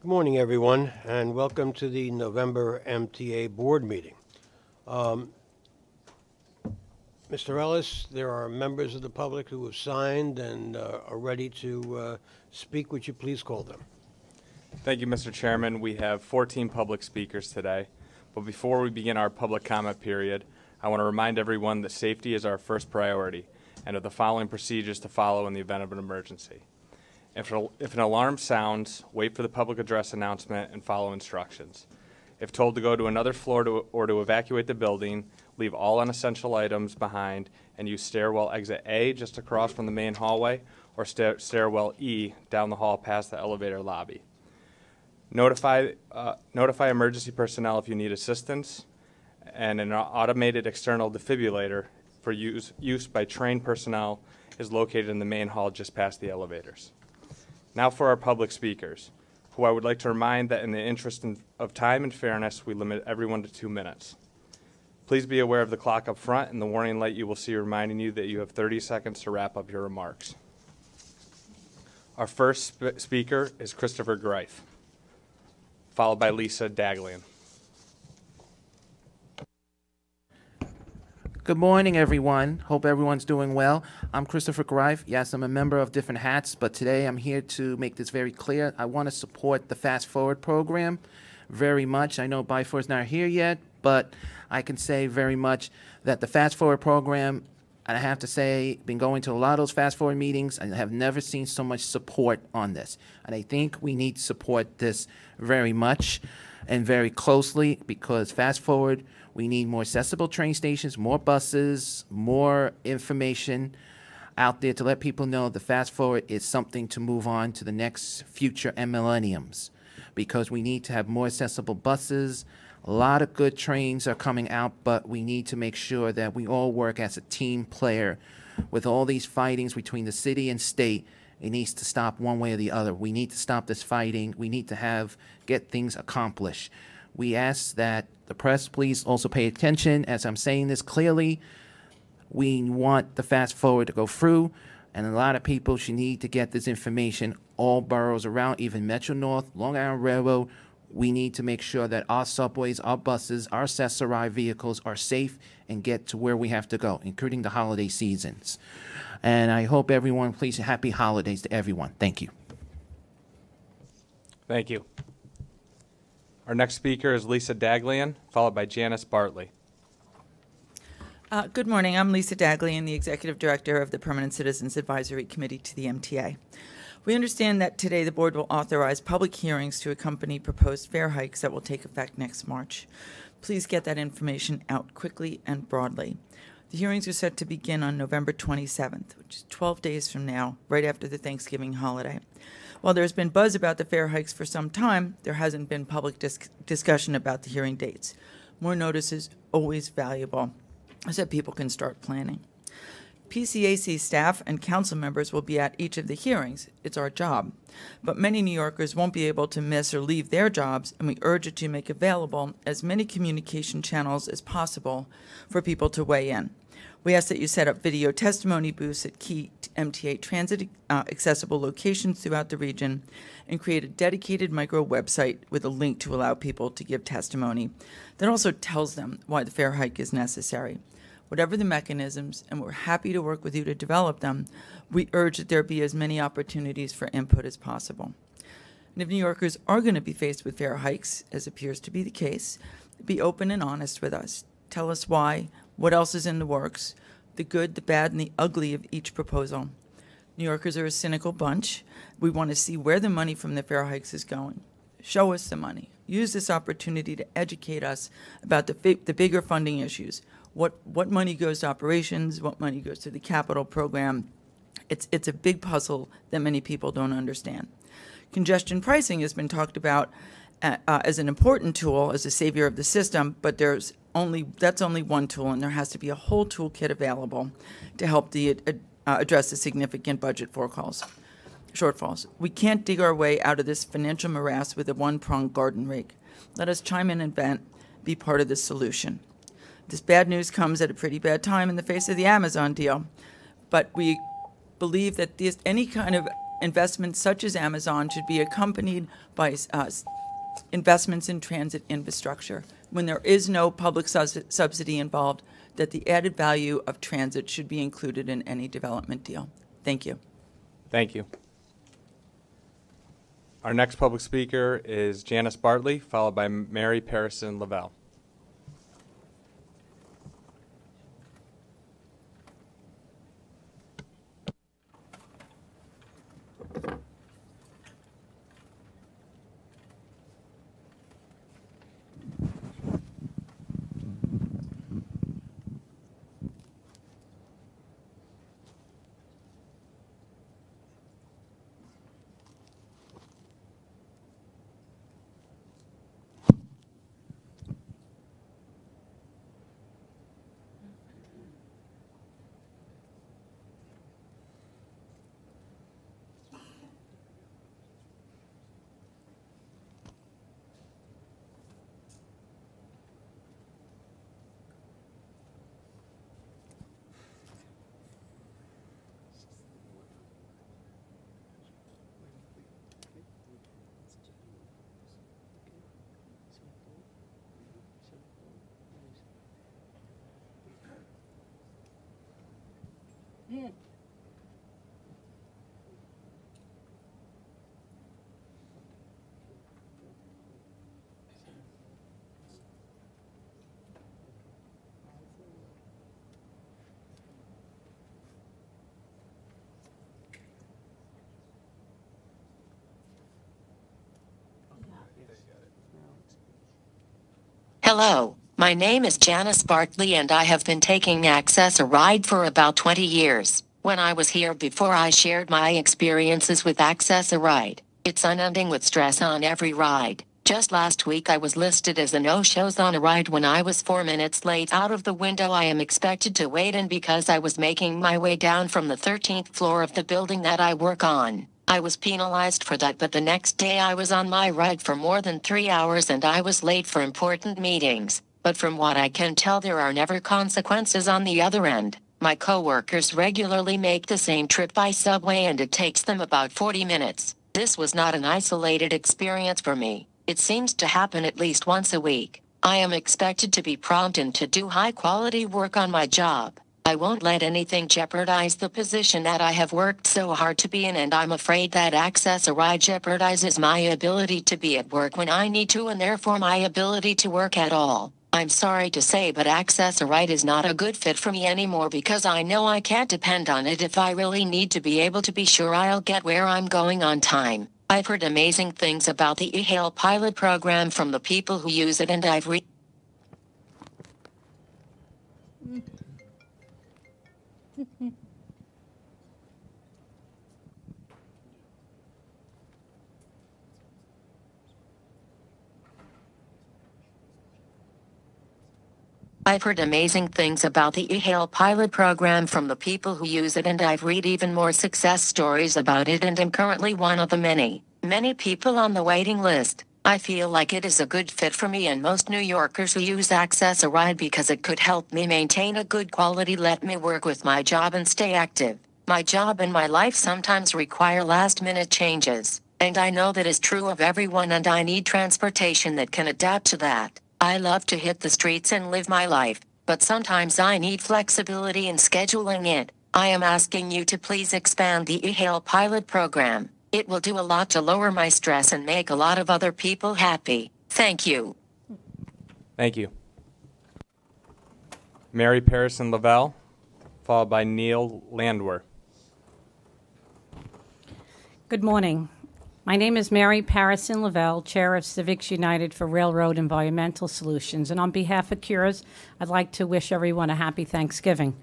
Good morning, everyone, and welcome to the November MTA Board meeting. Mr. Ellis, there are members of the public who have signed and are ready to speak. Would you please call them? Thank you, Mr. Chairman. We have 14 public speakers today. But before we begin our public comment period, I want to remind everyone that safety is our first priority and of the following procedures to follow in the event of an emergency. If an alarm sounds, wait for the public address announcement and follow instructions. If told to go to another floor or to evacuate the building, leave all unessential items behind and use stairwell exit A just across from the main hallway or stairwell E down the hall past the elevator lobby. Notify emergency personnel if you need assistance, and an automated external defibrillator for use by trained personnel is located in the main hall just past the elevators. Now for our public speakers, who I would like to remind that in the interest of time and fairness, we limit everyone to 2 minutes. Please be aware of the clock up front and the warning light you will see reminding you that you have 30 seconds to wrap up your remarks. Our first speaker is Christopher Greif, followed by Lisa Daglian. Good morning, everyone. Hope everyone's doing well. I'm Christopher Greif. Yes, I'm a member of different hats, but today I'm here to make this very clear. I want to support the Fast Forward program very much. I know Byford's not here yet, but I can say very much that the Fast Forward program, and I have to say, been going to a lot of those Fast Forward meetings, and I have never seen so much support on this. And I think we need to support this very much and very closely, because Fast Forward, we need more accessible train stations, more buses, more information out there to let people know the Fast Forward is something to move on to the next future and millenniums, because we need to have more accessible buses. A lot of good trains are coming out, but we need to make sure that we all work as a team player. With all these fightings between the city and state, it needs to stop one way or the other. We need to stop this fighting. We need to get things accomplished. We ask that the press please also pay attention as I'm saying this clearly. We want the Fast Forward to go through, and a lot of people should need to get this information. All boroughs around, even Metro North, Long Island Railroad, we need to make sure that our subways, our buses, our accessorized vehicles are safe and get to where we have to go, including the holiday seasons. And I hope everyone, please, happy holidays to everyone. Thank you. Thank you. Our next speaker is Lisa Daglian, followed by Janice Bartley. Good morning. I'm Lisa Daglian, the Executive Director of the Permanent Citizens Advisory Committee to the MTA. We understand that today the board will authorize public hearings to accompany proposed fare hikes that will take effect next March. Please get that information out quickly and broadly. The hearings are set to begin on November 27th, which is 12 days from now, right after the Thanksgiving holiday. While there's been buzz about the fare hikes for some time, there hasn't been public discussion about the hearing dates. More notice is always valuable so that people can start planning. PCAC staff and council members will be at each of the hearings. It's our job. But many New Yorkers won't be able to miss or leave their jobs, and we urge you to make available as many communication channels as possible for people to weigh in. We ask that you set up video testimony booths at key MTA transit accessible locations throughout the region and create a dedicated micro website with a link to allow people to give testimony that also tells them why the fare hike is necessary. Whatever the mechanisms, and we're happy to work with you to develop them, we urge that there be as many opportunities for input as possible. And if New Yorkers are going to be faced with fare hikes, as appears to be the case, be open and honest with us. Tell us why, what else is in the works, the good, the bad, and the ugly of each proposal. New Yorkers are a cynical bunch. We want to see where the money from the fare hikes is going. Show us the money. Use this opportunity to educate us about the bigger funding issues. What money goes to operations, what money goes to the capital program. It's a big puzzle that many people don't understand. Congestion pricing has been talked about as an important tool, as a savior of the system, but that's only one tool, and there has to be a whole toolkit available to help address the significant budget shortfalls. We can't dig our way out of this financial morass with a one-pronged garden rake. Let us chime in and be part of the solution. This bad news comes at a pretty bad time in the face of the Amazon deal, but we believe that any kind of investments such as Amazon should be accompanied by investments in transit infrastructure. When there is no public subsidy involved, that the added value of transit should be included in any development deal. Thank you. Thank you. Our next public speaker is Janice Bartley, followed by Mary Parison Lavelle. Hello, my name is Janice Bartley and I have been taking Access a Ride for about 20 years. When I was here before, I shared my experiences with Access a Ride. It's unending with stress on every ride. Just last week I was listed as a no-shows on a ride when I was 4 minutes late. Out of the window I am expected to wait in because I was making my way down from the 13th floor of the building that I work on. I was penalized for that, but the next day I was on my ride for more than 3 hours and I was late for important meetings. But from what I can tell, there are never consequences on the other end. My coworkers regularly make the same trip by subway and it takes them about 40 minutes. This was not an isolated experience for me. It seems to happen at least once a week. I am expected to be prompt and to do high-quality work on my job. I won't let anything jeopardize the position that I have worked so hard to be in, and I'm afraid that Access a Ride jeopardizes my ability to be at work when I need to, and therefore my ability to work at all. I'm sorry to say, but Access a Ride is not a good fit for me anymore because I know I can't depend on it if I really need to be able to be sure I'll get where I'm going on time. I've heard amazing things about the eHail pilot program from the people who use it, and I've heard amazing things about the eHail pilot program from the people who use it, and I've read even more success stories about it, and am currently one of the many people on the waiting list. I feel like it is a good fit for me and most New Yorkers who use Access a Ride because it could help me maintain a good quality, let me work with my job and stay active. My job and my life sometimes require last-minute changes, and I know that is true of everyone, and I need transportation that can adapt to that. I love to hit the streets and live my life, but sometimes I need flexibility in scheduling it. I am asking you to please expand the eHail pilot program. It will do a lot to lower my stress and make a lot of other people happy. Thank you. Thank you. Mary Parison Lavelle, followed by Neil Landwer. Good morning. My name is Mary Parison Lavelle, Chair of Civics United for Railroad Environmental Solutions, and on behalf of CURES, I'd like to wish everyone a happy Thanksgiving.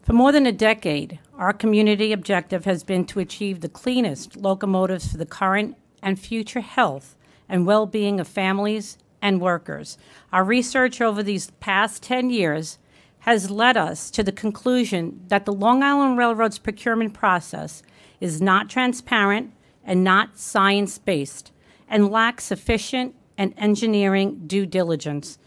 For more than a decade, our community objective has been to achieve the cleanest locomotives for the current and future health and well-being of families and workers. Our research over these past 10 years has led us to the conclusion that the Long Island Railroad's procurement process is not transparent and not science-based and lacks sufficient and engineering due diligence.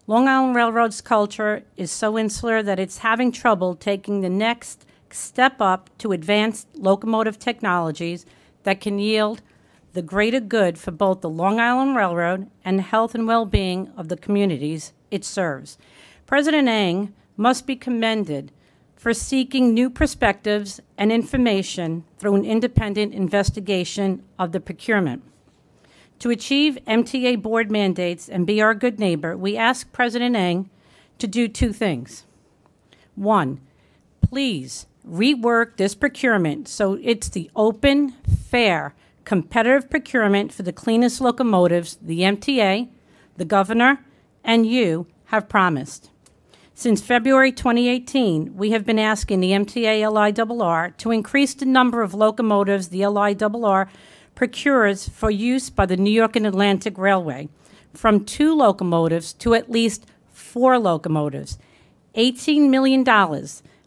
Long Island Railroad's culture is so insular that it's having trouble taking the next step up to advanced locomotive technologies that can yield the greater good for both the Long Island Railroad and the health and well-being of the communities it serves. President Eng must be commended for seeking new perspectives and information through an independent investigation of the procurement. To achieve MTA Board mandates and be our good neighbor, we ask President Eng to do two things. One, please rework this procurement so it's the open, fair, competitive procurement for the cleanest locomotives the MTA, the governor, and you have promised. Since February 2018, we have been asking the MTA LIRR to increase the number of locomotives the LIRR procures for use by the New York and Atlantic Railway from 2 locomotives to at least 4 locomotives. $18 million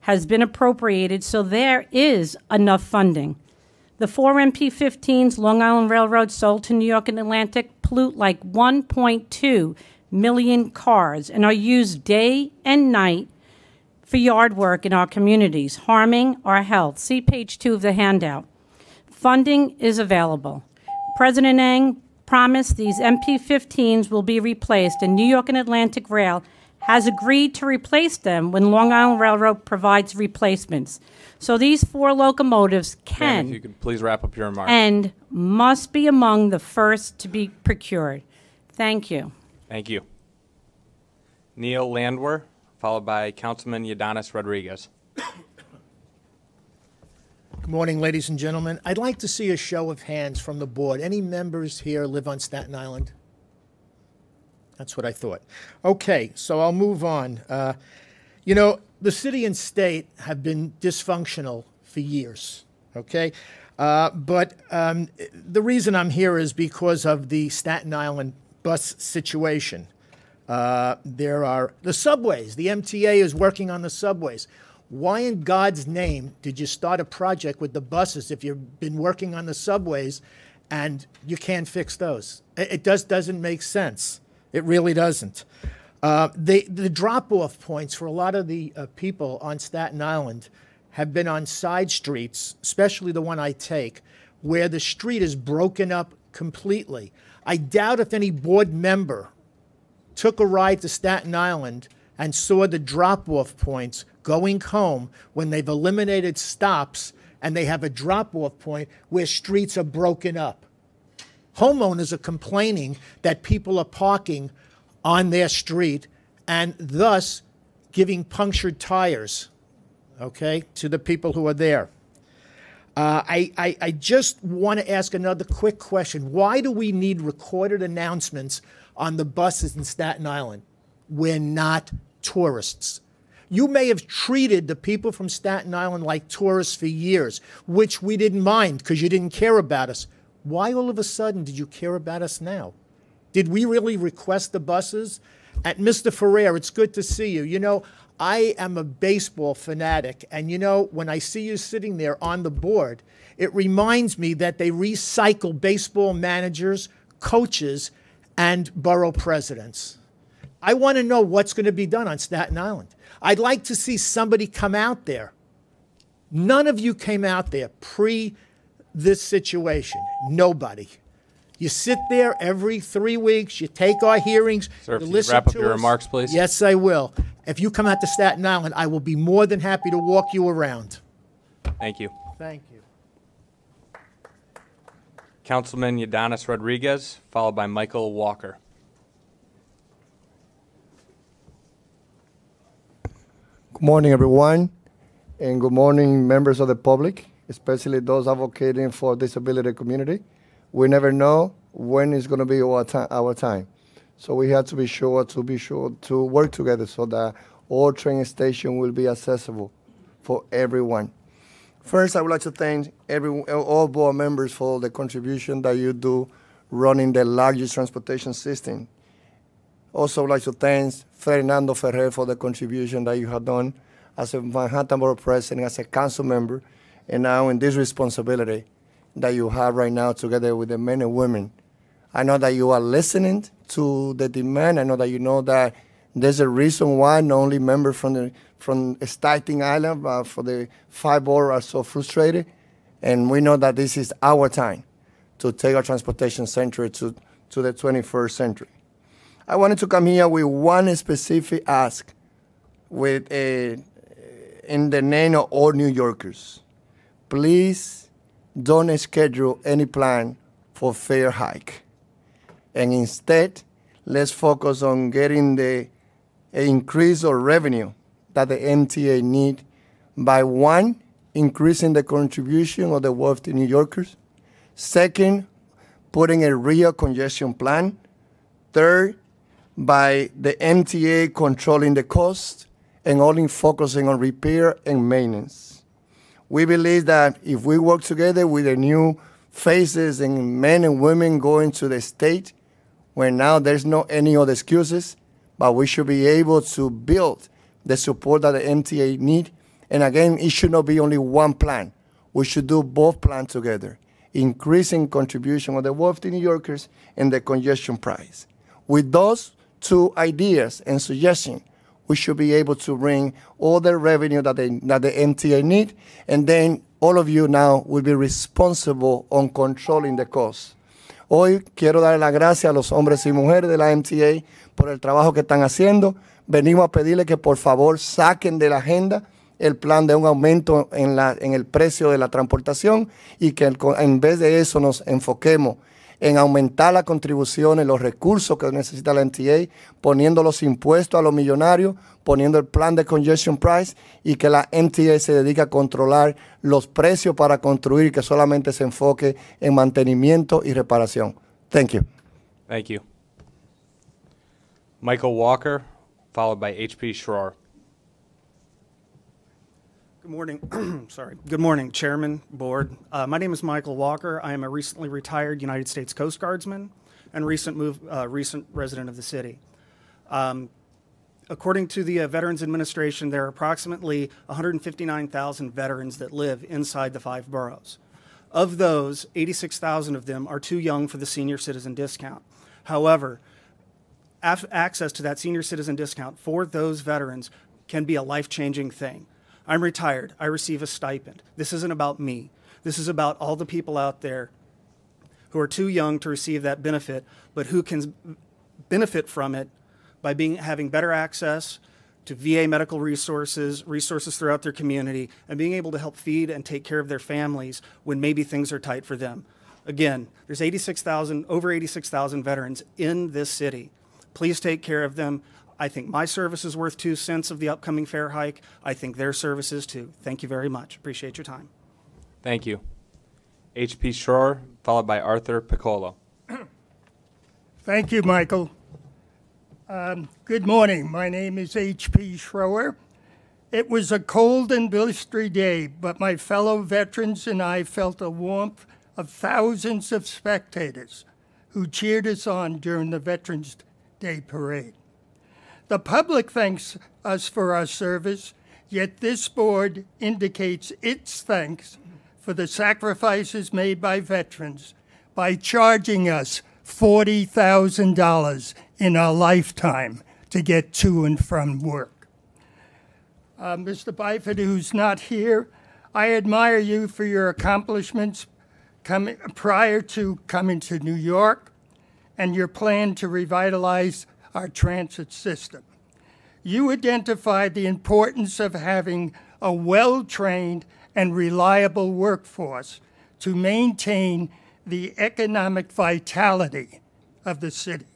has been appropriated, so there is enough funding. The 4 MP-15s Long Island Railroad sold to New York and Atlantic pollute like 1.2 million cars and are used day and night for yard work in our communities, harming our health. See page 2 of the handout. Funding is available. President Eng promised these MP-15s will be replaced, and New York and Atlantic Rail has agreed to replace them when Long Island Railroad provides replacements. So these 4 locomotives Ma'am, if you could please wrap up your remarks. and must be among the first to be procured. Thank you. Thank you. Neil Landwehr, followed by Councilman Yadanis Rodriguez. Good morning, ladies and gentlemen. I'd like to see a show of hands from the board. Any members here live on Staten Island? That's what I thought. Okay, so I'll move on. You know, the city and state have been dysfunctional for years, okay? But the reason I'm here is because of the Staten Island bus situation. There are the subways. The MTA is working on the subways. Why in God's name did you start a project with the buses if you've been working on the subways and you can't fix those? It just doesn't make sense. It really doesn't. The drop-off points for a lot of the people on Staten Island have been on side streets, especially the one I take, where the street is broken up completely. I doubt if any board member took a ride to Staten Island and saw the drop-off points going home when they've eliminated stops and they have a drop-off point where streets are broken up. Homeowners are complaining that people are parking on their street and thus giving punctured tires, okay, to the people who are there. I just want to ask another quick question. Why do we need recorded announcements on the buses in Staten Island? We're not tourists. You may have treated the people from Staten Island like tourists for years, which we didn't mind because you didn't care about us. Why all of a sudden did you care about us now? Did we really request the buses? And Mr. Ferrer, it's good to see you. You know, I am a baseball fanatic, and you know, when I see you sitting there on the board, it reminds me that they recycle baseball managers, coaches, and borough presidents. I want to know what's going to be done on Staten Island. I'd like to see somebody come out there. None of you came out there pre this situation. Nobody. You sit there every 3 weeks, you take our hearings, Sir, you if you listen wrap up to your us. remarks, please. Yes, I will. If you come out to Staten Island, I will be more than happy to walk you around. Thank you. Thank you. Councilman Yadanis Rodriguez, followed by Michael Walker. Good morning, everyone, and good morning, members of the public, especially those advocating for disability community. We never know when it's going to be our time. So we have to be sure to work together so that all train stations will be accessible for everyone. First, I would like to thank all board members for the contribution that you do running the largest transportation system. Also, I would like to thank Fernando Ferrer for the contribution that you have done as a Manhattan Borough President, as a council member, and now in this responsibility that you have right now together with the men and women. I know that you are listening to the demand. I know that you know that there's a reason why not only members from the from Staten Island, for the 5 board are so frustrated. And we know that this is our time to take our transportation century to the 21st century. I wanted to come here with one specific ask in the name of all New Yorkers. Please don't schedule any plan for fare hike. And instead, let's focus on getting the increase of revenue that the MTA need by, one, increasing the contribution of the wealthy New Yorkers. Second, putting a real congestion plan. Third, by the MTA controlling the cost and only focusing on repair and maintenance. We believe that if we work together with the new faces and men and women going to the state, where now there's no any other excuses, but we should be able to build the support that the MTA need. And again, it should not be only one plan. We should do both plans together, increasing contribution of the wealthy New Yorkers and the congestion price. With those two ideas and suggestions, we should be able to bring all the revenue that the MTA need, and then all of you now will be responsible on controlling the cost. Hoy quiero dar las gracias a los hombres y mujeres de la MTA por el trabajo que están haciendo. Venimos a pedirle que por favor saquen de la agenda el plan de un aumento en el precio de la transportación y que en vez de eso nos enfoquemos en aumentar las contribuciones, los recursos que necesita la MTA, poniendo los impuestos a los millonarios, poniendo el plan de congestion price y que la MTA se dedique a controlar los precios para construir y que solamente se enfoque en mantenimiento y reparación. Thank you. Thank you. Michael Walker, followed by H.P. Schroer. Good morning. Sorry. Good morning, Chairman, Board. My name is Michael Walker. I am a recently retired United States Coast Guardsman and recent resident of the city. According to the Veterans Administration, there are approximately 159,000 veterans that live inside the 5 boroughs. Of those, 86,000 of them are too young for the senior citizen discount. However, access to that senior citizen discount for those veterans can be a life-changing thing. I'm retired. I receive a stipend. This isn't about me. This is about all the people out there who are too young to receive that benefit, but who can benefit from it by having better access to VA medical resources throughout their community, and being able to help feed and take care of their families when maybe things are tight for them. Again, there's over 86,000 veterans in this city. Please take care of them. I think my service is worth 2 cents of the upcoming fare hike. I think their service is too. Thank you very much. Appreciate your time. Thank you. H.P. Schroer, followed by Arthur Piccolo. Thank you, Michael. Good morning. My name is H.P. Schroer. It was a cold and blistery day, but my fellow veterans and I felt the warmth of thousands of spectators who cheered us on during the Veterans Day Parade. The public thanks us for our service, yet this board indicates its thanks for the sacrifices made by veterans by charging us $40,000 in our lifetime to get to and from work. Mr. Byford, who's not here, I admire you for your accomplishments prior to coming to New York and your plan to revitalize our transit system. You identified the importance of having a well-trained and reliable workforce to maintain the economic vitality of the city.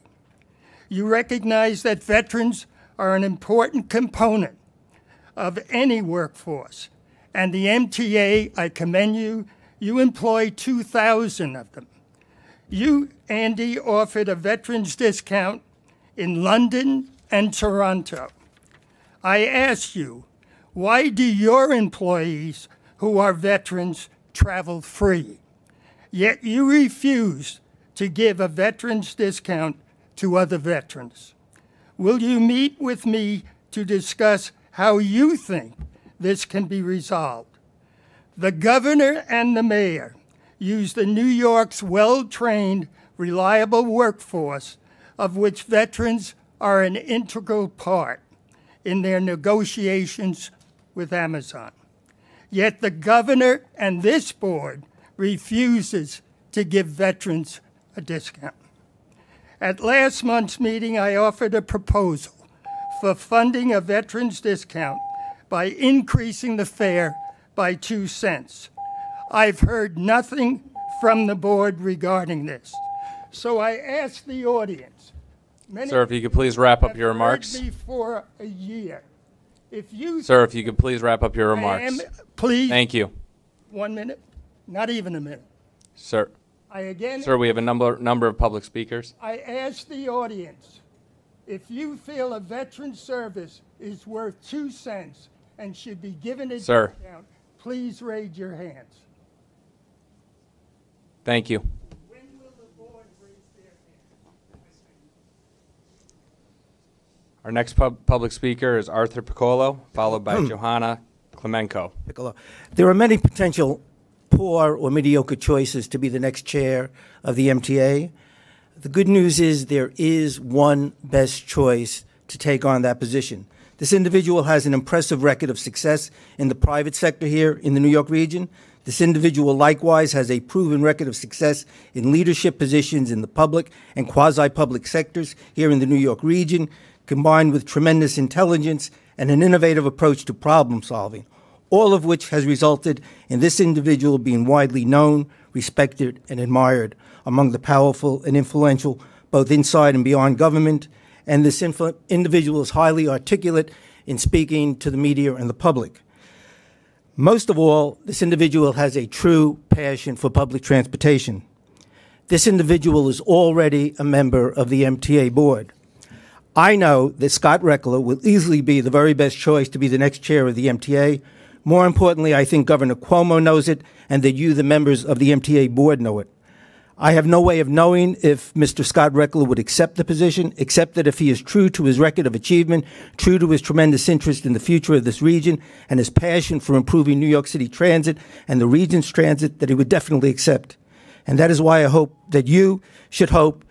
You recognize that veterans are an important component of any workforce, and the MTA, I commend you, you employ 2,000 of them. You, Andy, offered a veterans discount in London and Toronto. I ask you, why do your employees who are veterans travel free? Yet you refuse to give a veterans discount to other veterans. Will you meet with me to discuss how you think this can be resolved? The governor and the mayor use the New York's well-trained, reliable workforce, of which veterans are an integral part. in their negotiations with Amazon. Yet the governor and this board refuses to give veterans a discount. At last month's meeting, I offered a proposal for funding a veterans discount by increasing the fare by 2 cents. I've heard nothing from the board regarding this. So I ask the audience. Sir, if you could please wrap up your Heard remarks. me for a year. If you Sir, if you could please wrap up your remarks. please. Thank you. 1 minute, not even a minute. Sir, Sir, we have a number of public speakers. I ask the audience, if you feel a veteran service is worth 2 cents and should be given a Sir. discount, please raise your hands. Thank you. When will the board raise their hands? Our next public speaker is Arthur Piccolo, followed by Johanna Klemenko. Piccolo. There are many potential poor or mediocre choices to be the next chair of the MTA. The good news is there is one best choice to take on that position. This individual has an impressive record of success in the private sector here in the New York region. This individual likewise has a proven record of success in leadership positions in the public and quasi-public sectors here in the New York region, combined with tremendous intelligence and an innovative approach to problem solving, all of which has resulted in this individual being widely known, respected, and admired among the powerful and influential both inside and beyond government. And this individual is highly articulate in speaking to the media and the public. Most of all, this individual has a true passion for public transportation. This individual is already a member of the MTA Board. I know that Scott Reckler will easily be the very best choice to be the next chair of the MTA. More importantly, I think Governor Cuomo knows it and that you, the members of the MTA Board, know it. I have no way of knowing if Mr. Scott Reckler would accept the position, except that if he is true to his record of achievement, true to his tremendous interest in the future of this region, and his passion for improving New York City transit and the region's transit, that he would definitely accept. And that is why I hope that you should hope,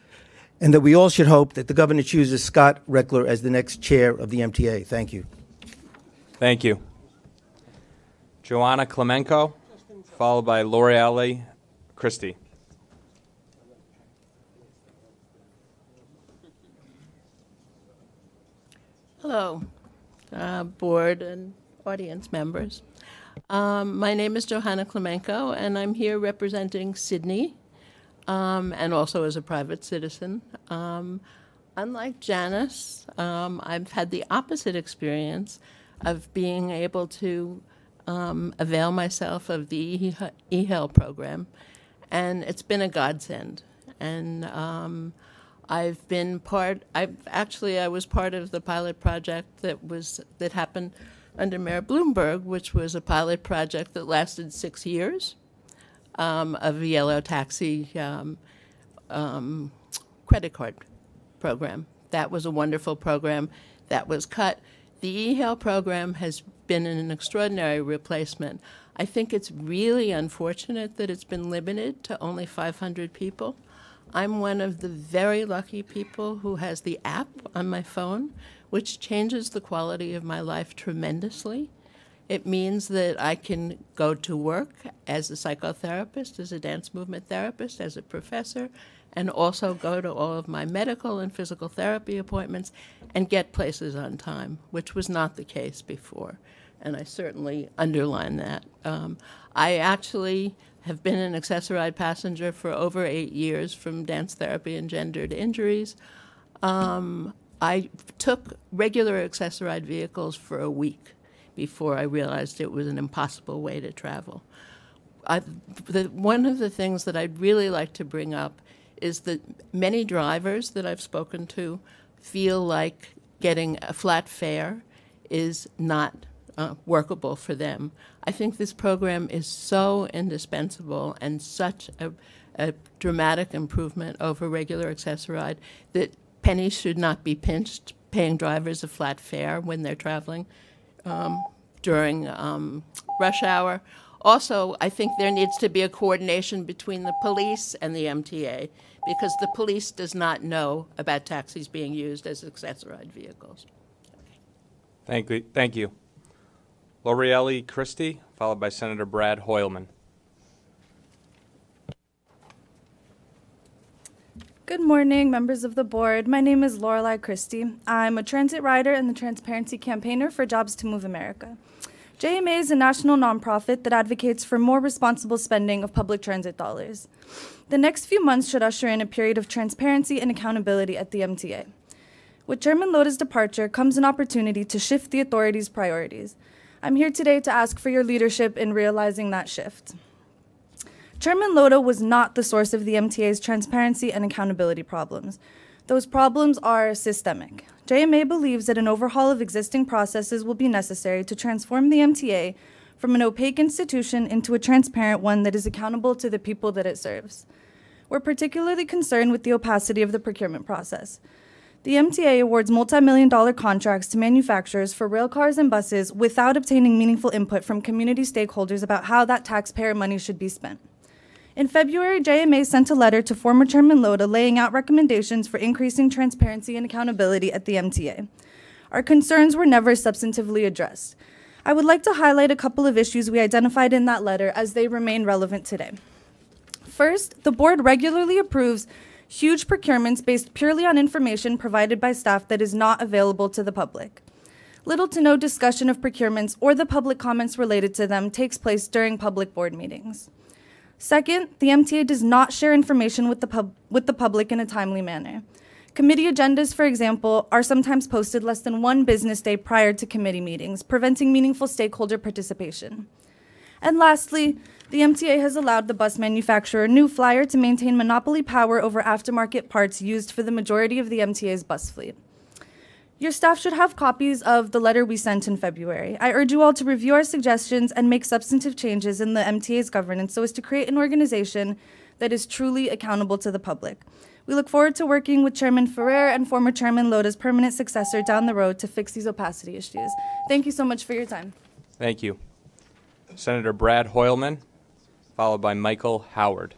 and that we all should hope, that the governor chooses Scott Reckler as the next chair of the MTA. Thank you. Thank you. Joanna Klemenko, followed by L'Oreale Christie. Hello, board and audience members. My name is Johanna Klemenko, and I'm here representing Sydney, and also as a private citizen. Unlike Janice, I've had the opposite experience of being able to avail myself of the e-hail program, and it's been a godsend. And I was part of the pilot project that happened under Mayor Bloomberg, which was a pilot project that lasted 6 years of a yellow taxi credit card program. That was a wonderful program that was cut. The e-hail program has been an extraordinary replacement. I think it's really unfortunate that it's been limited to only 500 people. I'm one of the very lucky people who has the app on my phone, which changes the quality of my life tremendously. It means that I can go to work as a psychotherapist, as a dance movement therapist, as a professor, and also go to all of my medical and physical therapy appointments and get places on time, which was not the case before. And I certainly underline that. I actually have been an accessoride passenger for over 8 years from dance therapy and gendered injuries. I took regular accessoride vehicles for a week before I realized it was an impossible way to travel. One of the things that I'd really like to bring up is that many drivers that I've spoken to feel like getting a flat fare is not workable for them. I think this program is so indispensable and such a dramatic improvement over regular accessoride that pennies should not be pinched paying drivers a flat fare when they're traveling during rush hour. Also, I think there needs to be a coordination between the police and the MTA, because the police does not know about taxis being used as accessoride vehicles. Thank you. Lorelei Christie, followed by Senator Brad Hoylman. Good morning, members of the board. My name is Lorelei Christie. I'm a transit rider and the Transparency Campaigner for Jobs to Move America. JMA is a national nonprofit that advocates for more responsible spending of public transit dollars. The next few months should usher in a period of transparency and accountability at the MTA. With Chairman Loda's departure comes an opportunity to shift the authority's priorities. I'm here today to ask for your leadership in realizing that shift. Chairman Loda was not the source of the MTA's transparency and accountability problems. Those problems are systemic. JMA believes that an overhaul of existing processes will be necessary to transform the MTA from an opaque institution into a transparent one that is accountable to the people that it serves. We're particularly concerned with the opacity of the procurement process. The MTA awards multi-million-dollar contracts to manufacturers for rail cars and buses without obtaining meaningful input from community stakeholders about how that taxpayer money should be spent. In February, JMA sent a letter to former Chairman Loda laying out recommendations for increasing transparency and accountability at the MTA. Our concerns were never substantively addressed. I would like to highlight a couple of issues we identified in that letter as they remain relevant today. First, the board regularly approves huge procurements based purely on information provided by staff that is not available to the public. Little to no discussion of procurements or the public comments related to them takes place during public board meetings. Second, the MTA does not share information with the public in a timely manner. Committee agendas, for example, are sometimes posted less than one business day prior to committee meetings, preventing meaningful stakeholder participation. And lastly, the MTA has allowed the bus manufacturer New Flyer to maintain monopoly power over aftermarket parts used for the majority of the MTA's bus fleet. Your staff should have copies of the letter we sent in February. I urge you all to review our suggestions and make substantive changes in the MTA's governance so as to create an organization that is truly accountable to the public. We look forward to working with Chairman Ferrer and former Chairman Loda's permanent successor down the road to fix these opacity issues. Thank you so much for your time. Thank you. Senator Brad Hoylman, followed by Michael Howard.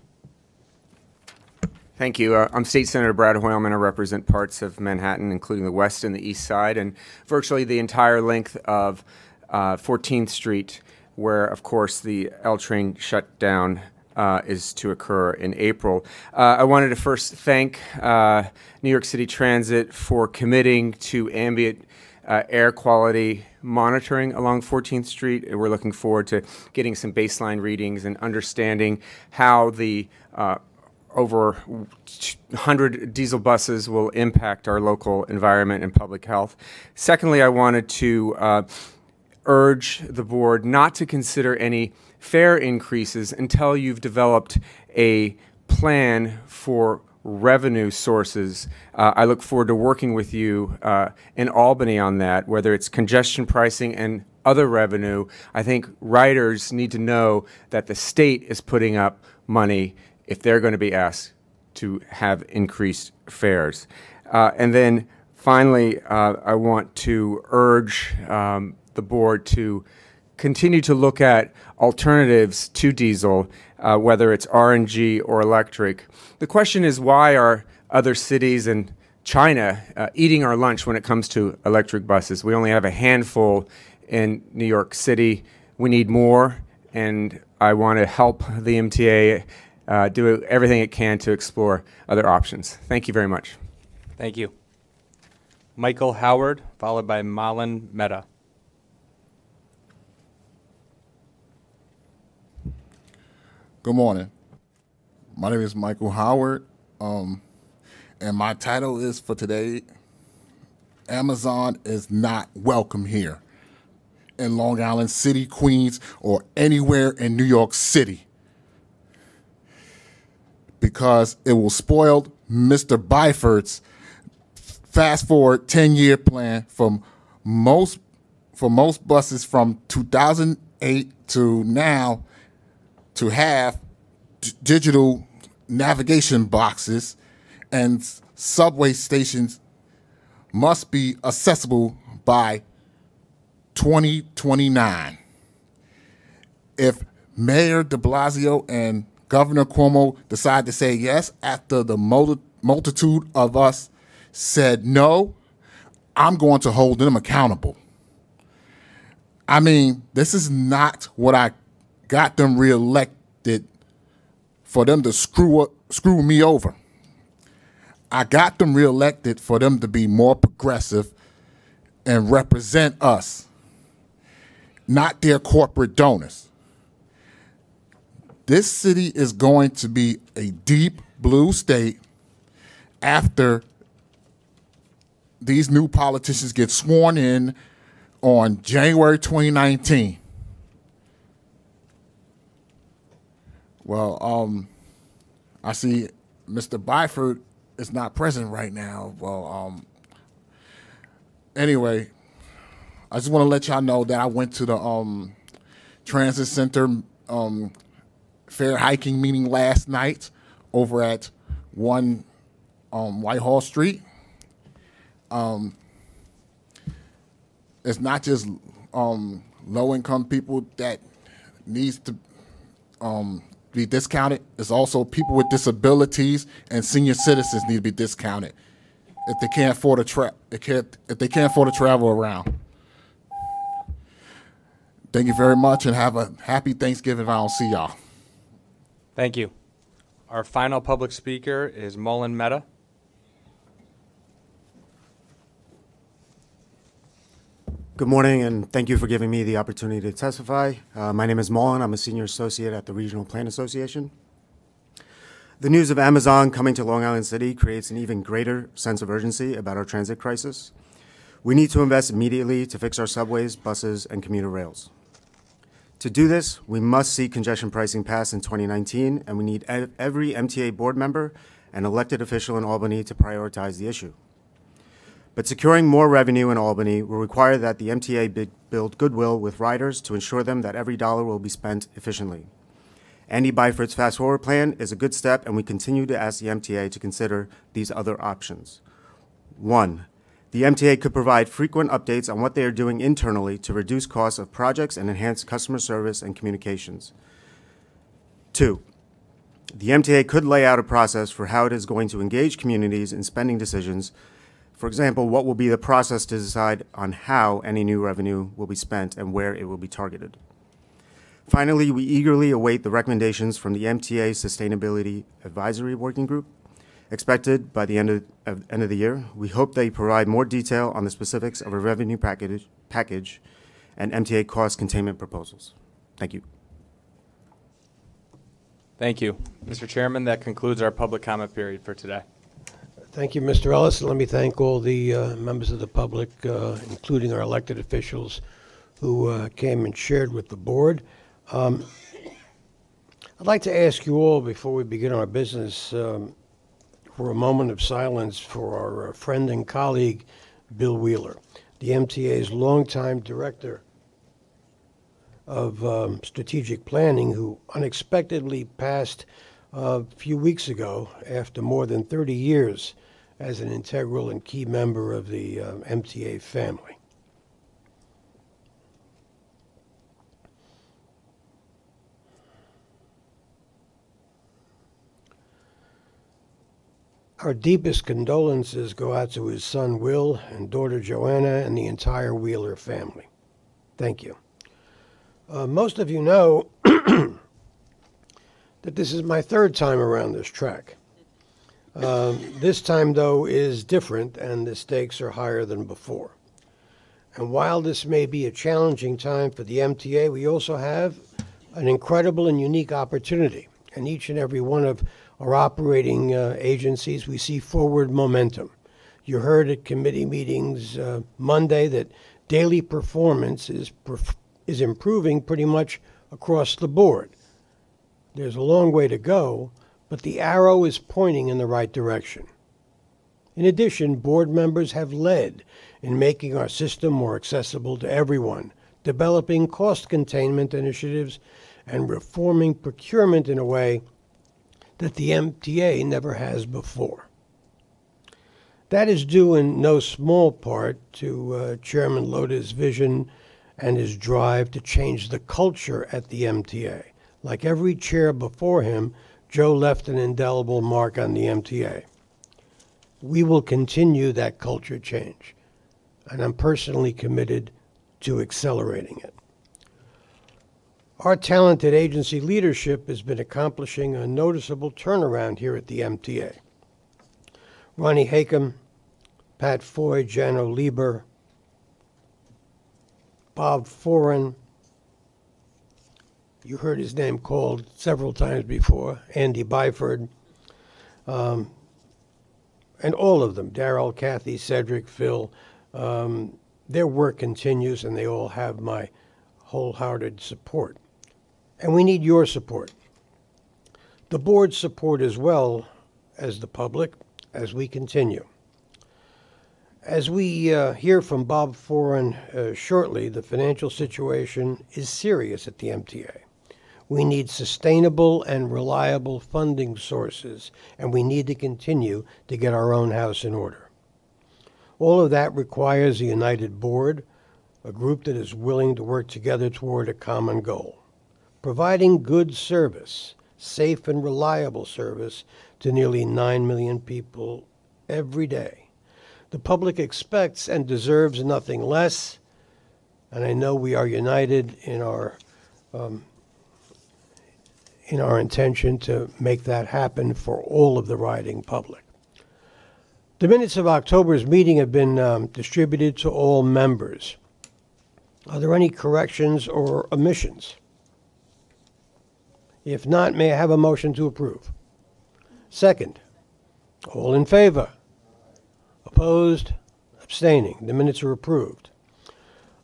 Thank you. I'm State Senator Brad Hoylman. I represent parts of Manhattan, including the west and the east side, and virtually the entire length of 14th Street, where, of course, the L train shutdown is to occur in April. I wanted to first thank New York City Transit for committing to ambient air quality monitoring along 14th Street. We're looking forward to getting some baseline readings and understanding how the over 100 diesel buses will impact our local environment and public health. Secondly, I wanted to urge the board not to consider any fare increases until you've developed a plan for revenue sources. I look forward to working with you in Albany on that, whether it's congestion pricing and other revenue. I think riders need to know that the state is putting up money if they're going to be asked to have increased fares. And then finally, I want to urge the board to continue to look at alternatives to diesel, whether it's RNG or electric. The question is, why are other cities and China eating our lunch when it comes to electric buses? We only have a handful in New York City. We need more, and I want to help the MTA do everything it can to explore other options. Thank you very much. Thank you. Michael Howard, followed by Malin Mehta. Good morning. My name is Michael Howard, and my title is for today, Amazon is not welcome here in Long Island City, Queens, or anywhere in New York City, because it will spoil Mr. Byford's fast forward 10-year plan for most buses from 2008 to now to have digital navigation boxes, and subway stations must be accessible by 2029. If Mayor de Blasio and Governor Cuomo decide to say yes after the multitude of us said no, I'm going to hold them accountable. I mean, this is not what I got them reelected for them to screw me over. I got them reelected for them to be more progressive and represent us, not their corporate donors. This city is going to be a deep blue state after these new politicians get sworn in on January 2019. Well, I see Mr. Byford is not present right now. Well, anyway, I just want to let y'all know that I went to the transit center fair hiking meeting last night over at 1 Whitehall Street. It's not just low-income people that needs to be discounted. It's also people with disabilities and senior citizens need to be discounted if they can't afford to travel around. Thank you very much, and have a happy Thanksgiving if I don't see y'all. Thank you. Our final public speaker is Mullen Mehta. Good morning, and thank you for giving me the opportunity to testify. My name is Mullen. I'm a senior associate at the Regional Plan Association. The news of Amazon coming to Long Island City creates an even greater sense of urgency about our transit crisis. We need to invest immediately to fix our subways, buses, and commuter rails. To do this, we must see congestion pricing pass in 2019, and we need every MTA board member and elected official in Albany to prioritize the issue. But securing more revenue in Albany will require that the MTA build goodwill with riders to ensure them that every dollar will be spent efficiently. Andy Byford's Fast Forward plan is a good step, and we continue to ask the MTA to consider these other options. 1, the MTA could provide frequent updates on what they are doing internally to reduce costs of projects and enhance customer service and communications. 2, the MTA could lay out a process for how it is going to engage communities in spending decisions. For example, what will be the process to decide on how any new revenue will be spent and where it will be targeted. Finally, we eagerly await the recommendations from the MTA Sustainability Advisory Working Group, expected by the end of the year. We hope they provide more detail on the specifics of a revenue package and MTA cost containment proposals. Thank you. Thank you. Mr. Chairman, that concludes our public comment period for today. Thank you, Mr. Ellis. Let me thank all the members of the public, including our elected officials who came and shared with the board. I'd like to ask you all, before we begin our business, for a moment of silence for our friend and colleague, Bill Wheeler, the MTA's longtime director of strategic planning, who unexpectedly passed a few weeks ago after more than 30 years as an integral and key member of the MTA family. Our deepest condolences go out to his son Will and daughter Joanna and the entire Wheeler family. Thank you. Most of you know that this is my third time around this track. This time, though, is different, and the stakes are higher than before. And while this may be a challenging time for the MTA, we also have an incredible and unique opportunity. And each and every one of our operating agencies, we see forward momentum. You heard at committee meetings Monday that daily performance is improving pretty much across the board. There's a long way to go, but the arrow is pointing in the right direction. In addition, board members have led in making our system more accessible to everyone, developing cost containment initiatives, and reforming procurement in a way that the MTA never has before. That is due in no small part to Chairman Loda's vision and his drive to change the culture at the MTA. Like every chair before him, Joe left an indelible mark on the MTA. We will continue that culture change, and I'm personally committed to accelerating it. Our talented agency leadership has been accomplishing a noticeable turnaround here at the MTA. Ronnie Hakem, Pat Foy, Jano Lieber, Bob Foran, you heard his name called several times before, Andy Byford, and all of them, Darrell, Kathy, Cedric, Phil, their work continues and they all have my wholehearted support. And we need your support. The board's support as well as the public as we continue. As we hear from Bob Foran shortly, the financial situation is serious at the MTA. We need sustainable and reliable funding sources, and we need to continue to get our own house in order. All of that requires a united board, a group that is willing to work together toward a common goal, providing good service, safe and reliable service to nearly 9 million people every day. The public expects and deserves nothing less, and I know we are united in our intention to make that happen for all of the riding public. The minutes of October's meeting have been distributed to all members. Are there any corrections or omissions? If not, may I have a motion to approve? Second. All in favor? Opposed? Abstaining? The minutes are approved.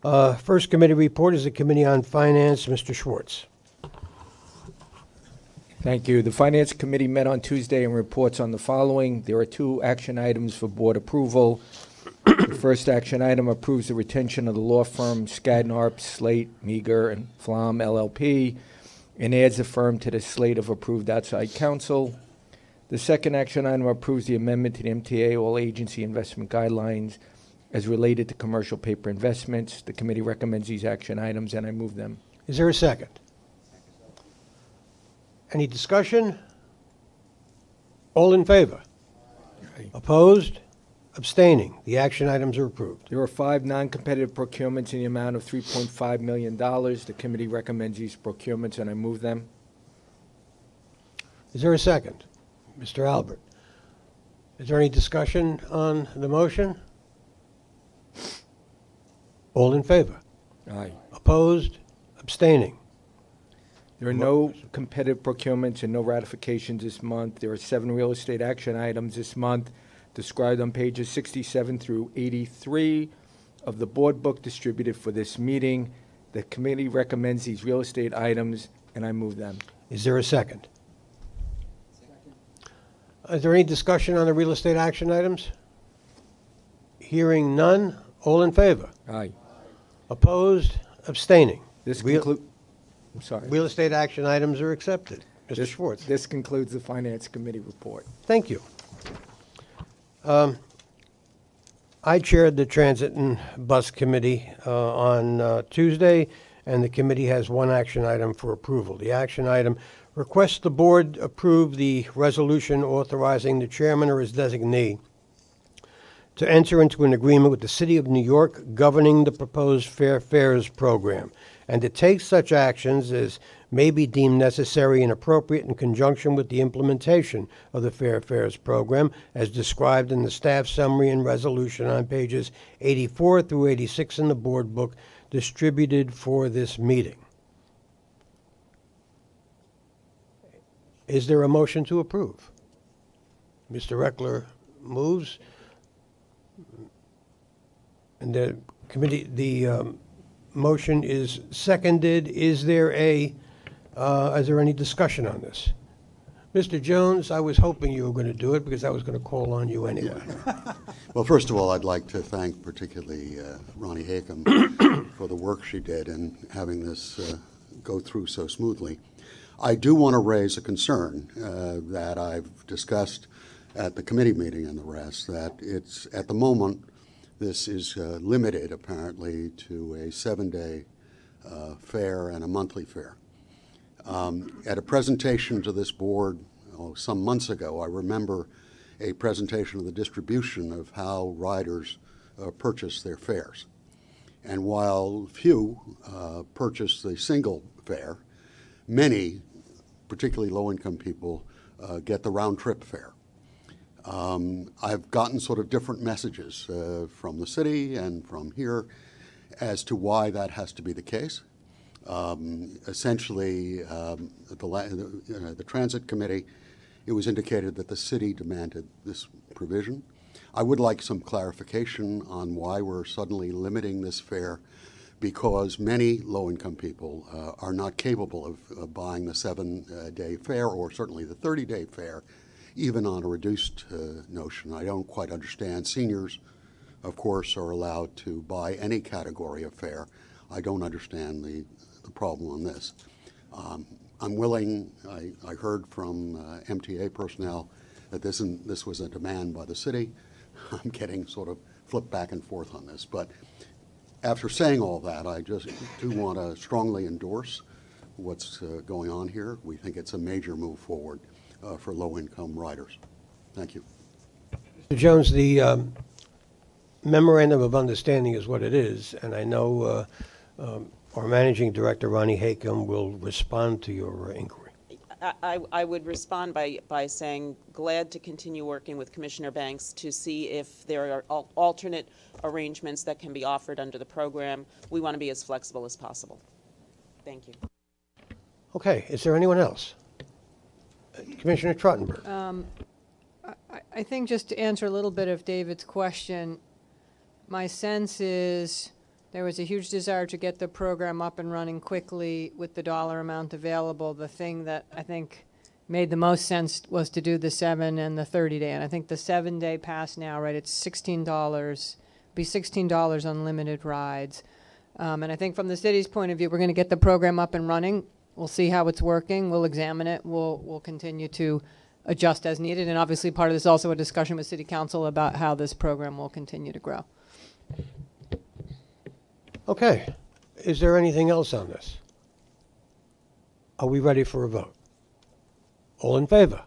First committee report is the Committee on Finance. Mr. Schwartz. Thank you. The Finance Committee met on Tuesday and reports on the following. There are 2 action items for board approval. The first action item approves the retention of the law firm Skadden Arps, Slate, Meager, and Flom LLP and adds the firm to the slate of approved outside counsel. The second action item approves the amendment to the MTA all-agency investment guidelines as related to commercial paper investments. The committee recommends these action items, and I move them. Is there a second? Any discussion? All in favor? Aye. Opposed? Abstaining? The action items are approved. There are 5 non-competitive procurements in the amount of $3.5 million. The committee recommends these procurements, and I move them. Is there a second? Mr. Albert. Is there any discussion on the motion? All in favor? Aye. Opposed? Abstaining? There are no competitive procurements and no ratifications this month. There are 7 real estate action items this month described on pages 67 through 83 of the board book distributed for this meeting. The committee recommends these real estate items, and I move them. Is there a second? Is there any discussion on the real estate action items? Hearing none, all in favor? Aye. Opposed? Abstaining? This Real estate action items are accepted. Mr. Schwartz. This concludes the Finance Committee report. Thank you. I chaired the Transit and Bus Committee on Tuesday, and the committee has 1 action item for approval. The action item requests the board approve the resolution authorizing the chairman or his designee to enter into an agreement with the City of New York governing the proposed Fair Fares program, and to take such actions as may be deemed necessary and appropriate in conjunction with the implementation of the Fair Fares program as described in the staff summary and resolution on pages 84 through 86 in the board book distributed for this meeting. Is there a motion to approve? Mr. Reckler moves. And the committee, the motion is seconded. Is there any discussion on this? Mr. Jones, I was hoping you were going to do it because I was going to call on you anyway. Yeah. Well, first of all, I'd like to thank particularly Ronnie Hakem for the work she did in having this go through so smoothly. I do want to raise a concern that I've discussed at the committee meeting and the rest, that it's, at the moment, this is limited apparently to a 7-day fare and a monthly fare. At a presentation to this board some months ago, I remember a presentation of the distribution of how riders purchase their fares. And while few purchase the single fare, many, particularly low-income people, get the round-trip fare. I've gotten sort of different messages from the city and from here as to why that has to be the case. Essentially, the Transit Committee, it was indicated that the city demanded this provision. I would like some clarification on why we're suddenly limiting this fare, because many low-income people are not capable of buying the 7-day fare, or certainly the 30-day fare, even on a reduced notion. I don't quite understand. Seniors, of course, are allowed to buy any category of fare. I don't understand the problem on this. I'm willing, I heard from MTA personnel that this was a demand by the city. I'm getting sort of flipped back and forth on this. But after saying all that, I just do want to strongly endorse what's going on here. We think it's a major move forward for low-income riders. Thank you. Mr. Jones, the memorandum of understanding is what it is, and I know our managing director, Ronnie Hakem, will respond to your inquiry. I would respond by saying glad to continue working with Commissioner Banks to see if there are alternate arrangements that can be offered under the program. We want to be as flexible as possible. Thank you. Okay, is there anyone else? Commissioner Trottenberg. I think just to answer a little bit of David's question, my sense is there was a huge desire to get the program up and running quickly with the dollar amount available. The thing that I think made the most sense was to do the 7 and the 30-day. And I think the 7-day pass now, right, it's $16, be $16 unlimited rides. And I think from the city's point of view, we're going to get the program up and running. We'll see how it's working. We'll examine it. We'll continue to adjust as needed. And obviously part of this is also a discussion with City Council about how this program will continue to grow. Okay. Is there anything else on this? Are we ready for a vote? All in favor?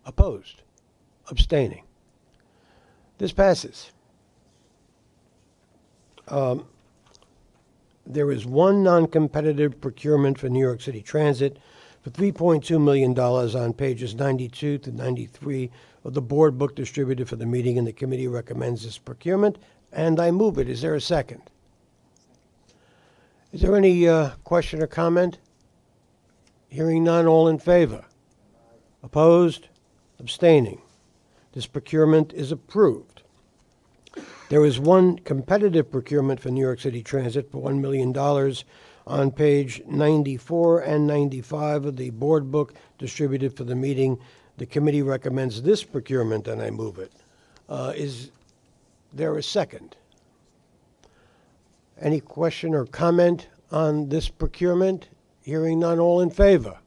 Opposed? Abstaining? This passes. There is one non-competitive procurement for New York City Transit for $3.2 million on pages 92 to 93 of the board book distributed for the meeting, and the committee recommends this procurement, and I move it. Is there a second? Is there any question or comment? Hearing none, all in favor? Opposed? Abstaining? This procurement is approved. There is one competitive procurement for New York City Transit for $1 million on page 94 and 95 of the board book distributed for the meeting. The committee recommends this procurement, and I move it. Is there a second? Any question or comment on this procurement? Hearing none, all in favor?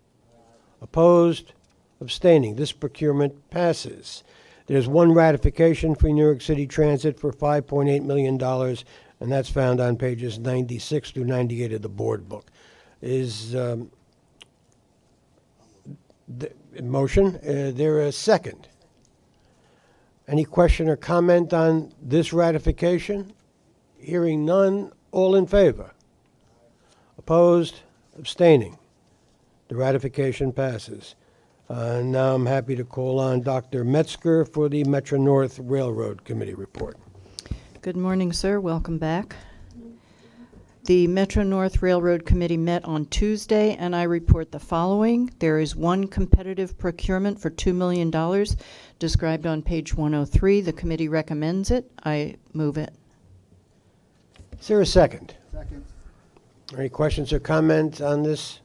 Opposed? Abstaining? This procurement passes. There's one ratification for New York City Transit for $5.8 million, and that's found on pages 96 through 98 of the board book. Is the motion? There a second? Any question or comment on this ratification? Hearing none, all in favor? Opposed? Abstaining? The ratification passes. Now I'm happy to call on Dr. Metzger for the Metro North Railroad Committee report. Good morning, sir. Welcome back. The Metro North Railroad Committee met on Tuesday, and I report the following. There is one competitive procurement for $2 million described on page 103. The committee recommends it. I move it. Is there a second? Second. Any questions or comments on this?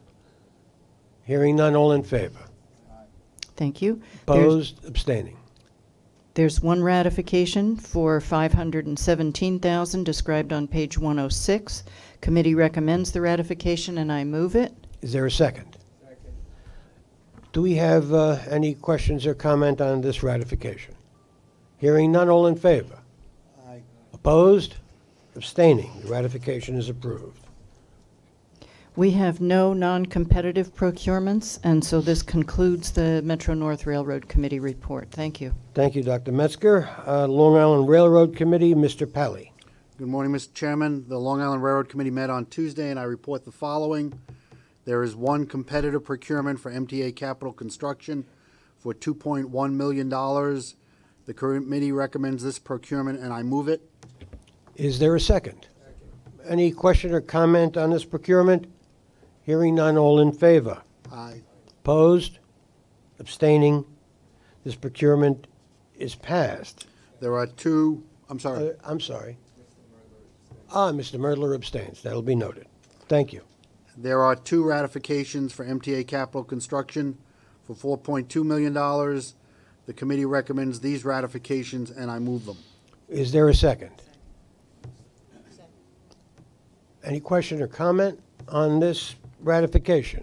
Hearing none, all in favor? Thank you. Opposed? Abstaining? There's one ratification for $517,000 described on page 106. Committee recommends the ratification, and I move it. Is there a second? Second. Do we have any questions or comment on this ratification? Hearing none, all in favor? Aye. Opposed? Abstaining? The ratification is approved. We have no non-competitive procurements, and so this concludes the Metro North Railroad Committee report. Thank you. Thank you, Dr. Metzger. Long Island Railroad Committee, Mr. Pally. Good morning, Mr. Chairman. The Long Island Railroad Committee met on Tuesday, and I report the following. There is one competitive procurement for MTA Capital Construction for $2.1 million. The committee recommends this procurement, and I move it. Is there a second? Any question or comment on this procurement? Hearing none, all in favor? Aye. Opposed? Abstaining? This procurement is passed. There are two, I'm sorry. I'm sorry. Mr. Merdler abstains. That'll be noted. Thank you. There are two ratifications for MTA Capital Construction for $4.2 million. The committee recommends these ratifications, and I move them. Is there a second? Any question or comment on this ratification?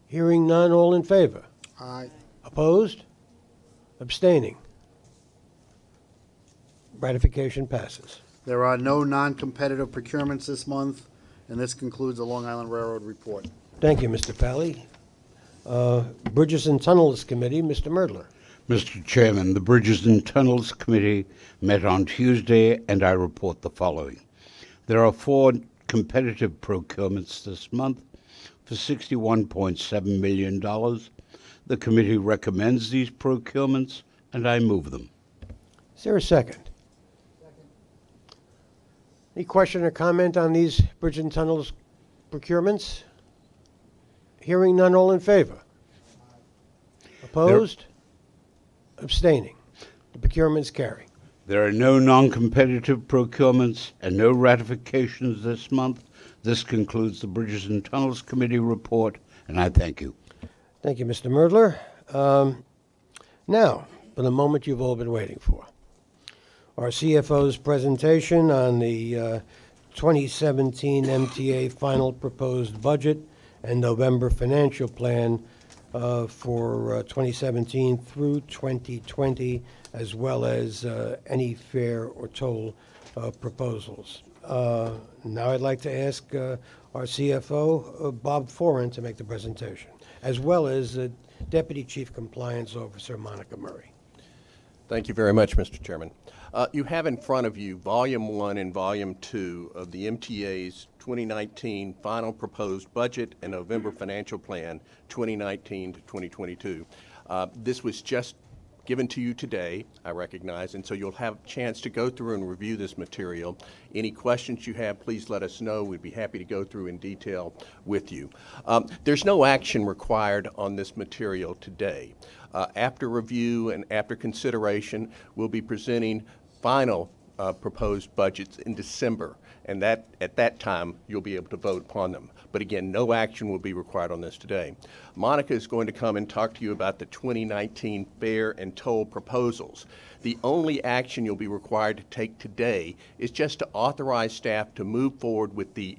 Hearing none, all in favor? Aye. Opposed? Abstaining? Ratification passes. There are no non-competitive procurements this month, and this concludes the Long Island Railroad report. Thank you, Mr. Pally. Bridges and Tunnels Committee, Mr. Merdler. Mr. Chairman, the Bridges and Tunnels Committee met on Tuesday, and I report the following. There are 4 competitive procurements this month for $61.7 million. The committee recommends these procurements, and I move them. Is there a second? Any question or comment on these Bridge and Tunnels procurements? Hearing none, all in favor? Opposed? Abstaining? The procurements carry. There are no non-competitive procurements and no ratifications this month. This concludes the Bridges and Tunnels Committee report, and I thank you. Thank you, Mr. Merdler. Now, for the moment you've all been waiting for. Our CFO's presentation on the 2017 MTA final proposed budget and November financial plan for 2017 through 2020, as well as any fare or toll proposals. Now I'd like to ask our CFO, Bob Foran, to make the presentation, as well as Deputy Chief Compliance Officer Monica Murray. Thank you very much, Mr. Chairman. You have in front of you Volume 1 and Volume 2 of the MTA's 2019 final proposed budget and November financial plan 2019 to 2022. This was just given to you today, I recognize, and so you'll have a chance to go through and review this material. Any questions you have, please let us know. We'd be happy to go through in detail with you. There's no action required on this material today. After review and after consideration, we'll be presenting final proposed budgets in December, and that at that time you'll be able to vote upon them. But again, no action will be required on this today. Monica is going to come and talk to you about the 2019 fare and toll proposals. The only action you'll be required to take today is just to authorize staff to move forward with the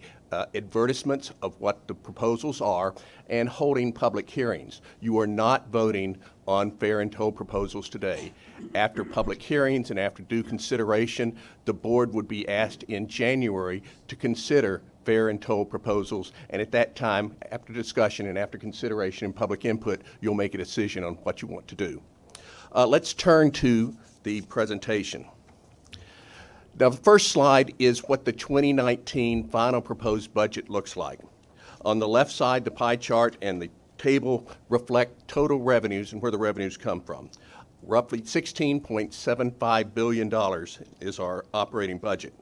advertisements of what the proposals are and holding public hearings. You are not voting on fare and toll proposals today. After public hearings and after due consideration, the board would be asked in January to consider fare and toll proposals, and at that time, after discussion and after consideration and public input, you'll make a decision on what you want to do. Let's turn to the presentation. Now, the first slide is what the 2019 final proposed budget looks like. On the left side, the pie chart and the table reflect total revenues and where the revenues come from. Roughly $16.75 billion is our operating budget.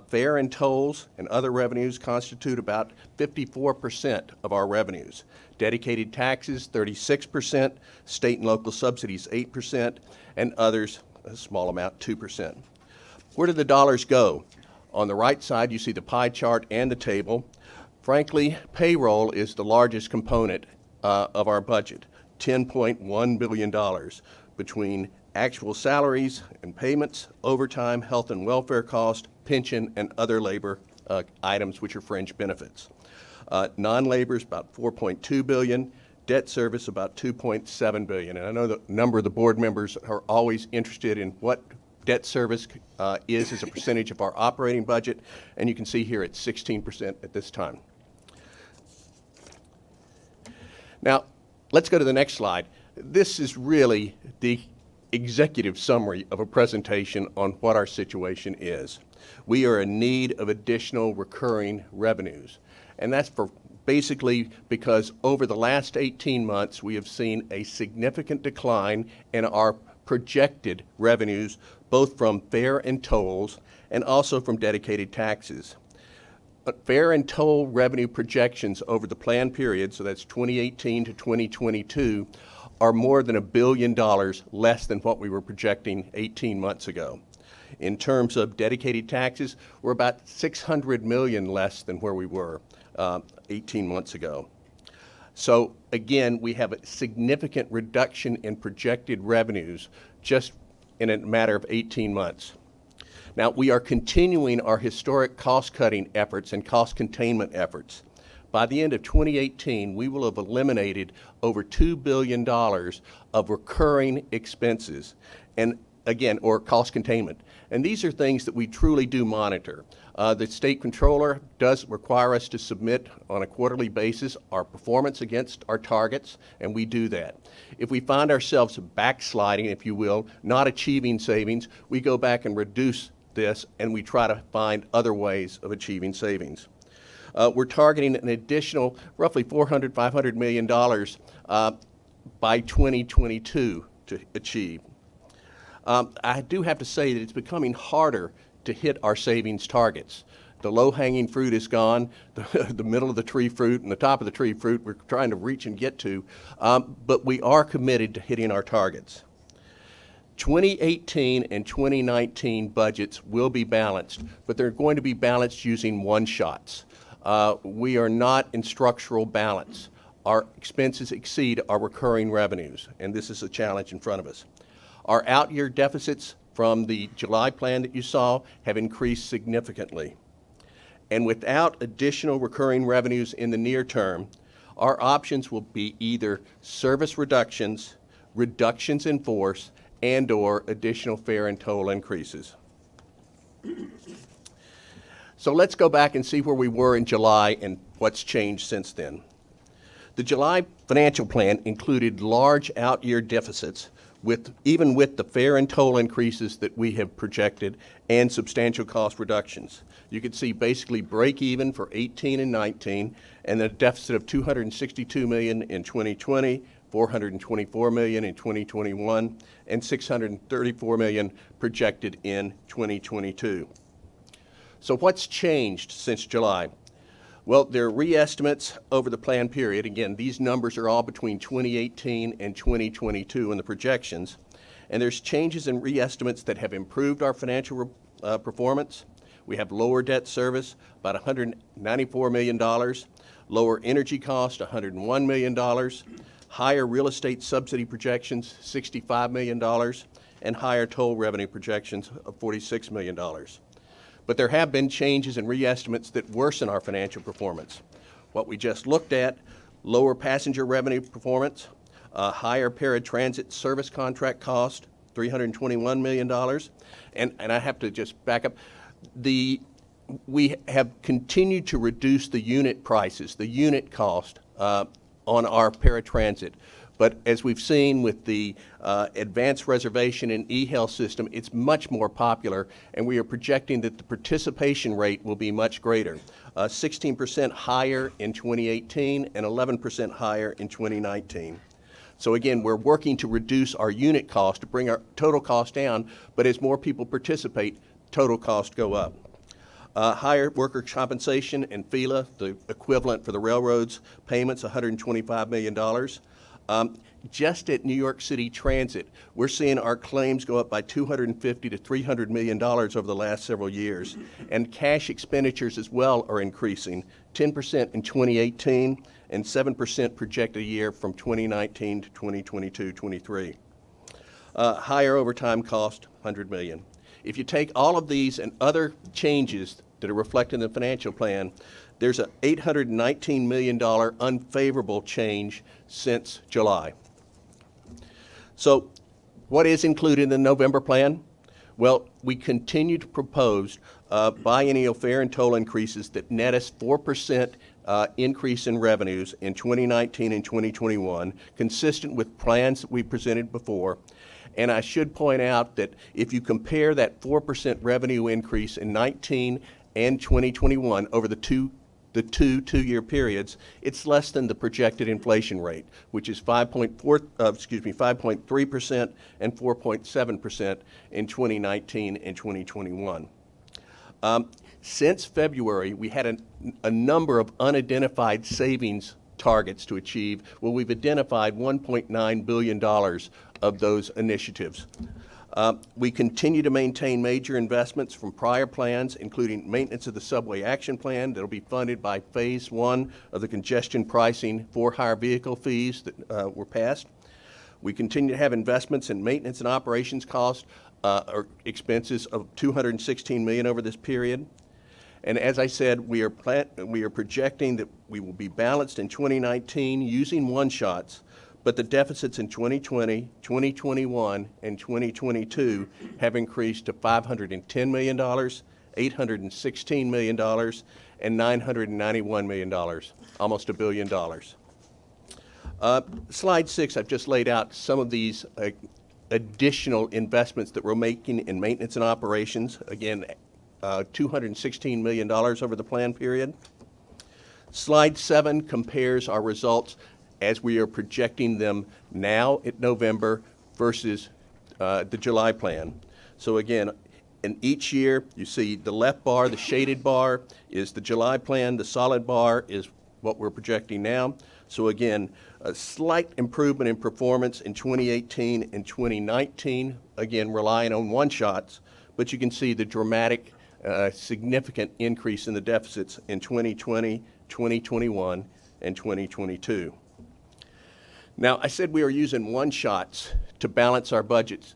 Fare and tolls and other revenues constitute about 54% of our revenues. Dedicated taxes, 36%, state and local subsidies, 8%, and others, a small amount, 2%. Where do the dollars go? On the right side, you see the pie chart and the table. Frankly, payroll is the largest component of our budget, $10.1 billion between actual salaries and payments, overtime, health and welfare cost, pension, and other labor items, which are fringe benefits. Non-labor is about $4.2 billion, debt service about $2.7 billion. And I know that a number of the board members are always interested in what debt service is as a percentage of our operating budget, and you can see here it's 16% at this time. Now, let's go to the next slide. This is really the executive summary of a presentation on what our situation is. We are in need of additional recurring revenues, and that's for basically because over the last 18 months, we have seen a significant decline in our projected revenues, both from fare and tolls and also from dedicated taxes. Fare and toll revenue projections over the plan period, so that's 2018 to 2022, are more than $1 billion less than what we were projecting 18 months ago. In terms of dedicated taxes, we're about $600 million less than where we were 18 months ago. So again, we have a significant reduction in projected revenues just in a matter of 18 months. Now, we are continuing our historic cost-cutting efforts and cost containment efforts. By the end of 2018, we will have eliminated over $2 billion of recurring expenses, and again, or cost containment. And these are things that we truly do monitor. The state controller does require us to submit on a quarterly basis our performance against our targets, and we do that. If we find ourselves backsliding, if you will, not achieving savings, we go back and reduce this, and we try to find other ways of achieving savings. We're targeting an additional roughly $500 million by 2022 to achieve. I do have to say that it's becoming harder to hit our savings targets. The low-hanging fruit is gone. The middle of the tree fruit and the top of the tree fruit we're trying to reach and get to, but we are committed to hitting our targets. 2018 and 2019 budgets will be balanced, but they're going to be balanced using one-shots. We are not in structural balance. Our expenses exceed our recurring revenues, and this is a challenge in front of us. Our out-year deficits from the July plan that you saw have increased significantly. And without additional recurring revenues in the near term, our options will be either service reductions, reductions in force, and/or additional fare and toll increases. So let's go back and see where we were in July and what's changed since then. The July financial plan included large out-year deficits, even with the fare and toll increases that we have projected and substantial cost reductions. You could see basically break even for 18 and 19, and a deficit of $262 million in 2020, $424 million in 2021, and $634 million projected in 2022. So what's changed since July? Well, there are re-estimates over the plan period. Again, these numbers are all between 2018 and 2022 in the projections. And there's changes in re-estimates that have improved our financial performance. We have lower debt service, about $194 million, lower energy cost, $101 million, higher real estate subsidy projections, $65 million, and higher toll revenue projections of $46 million. But there have been changes in re-estimates that worsen our financial performance. What we just looked at, lower passenger revenue performance, higher paratransit service contract cost, $321 million. And I have to just back up. We have continued to reduce the unit prices, the unit cost on our paratransit. But as we've seen with the advanced reservation and e-health system, it's much more popular, and we are projecting that the participation rate will be much greater, 16% higher in 2018 and 11% higher in 2019. So again, we're working to reduce our unit cost to bring our total cost down, but as more people participate, total costs go up. Higher worker compensation and FILA, the equivalent for the railroads payments, $125 million. Just at New York City Transit, we're seeing our claims go up by $250 to $300 million over the last several years. And cash expenditures as well are increasing, 10% in 2018 and 7% projected a year from 2019 to 2022-23. Higher overtime cost, $100 million. If you take all of these and other changes that are reflected in the financial plan, there's an $819 million unfavorable change since July. So what is included in the November plan? Well, we continue to propose biennial fare and toll increases that net us 4% increase in revenues in 2019 and 2021, consistent with plans that we presented before. And I should point out that if you compare that 4% revenue increase in 19 and 2021 over the two the two-year periods, it's less than the projected inflation rate, which is 5.3% and 4.7% in 2019 and 2021. Since February, we had a number of unidentified savings targets to achieve. Well, we've identified $1.9 billion of those initiatives. We continue to maintain major investments from prior plans, including maintenance of the Subway Action Plan that will be funded by Phase 1 of the congestion pricing for-hire vehicle fees that were passed. We continue to have investments in maintenance and operations costs or expenses of $216 million over this period. And as I said, we are projecting that we will be balanced in 2019 using one-shots, but the deficits in 2020, 2021, and 2022 have increased to $510 million, $816 million, and $991 million, almost $1 billion. Slide 6, I've just laid out some of these additional investments that we're making in maintenance and operations. Again, $216 million over the plan period. Slide 7 compares our results as we are projecting them now in November versus the July plan. So again, in each year, you see the left bar, the shaded bar, is the July plan. The solid bar is what we're projecting now. So again, a slight improvement in performance in 2018 and 2019, again, relying on one-shots, but you can see the dramatic, significant increase in the deficits in 2020, 2021, and 2022. Now, I said we are using one-shots to balance our budgets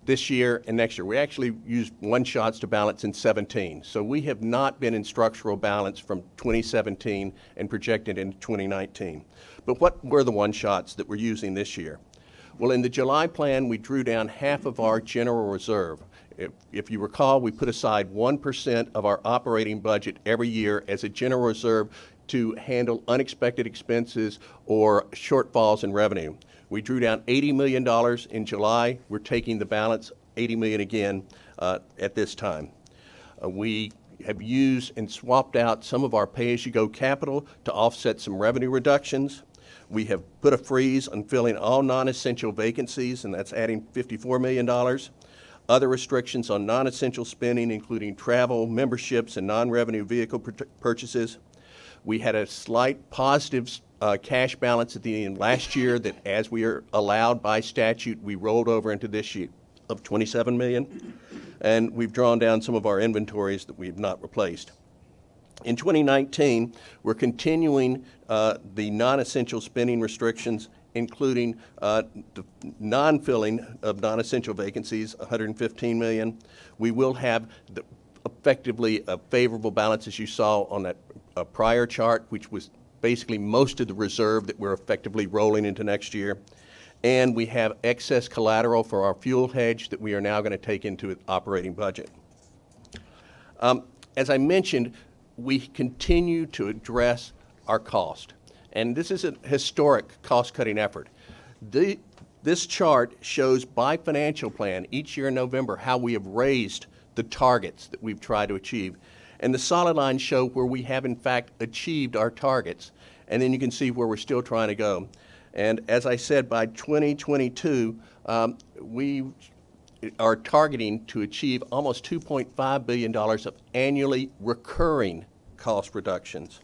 this year and next year. We actually used one-shots to balance in 17. So we have not been in structural balance from 2017 and projected into 2019. But what were the one-shots that we're using this year? Well, in the July plan, we drew down half of our general reserve. If you recall, we put aside 1% of our operating budget every year as a general reserve to handle unexpected expenses or shortfalls in revenue. We drew down $80 million in July. We're taking the balance, $80 million again, at this time. We have used and swapped out some of our pay-as-you-go capital to offset some revenue reductions. We have put a freeze on filling all non-essential vacancies, and that's adding $54 million. Other restrictions on non-essential spending, including travel, memberships, and non-revenue vehicle purchases. We had a slight positive cash balance at the end of last year that, as we are allowed by statute, we rolled over into this year of $27 million. And we've drawn down some of our inventories that we have not replaced. In 2019, we're continuing the non-essential spending restrictions, including the non-filling of non-essential vacancies, $115 million. We will have effectively a favorable balance, as you saw on that prior chart, which was basically most of the reserve that we're effectively rolling into next year. And we have excess collateral for our fuel hedge that we are now going to take into the operating budget. As I mentioned, we continue to address our cost. And this is a historic cost-cutting effort. This chart shows by financial plan each year in November how we have raised the targets that we've tried to achieve. And the solid lines show where we have, in fact, achieved our targets. And then you can see where we're still trying to go. And as I said, by 2022, we are targeting to achieve almost $2.5 billion of annually recurring cost reductions.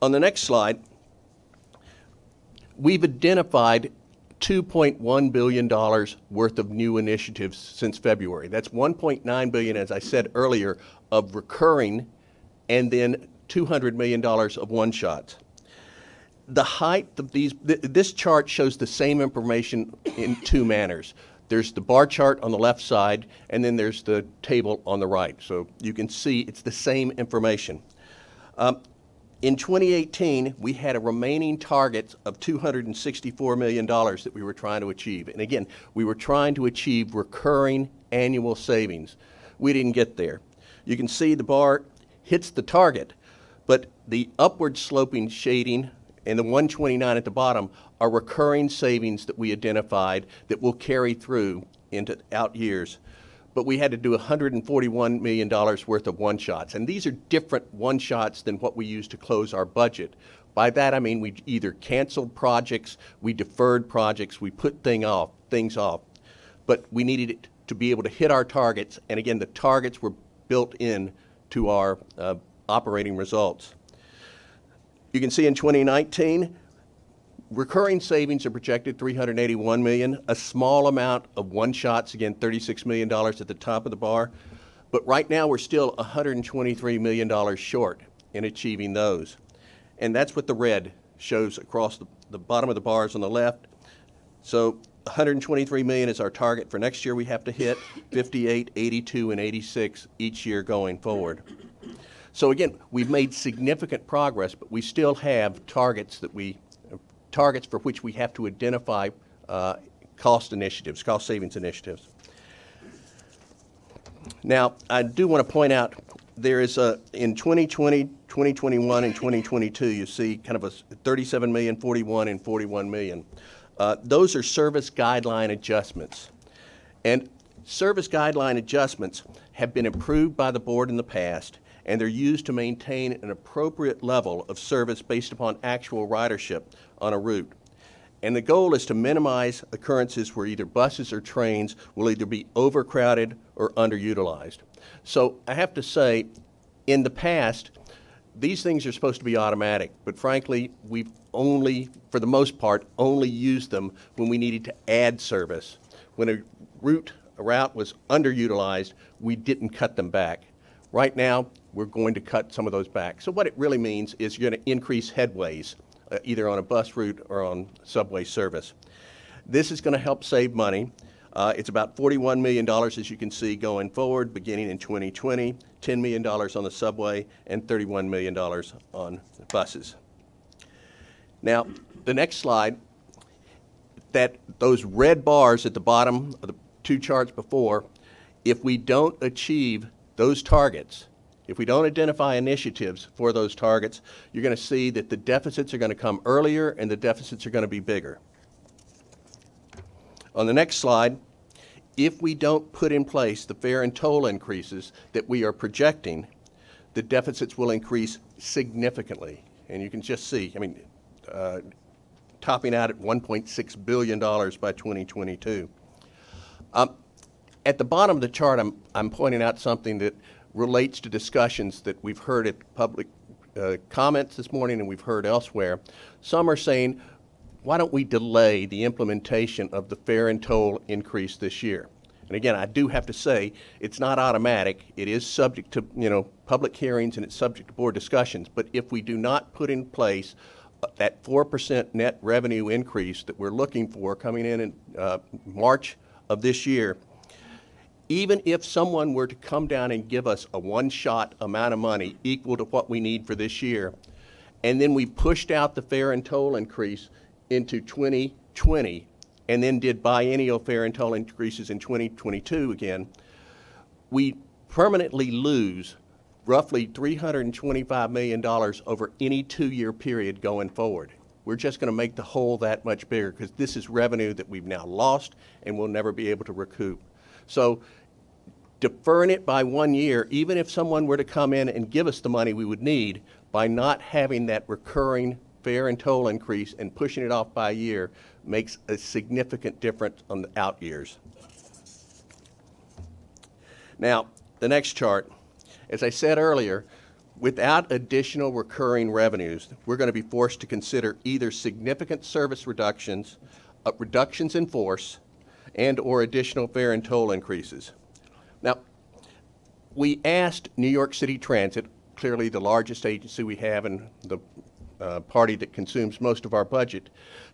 On the next slide, we've identified $2.1 billion worth of new initiatives since February. That's $1.9 billion, as I said earlier, of recurring, and then $200 million of one-shots. The height of these, this chart shows the same information in two manners. There's the bar chart on the left side, and then there's the table on the right. So you can see it's the same information. In 2018, we had a remaining target of $264 million that we were trying to achieve. And again, we were trying to achieve recurring annual savings. We didn't get there. You can see the bar hits the target, but the upward sloping shading and the 129 at the bottom are recurring savings that we identified that will carry through into out years. but we had to do $141 million worth of one-shots. And these are different one-shots than what we used to close our budget. By that I mean we either canceled projects, we deferred projects, we put things off. But we needed it to be able to hit our targets, and again, the targets were built in to our operating results. You can see in 2019, recurring savings are projected $381 million, a small amount of one-shots, again, $36 million at the top of the bar. But right now, we're still $123 million short in achieving those. And that's what the red shows across the bottom of the bars on the left. So 123 million is our target for next year. We have to hit 58, 82, and 86 each year going forward. So again, we've made significant progress, but we still have targets for which we have to identify cost savings initiatives. Now, I do want to point out there is in 2020, 2021, and 2022, you see kind of a 37 million, 41, and 41 million. Those are service guideline adjustments. And service guideline adjustments have been approved by the board in the past, and they're used to maintain an appropriate level of service based upon actual ridership on a route. And the goal is to minimize occurrences where either buses or trains will either be overcrowded or underutilized. So I have to say, in the past, these things are supposed to be automatic, but frankly, we've only, for the most part, only used them when we needed to add service. When a route was underutilized, we didn't cut them back. Right now, we're going to cut some of those back. So what it really means is you're going to increase headways, either on a bus route or on subway service. This is going to help save money. It's about $41 million, as you can see, going forward, beginning in 2020, $10 million on the subway, and $31 million on buses. Now, the next slide, those red bars at the bottom of the two charts before, if we don't achieve those targets, if we don't identify initiatives for those targets, you're going to see that the deficits are going to come earlier and the deficits are going to be bigger. On the next slide, if we don't put in place the fare and toll increases that we are projecting, the deficits will increase significantly. And you can just see, I mean, topping out at $1.6 billion by 2022. At the bottom of the chart, I'm pointing out something that relates to discussions that we've heard at public comments this morning and we've heard elsewhere. Some are saying, why don't we delay the implementation of the fare and toll increase this year? And again, I do have to say, it's not automatic. It is subject to, public hearings and it's subject to board discussions. But if we do not put in place that 4% net revenue increase that we're looking for coming in March of this year, even if someone were to come down and give us a one-shot amount of money equal to what we need for this year, and then we pushed out the fare and toll increase into 2020, and then did biennial fare and toll increases in 2022 again, we permanently lose roughly $325 million over any two-year period going forward. We're just going to make the hole that much bigger because this is revenue that we've now lost and we'll never be able to recoup. So deferring it by 1 year, even if someone were to come in and give us the money we would need, by not having that recurring fare and toll increase and pushing it off by a year makes a significant difference on the out years. Now, the next chart, as I said earlier, without additional recurring revenues, we're going to be forced to consider either significant service reductions, reductions in force, and or additional fare and toll increases. Now, we asked New York City Transit, clearly the largest agency we have and the party that consumes most of our budget,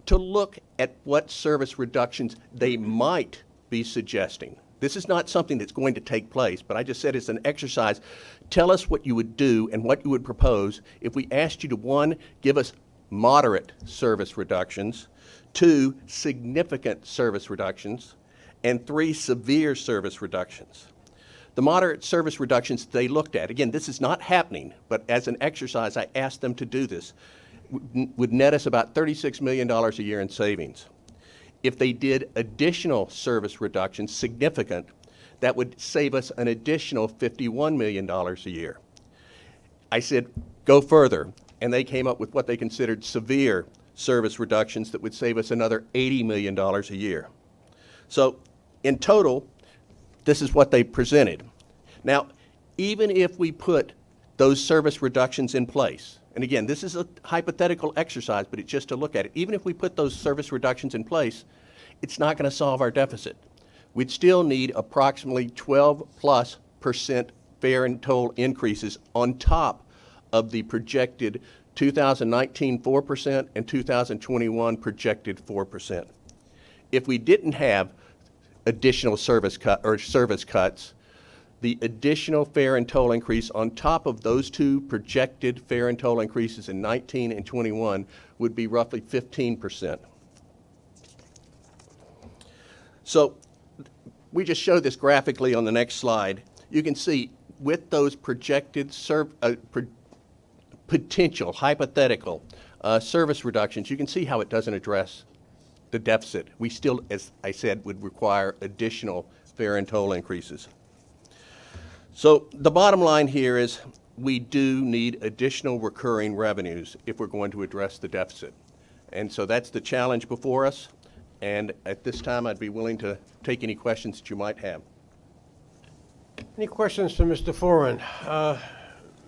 to look at what service reductions they might be suggesting. This is not something that's going to take place, but I just said it's an exercise. Tell us what you would do and what you would propose if we asked you to, 1, give us moderate service reductions, 2, significant service reductions, and 3, severe service reductions. The moderate service reductions they looked at, again, this is not happening, but as an exercise, I asked them to do this, would net us about $36 million a year in savings. If they did additional service reductions, significant, that would save us an additional $51 million a year. I said, go further, and they came up with what they considered severe service reductions that would save us another $80 million a year. So in total, this is what they presented. Now, even if we put those service reductions in place, and again, this is a hypothetical exercise, but it's just to look at it. Even if we put those service reductions in place, it's not going to solve our deficit. We'd still need approximately 12+% fare and toll increases on top of the projected 2019 4% and 2021 projected 4%. If we didn't have additional service cuts, the additional fare and toll increase on top of those two projected fare and toll increases in 19 and 21 would be roughly 15%. So we just showed this graphically on the next slide. You can see with those projected potential hypothetical service reductions, you can see how it doesn't address the deficit. We still, as I said, would require additional fare and toll increases. So the bottom line here is we do need additional recurring revenues if we're going to address the deficit. And so that's the challenge before us. And at this time, I'd be willing to take any questions that you might have. Any questions for Mr. Foran?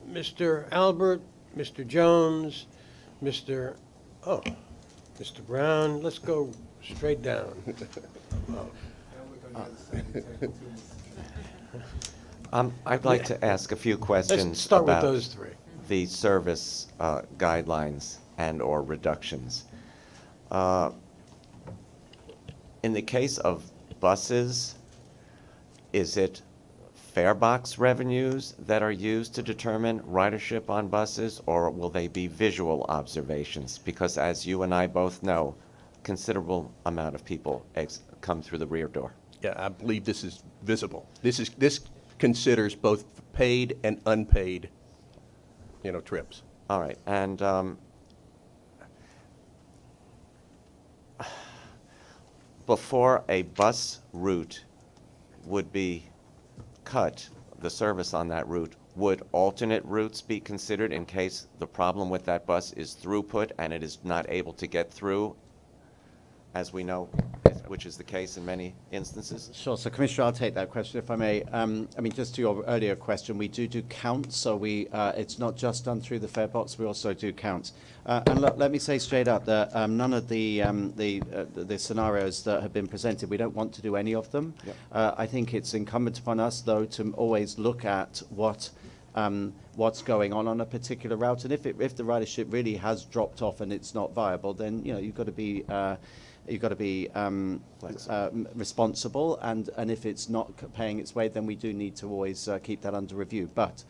Mr. Albert, Mr. Jones, Mr. Brown. Let's go straight down. I'd like to ask a few questions. Let's start about with those three. The service guidelines and/or reductions. In the case of buses, is it fare box revenues that are used to determine ridership on buses, or will they be visual observations? Because as you and I both know, considerable amount of people come through the rear door. Yeah, I believe this is visible. This considers both paid and unpaid, trips. All right, and before a bus route would be cut, the service on that route, would alternate routes be considered in case the problem with that bus is throughput and it is not able to get through, as we know, which is the case in many instances? Sure. So, Commissioner, I'll take that question, if I may. I mean, just to your earlier question, we do counts. So it's not just done through the fare box. We also do counts. And look, let me say straight up that none of the scenarios that have been presented, we don't want to do any of them. Yep. I think it's incumbent upon us, though, to always look at what's going on a particular route. And if the ridership really has dropped off and it's not viable, then you've got to be responsible, and if it's not paying its way, then we do need to always keep that under review. But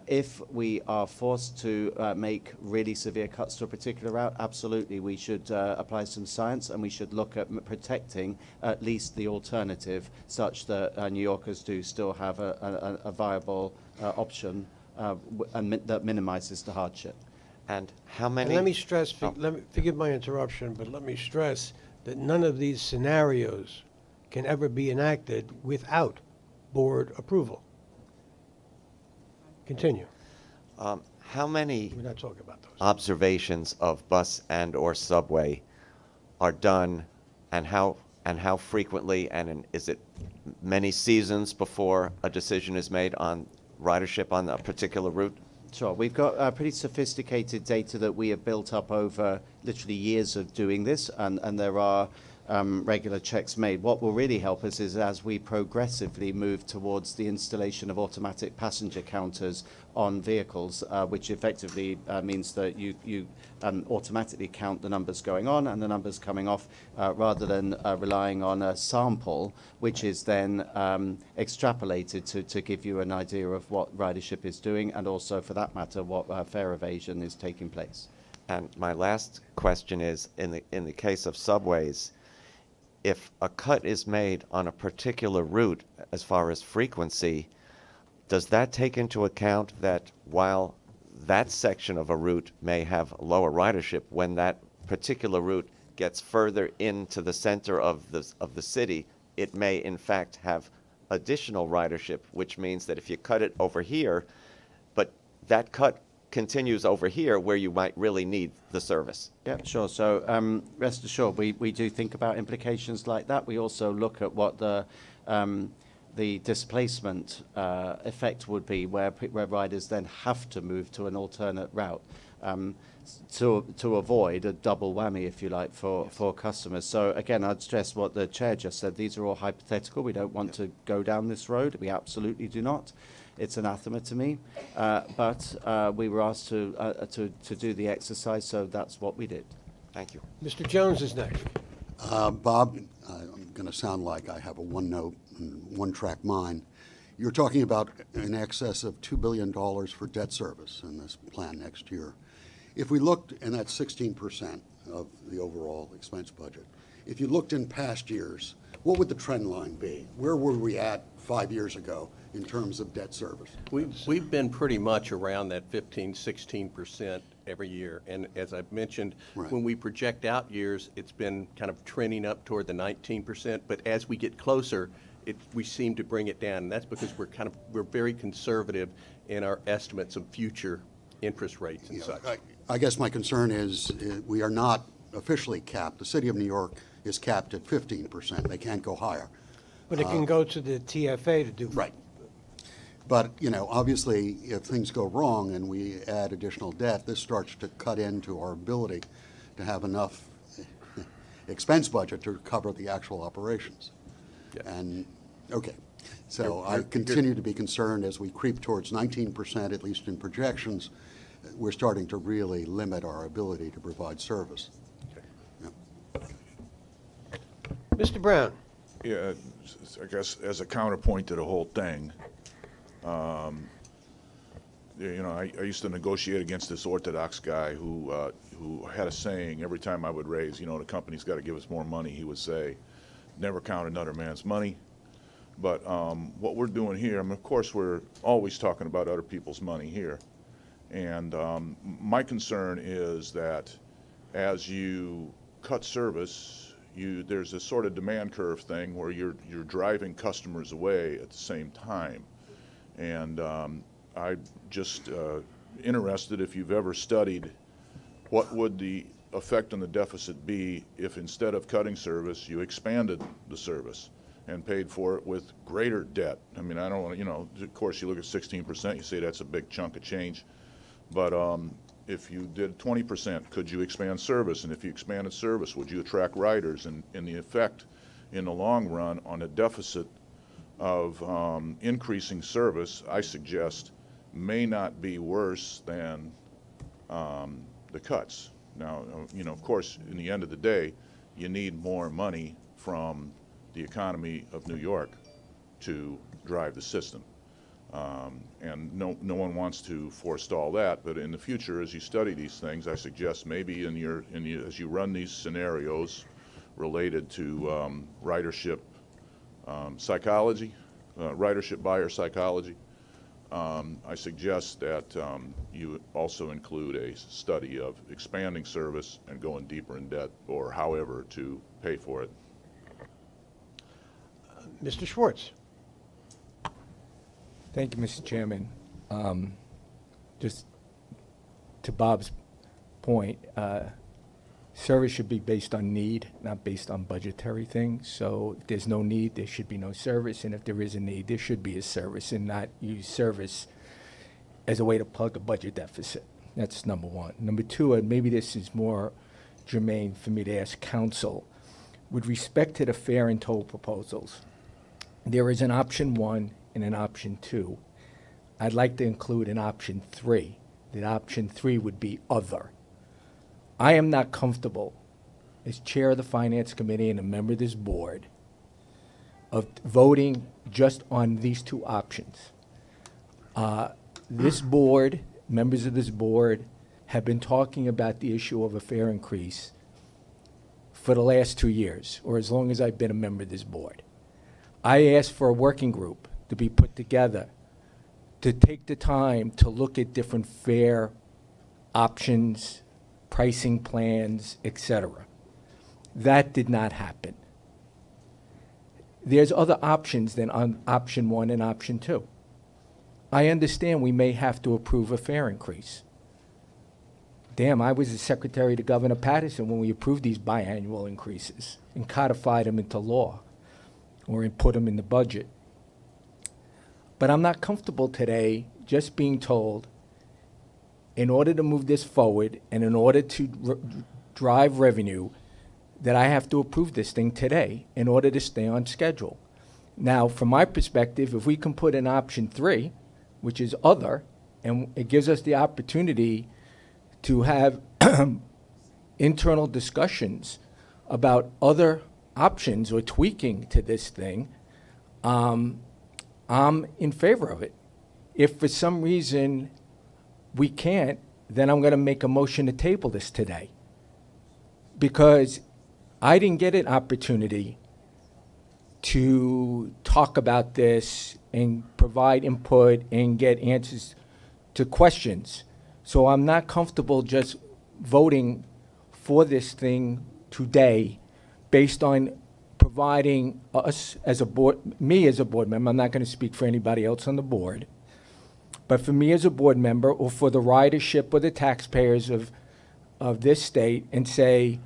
if we are forced to make really severe cuts to a particular route, absolutely we should apply some science, and we should look at protecting at least the alternative, such that New Yorkers do still have a viable option that minimizes the hardship. And how many? And let me stress, forgive my interruption, but let me stress that none of these scenarios can ever be enacted without board approval. Continue. How many We're not talking about those. observations of bus and/or subway are done, and how frequently, and is it many seasons before a decision is made on ridership on a particular route? Sure. We've got pretty sophisticated data that we have built up over literally years of doing this, and there are regular checks made. What will really help us is as we progressively move towards the installation of automatic passenger counters on vehicles, which effectively means that you automatically count the numbers going on and the numbers coming off, rather than relying on a sample, which is then extrapolated to give you an idea of what ridership is doing, and also, for that matter, what fare evasion is taking place. And my last question is, in the case of subways, if a cut is made on a particular route as far as frequency, does that take into account that while that section of a route may have lower ridership, when that particular route gets further into the center of the city, it may in fact have additional ridership, which means that if you cut it over here, but that cut continues over here where you might really need the service. Yeah, sure. So rest assured, we do think about implications like that. We also look at what the displacement effect would be, where riders then have to move to an alternate route to avoid a double whammy, if you like, for customers. So again, I'd stress what the chair just said. These are all hypothetical. We don't want to go down this road. We absolutely do not. It's anathema to me, but we were asked to do the exercise, so that's what we did. Thank you. Mr. Jones is next. Bob, I'm going to sound like I have a one-note and one-track mind. You're talking about in excess of $2 billion for debt service in this plan next year. If we looked, and that's 16% of the overall expense budget, if you looked in past years, what would the trend line be? Where were we at 5 years ago in terms of debt service? We've been pretty much around that 16% every year. And as I've mentioned, when we project out years, it's been kind of trending up toward the 19%. But as we get closer, we seem to bring it down. And that's because we're very conservative in our estimates of future interest rates and such. I guess my concern is we are not officially capped. The City of New York is capped at 15%. They can't go higher. But it can go to the TFA to do. Right. But, you know, obviously, if things go wrong and we add additional debt, this starts to cut into our ability to have enough expense budget to cover the actual operations. Yeah. And, okay. So I continue to be concerned as we creep towards 19%, at least in projections, we're starting to really limit our ability to provide service. Mr. Brown. Yeah, I guess as a counterpoint to the whole thing, you know, I used to negotiate against this Orthodox guy who had a saying every time I would raise, you know, the company's got to give us more money. He would say, never count another man's money. But what we're doing here, I mean, of course, we're always talking about other people's money here. And my concern is that as you cut service, there's a sort of demand curve thing where you're driving customers away at the same time. And I'm just interested if you've ever studied what would the effect on the deficit be if instead of cutting service, you expanded the service and paid for it with greater debt. I mean, I don't want to, you know, of course you look at 16%, you say that's a big chunk of change. But if you did 20%, could you expand service? And if you expanded service, would you attract riders? And the effect in the long run on a deficit of increasing service, I suggest, may not be worse than the cuts. Now, you know, of course, in the end of the day, you need more money from the economy of New York to drive the system. And no one wants to forestall that, but in the future, as you study these things, I suggest maybe as you run these scenarios related to ridership psychology, ridership buyer psychology, I suggest that you also include a study of expanding service and going deeper in debt, or however to pay for it. Mr. Schwartz. Thank you, Mr. Chairman. Just to Bob's point, service should be based on need, not based on budgetary things. So if there's no need, there should be no service. And if there is a need, there should be a service, and not use service as a way to plug a budget deficit. That's number one. Number two, and maybe this is more germane for me to ask council, with respect to the fare and toll proposals, there is an option 1 and an option 2. I'd like to include an option 3. That option 3 would be other. I am not comfortable, as chair of the Finance Committee and a member of this board, of voting just on these 2 options. This board, members of this board, have been talking about the issue of a fare increase for the last 2 years, or as long as I've been a member of this board. I asked for a working group to be put together to take the time to look at different fare options, pricing plans, etc. That did not happen. there's other options than on option 1 and option 2. I understand we may have to approve a fare increase. Damn, I was the secretary to Governor Patterson when we approved these biannual increases and codified them into law or put them in the budget. But I'm not comfortable today just being told, in order to move this forward and in order to drive revenue, that I have to approve this thing today in order to stay on schedule. Now, from my perspective, if we can put in option 3, which is other, and it gives us the opportunity to have internal discussions about other options or tweaking to this thing, I'm in favor of it. If for some reason we can't, then I'm going to make a motion to table this today, because I didn't get an opportunity to talk about this and provide input and get answers to questions. So I'm not comfortable just voting for this thing today based on providing us as a board, me as a board member, I'm not going to speak for anybody else on the board, but for me as a board member or for the ridership or the taxpayers of this state, and say,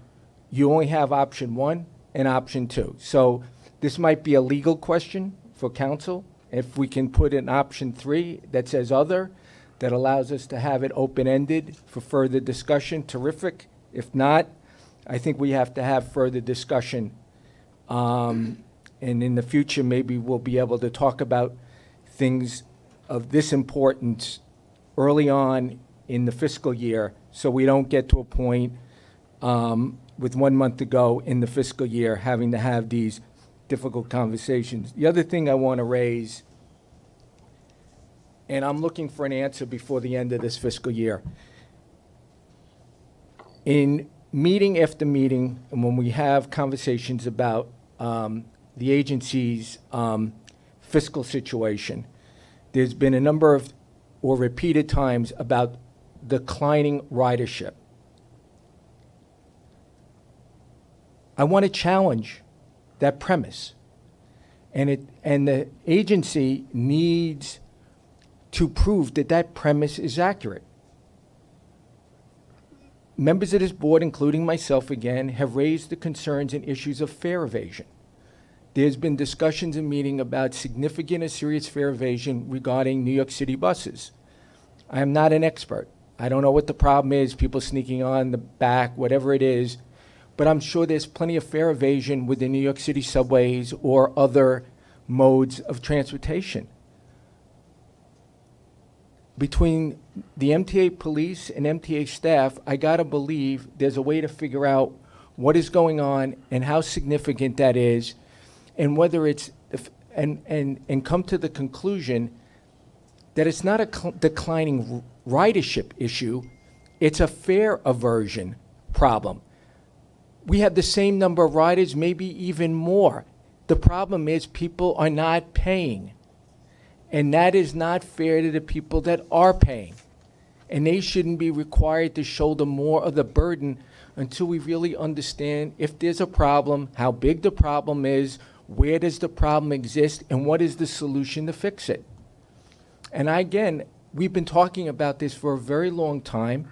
you only have option 1 and option 2. So this might be a legal question for council. If we can put in option 3 that says other, that allows us to have it open-ended for further discussion, terrific. If not, I think we have to have further discussion. And in the future, maybe we'll be able to talk about things of this importance early on in the fiscal year, so we don't get to a point with 1 month to go in the fiscal year having to have these difficult conversations. The other thing I want to raise, and I'm looking for an answer before the end of this fiscal year. In meeting after meeting, and when we have conversations about the agency's fiscal situation, there's been a number of, or repeated times, about declining ridership. I want to challenge that premise. And the agency needs to prove that that premise is accurate. Members of this board, including myself again, have raised the concerns and issues of fare evasion. There's been discussions in meeting about significant and serious fare evasion regarding New York City buses. I am not an expert. I don't know what the problem is, people sneaking on the back, whatever it is, but I'm sure there's plenty of fare evasion with the New York City subways or other modes of transportation. Between the MTA police and MTA staff, I gotta believe there's a way to figure out what is going on and how significant that is, and whether it's, and come to the conclusion that it's not a declining ridership issue, it's a fare aversion problem. We have the same number of riders, maybe even more. The problem is people are not paying. And that is not fair to the people that are paying. And they shouldn't be required to shoulder more of the burden until we really understand if there's a problem, how big the problem is, where does the problem exist, and what is the solution to fix it. And again, we've been talking about this for a very long time.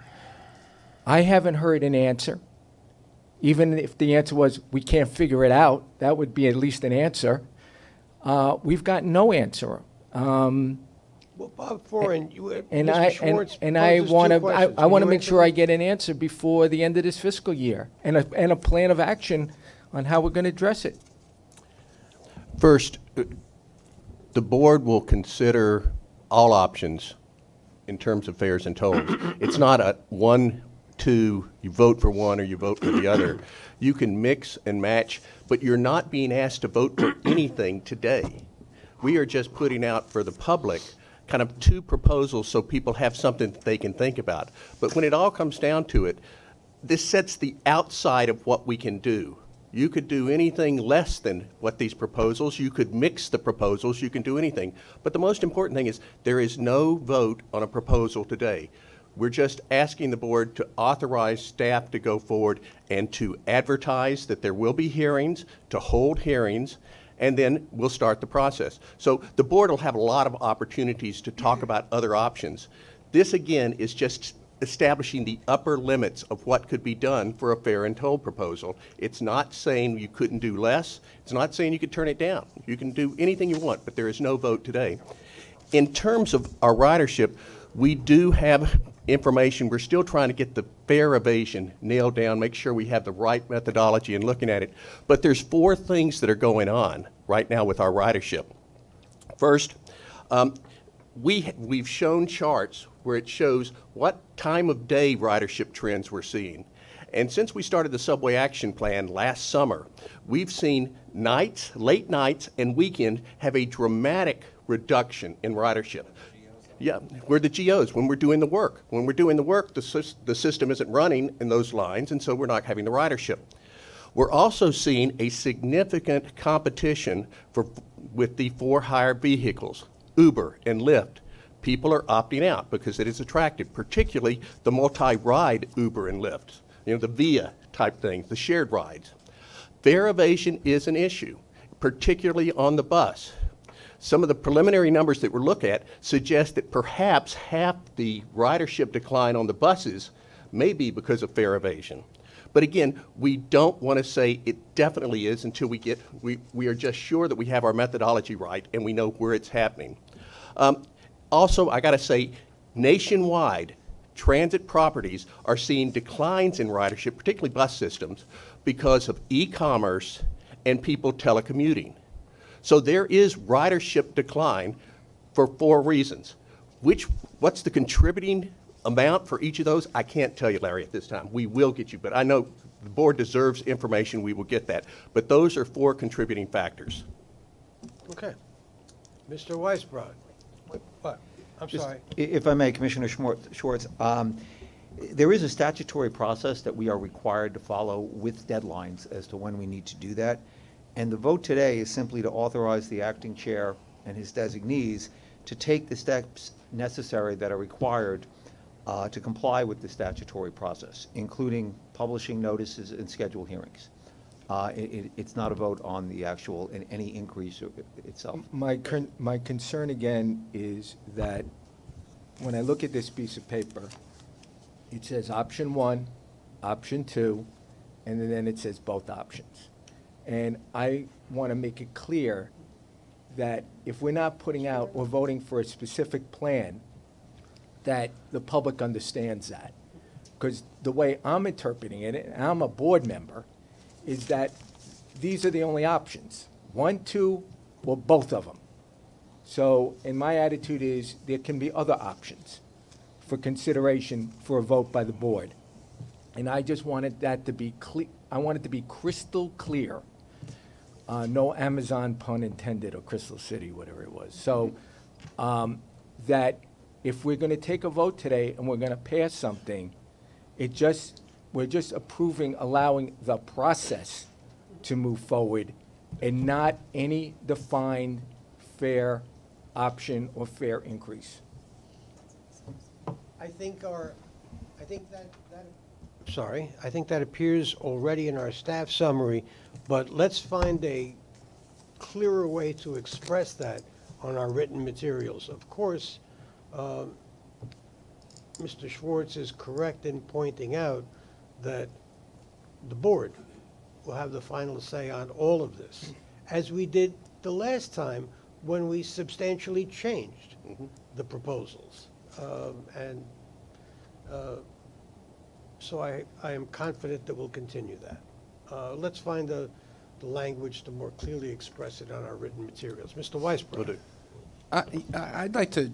I haven't heard an answer. Even if the answer was, we can't figure it out, that would be at least an answer. We've got no answer. Well, Bob Foran, And Mr. I Schwartz want poses two questions. I Can want to you make answer sure I them? get an answer before the end of this fiscal year, and a plan of action on how we're going to address it. First, the board will consider all options in terms of fares and tolls. It's not a 1, 2, you vote for one or you vote for the other. You can mix and match, but you're not being asked to vote for anything today. We are just putting out for the public kind of 2 proposals so people have something that they can think about. But when it all comes down to it, this sets the outside of what we can do. You could do anything less than what these proposals, you could mix the proposals, you can do anything. But the most important thing is there is no vote on a proposal today. We're just asking the board to authorize staff to go forward and to advertise that there will be hearings, to hold hearings, and then we'll start the process. So the board will have a lot of opportunities to talk about other options. This, again, is just establishing the upper limits of what could be done for a fair and toll proposal. It's not saying you couldn't do less. It's not saying you could turn it down. You can do anything you want, but there is no vote today. In terms of our ridership, we do have information. We're still trying to get the fare evasion nailed down, make sure we have the right methodology in looking at it. But there's 4 things that are going on right now with our ridership. First, we've shown charts where it shows what time of day ridership trends we're seeing. And since we started the Subway Action Plan last summer, we've seen nights, late nights, and weekend have a dramatic reduction in ridership. Yeah, we're the GOs when we're doing the work. When we're doing the work, the system isn't running in those lines, and so we're not having the ridership. We're also seeing a significant competition with the for-hire vehicles, Uber and Lyft. People are opting out because it is attractive, particularly the multi-ride Uber and Lyft, the VIA type things, the shared rides. Fare evasion is an issue, particularly on the bus. Some of the preliminary numbers that we look at suggest that perhaps half the ridership decline on the buses may be because of fare evasion. But again, we don't want to say it definitely is until we are just sure that we have our methodology right and we know where it's happening. Also, I got to say, nationwide, transit properties are seeing declines in ridership, particularly bus systems, because of e-commerce and people telecommuting. So there is ridership decline for 4 reasons. What's the contributing amount for each of those? I can't tell you, Larry, at this time. We will get you, but I know the board deserves information. We will get that. But those are 4 contributing factors. Okay. Mr. Weisbrod. What? I'm sorry. If I may, Commissioner Schwartz, there is a statutory process that we are required to follow with deadlines as to when we need to do that. And the vote today is simply to authorize the acting chair and his designees to take the steps necessary that are required to comply with the statutory process, including publishing notices and schedule hearings. It's not a vote on the actual, any increase itself. My concern again is that when I look at this piece of paper, it says option 1, option 2, and then it says both options. And I want to make it clear that if we're not putting out or voting for a specific plan, that the public understands that. Because the way I'm interpreting it, and I'm a board member, is that these are the only options, 1, 2, or both of them. So, and my attitude is there can be other options for consideration for a vote by the board. And I just wanted that to be clear. I want it to be crystal clear. No Amazon pun intended, or Crystal City, whatever it was. So that if we're going to take a vote today and we're going to pass something, we're just approving, allowing the process to move forward and not any defined fare option or fare increase. I think that appears already in our staff summary, but let's find a clearer way to express that on our written materials. Of course, Mr. Schwartz is correct in pointing out that the board will have the final say on all of this, as we did the last time when we substantially changed the proposals. So I am confident that we'll continue that. Let's find the language to more clearly express it on our written materials. Mr. Weisbrod. I'd like to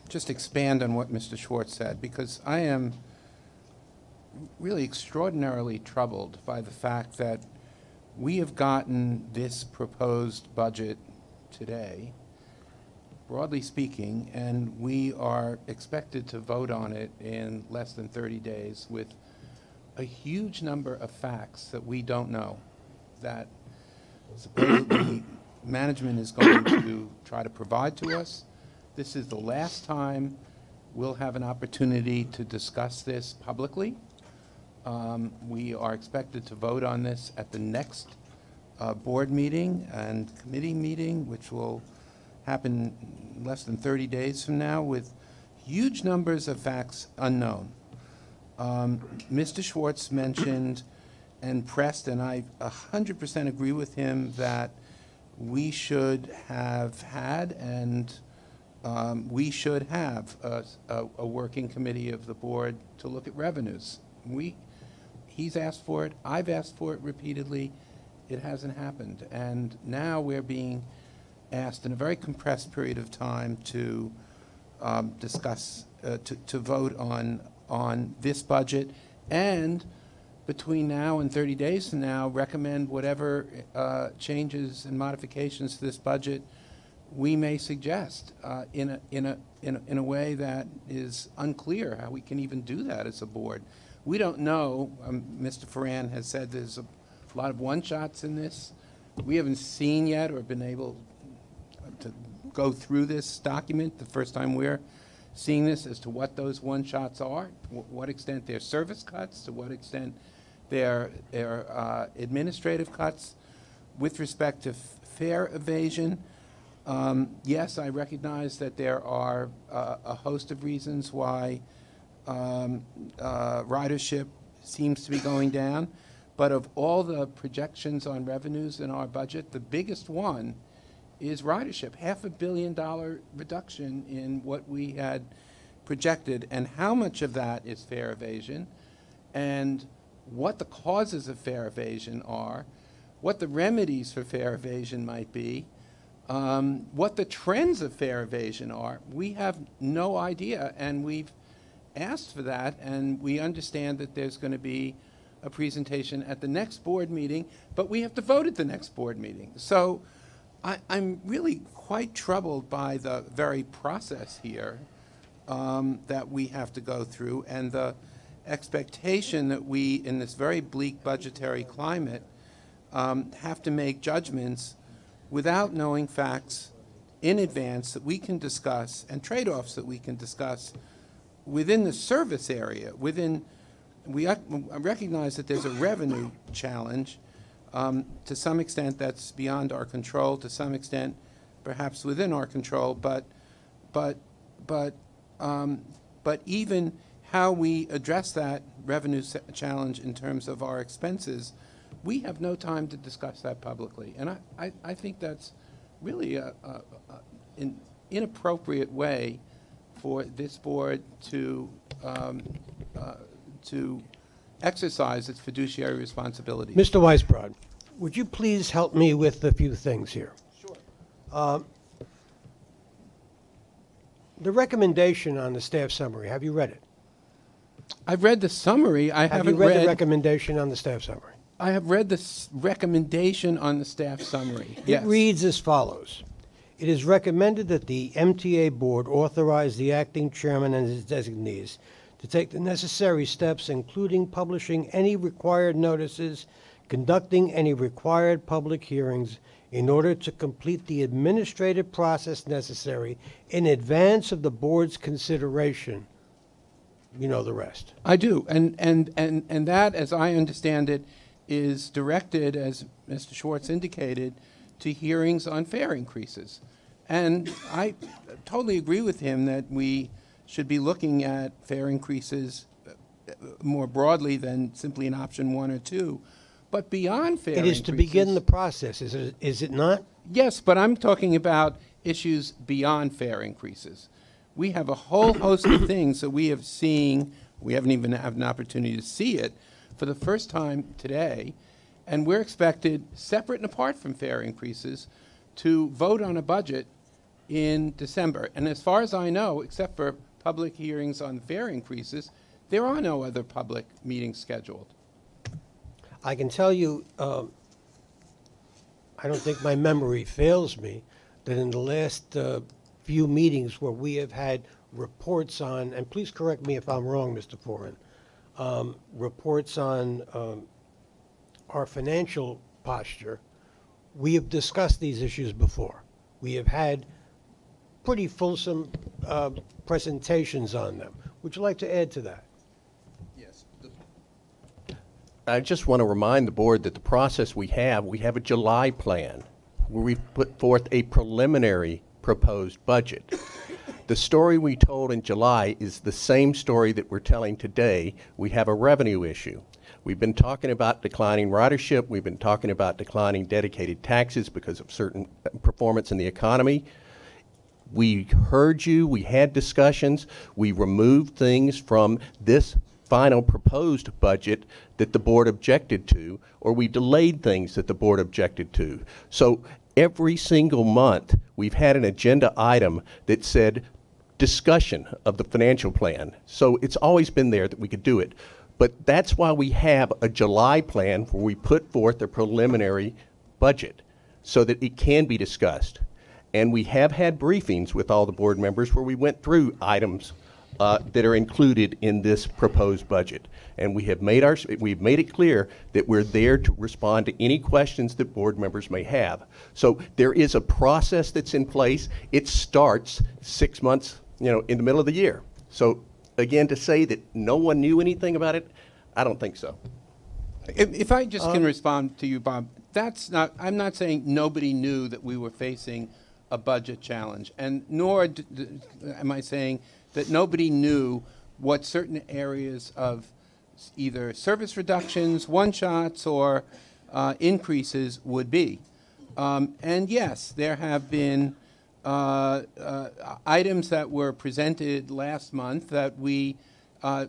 just expand on what Mr. Schwartz said, because I am really extraordinarily troubled by the fact that we have gotten this proposed budget today, broadly speaking, and we are expected to vote on it in less than 30 days with a huge number of facts that we don't know, that supposedly management is going to try to provide to us. This is the last time we'll have an opportunity to discuss this publicly. We are expected to vote on this at the next board meeting and committee meeting, which will happen less than 30 days from now, with huge numbers of facts unknown. Mr. Schwartz mentioned and pressed, and I 100% agree with him, that we should have had and we should have a working committee of the board to look at revenues. He's asked for it. I've asked for it repeatedly. It hasn't happened. And now we're being asked in a very compressed period of time to discuss, to vote on this budget, and between now and 30 days from now, recommend whatever changes and modifications to this budget we may suggest in a way that is unclear how we can even do that as a board. We don't know. Mr. Ferran has said there's a lot of one-shots in this. We haven't seen yet or been able to go through this document the first time we're seeing this as to what those one-shots are, what extent they're service cuts, to what extent they're administrative cuts. With respect to fare evasion, yes, I recognize that there are a host of reasons why ridership seems to be going down, but of all the projections on revenues in our budget, the biggest one is ridership. $500 million reduction in what we had projected, and how much of that is fare evasion, and what the causes of fare evasion are, what the remedies for fare evasion might be, what the trends of fare evasion are. We have no idea, and we've asked for that, and we understand that there's going to be a presentation at the next board meeting, but we have to vote at the next board meeting. So I'm really quite troubled by the very process here that we have to go through, and the expectation that we, in this very bleak budgetary climate, have to make judgments without knowing facts in advance that we can discuss, and trade-offs that we can discuss within the service area. I recognize that there's a revenue challenge. To some extent, that's beyond our control. To some extent, perhaps within our control. But even how we address that revenue challenge in terms of our expenses, we have no time to discuss that publicly. And I think that's really an inappropriate way for this board to exercise its fiduciary responsibility. Mr. Weisbrod, would you please help me with a few things here? Sure. The recommendation on the staff summary, have you read it? I've read the summary. Have you read the recommendation on the staff summary? I have read the recommendation on the staff summary. Yes. It reads as follows. It is recommended that the MTA Board authorize the acting chairman and his designees to take the necessary steps, including publishing any required notices, conducting any required public hearings, in order to complete the administrative process necessary in advance of the board's consideration. You know the rest. I do. And that, as I understand it, is directed, as Mr. Schwartz indicated, to hearings on fare increases. And I totally agree with him that we should be looking at fare increases more broadly than simply an option 1 or 2. But beyond fare increases... It is to begin the process, is it not? Yes, but I'm talking about issues beyond fare increases. We have a whole host of things that we have seen. We haven't even had an opportunity to see it for the first time today, and we're expected, separate and apart from fare increases, to vote on a budget in December. And as far as I know, except for public hearings on fare increases, there are no other public meetings scheduled. I can tell you, I don't think my memory fails me, that in the last few meetings where we have had reports on, and please correct me if I'm wrong, Mr. Foran, reports on our financial posture, we have discussed these issues before. We have had pretty fulsome presentations on them. Would you like to add to that? Yes. I just want to remind the board that the process we have a July plan where we put forth a preliminary proposed budget. The story we told in July is the same story that we're telling today. We have a revenue issue. We've been talking about declining ridership. We've been talking about declining dedicated taxes because of certain performance in the economy. We heard you. We had discussions. We removed things from this final proposed budget that the board objected to, or we delayed things that the board objected to. So every single month, we've had an agenda item that said discussion of the financial plan. So it's always been there that we could do it. But that's why we have a July plan where we put forth a preliminary budget so that it can be discussed. And we have had briefings with all the board members where we went through items that are included in this proposed budget. And we've made it clear that we're there to respond to any questions that board members may have. So there is a process that's in place. It starts 6 months, in the middle of the year. So again, to say that no one knew anything about it, I don't think so. If I just can respond to you, Bob, I'm not saying nobody knew that we were facing a budget challenge, and nor am I saying that nobody knew what certain areas of either service reductions, one-shots, or increases would be. And yes, there have been items that were presented last month that we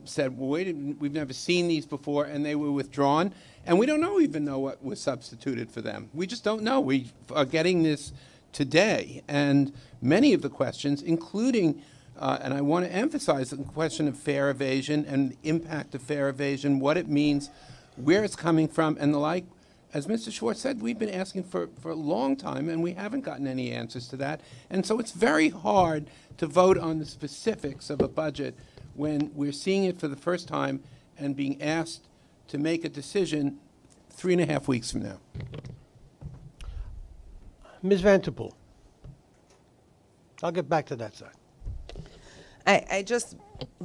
said, well, wait, we've never seen these before, and they were withdrawn, and we don't even know what was substituted for them. We just don't know. We are getting this today, and many of the questions, including, and I want to emphasize the question of fare evasion and the impact of fare evasion, what it means, where it's coming from, and the like. As Mr. Schwartz said, we've been asking for a long time, and we haven't gotten any answers to that. And so it's very hard to vote on the specifics of a budget when we're seeing it for the first time and being asked to make a decision 3.5 weeks from now. Ms. Vanterpool. I'll get back to that side. I just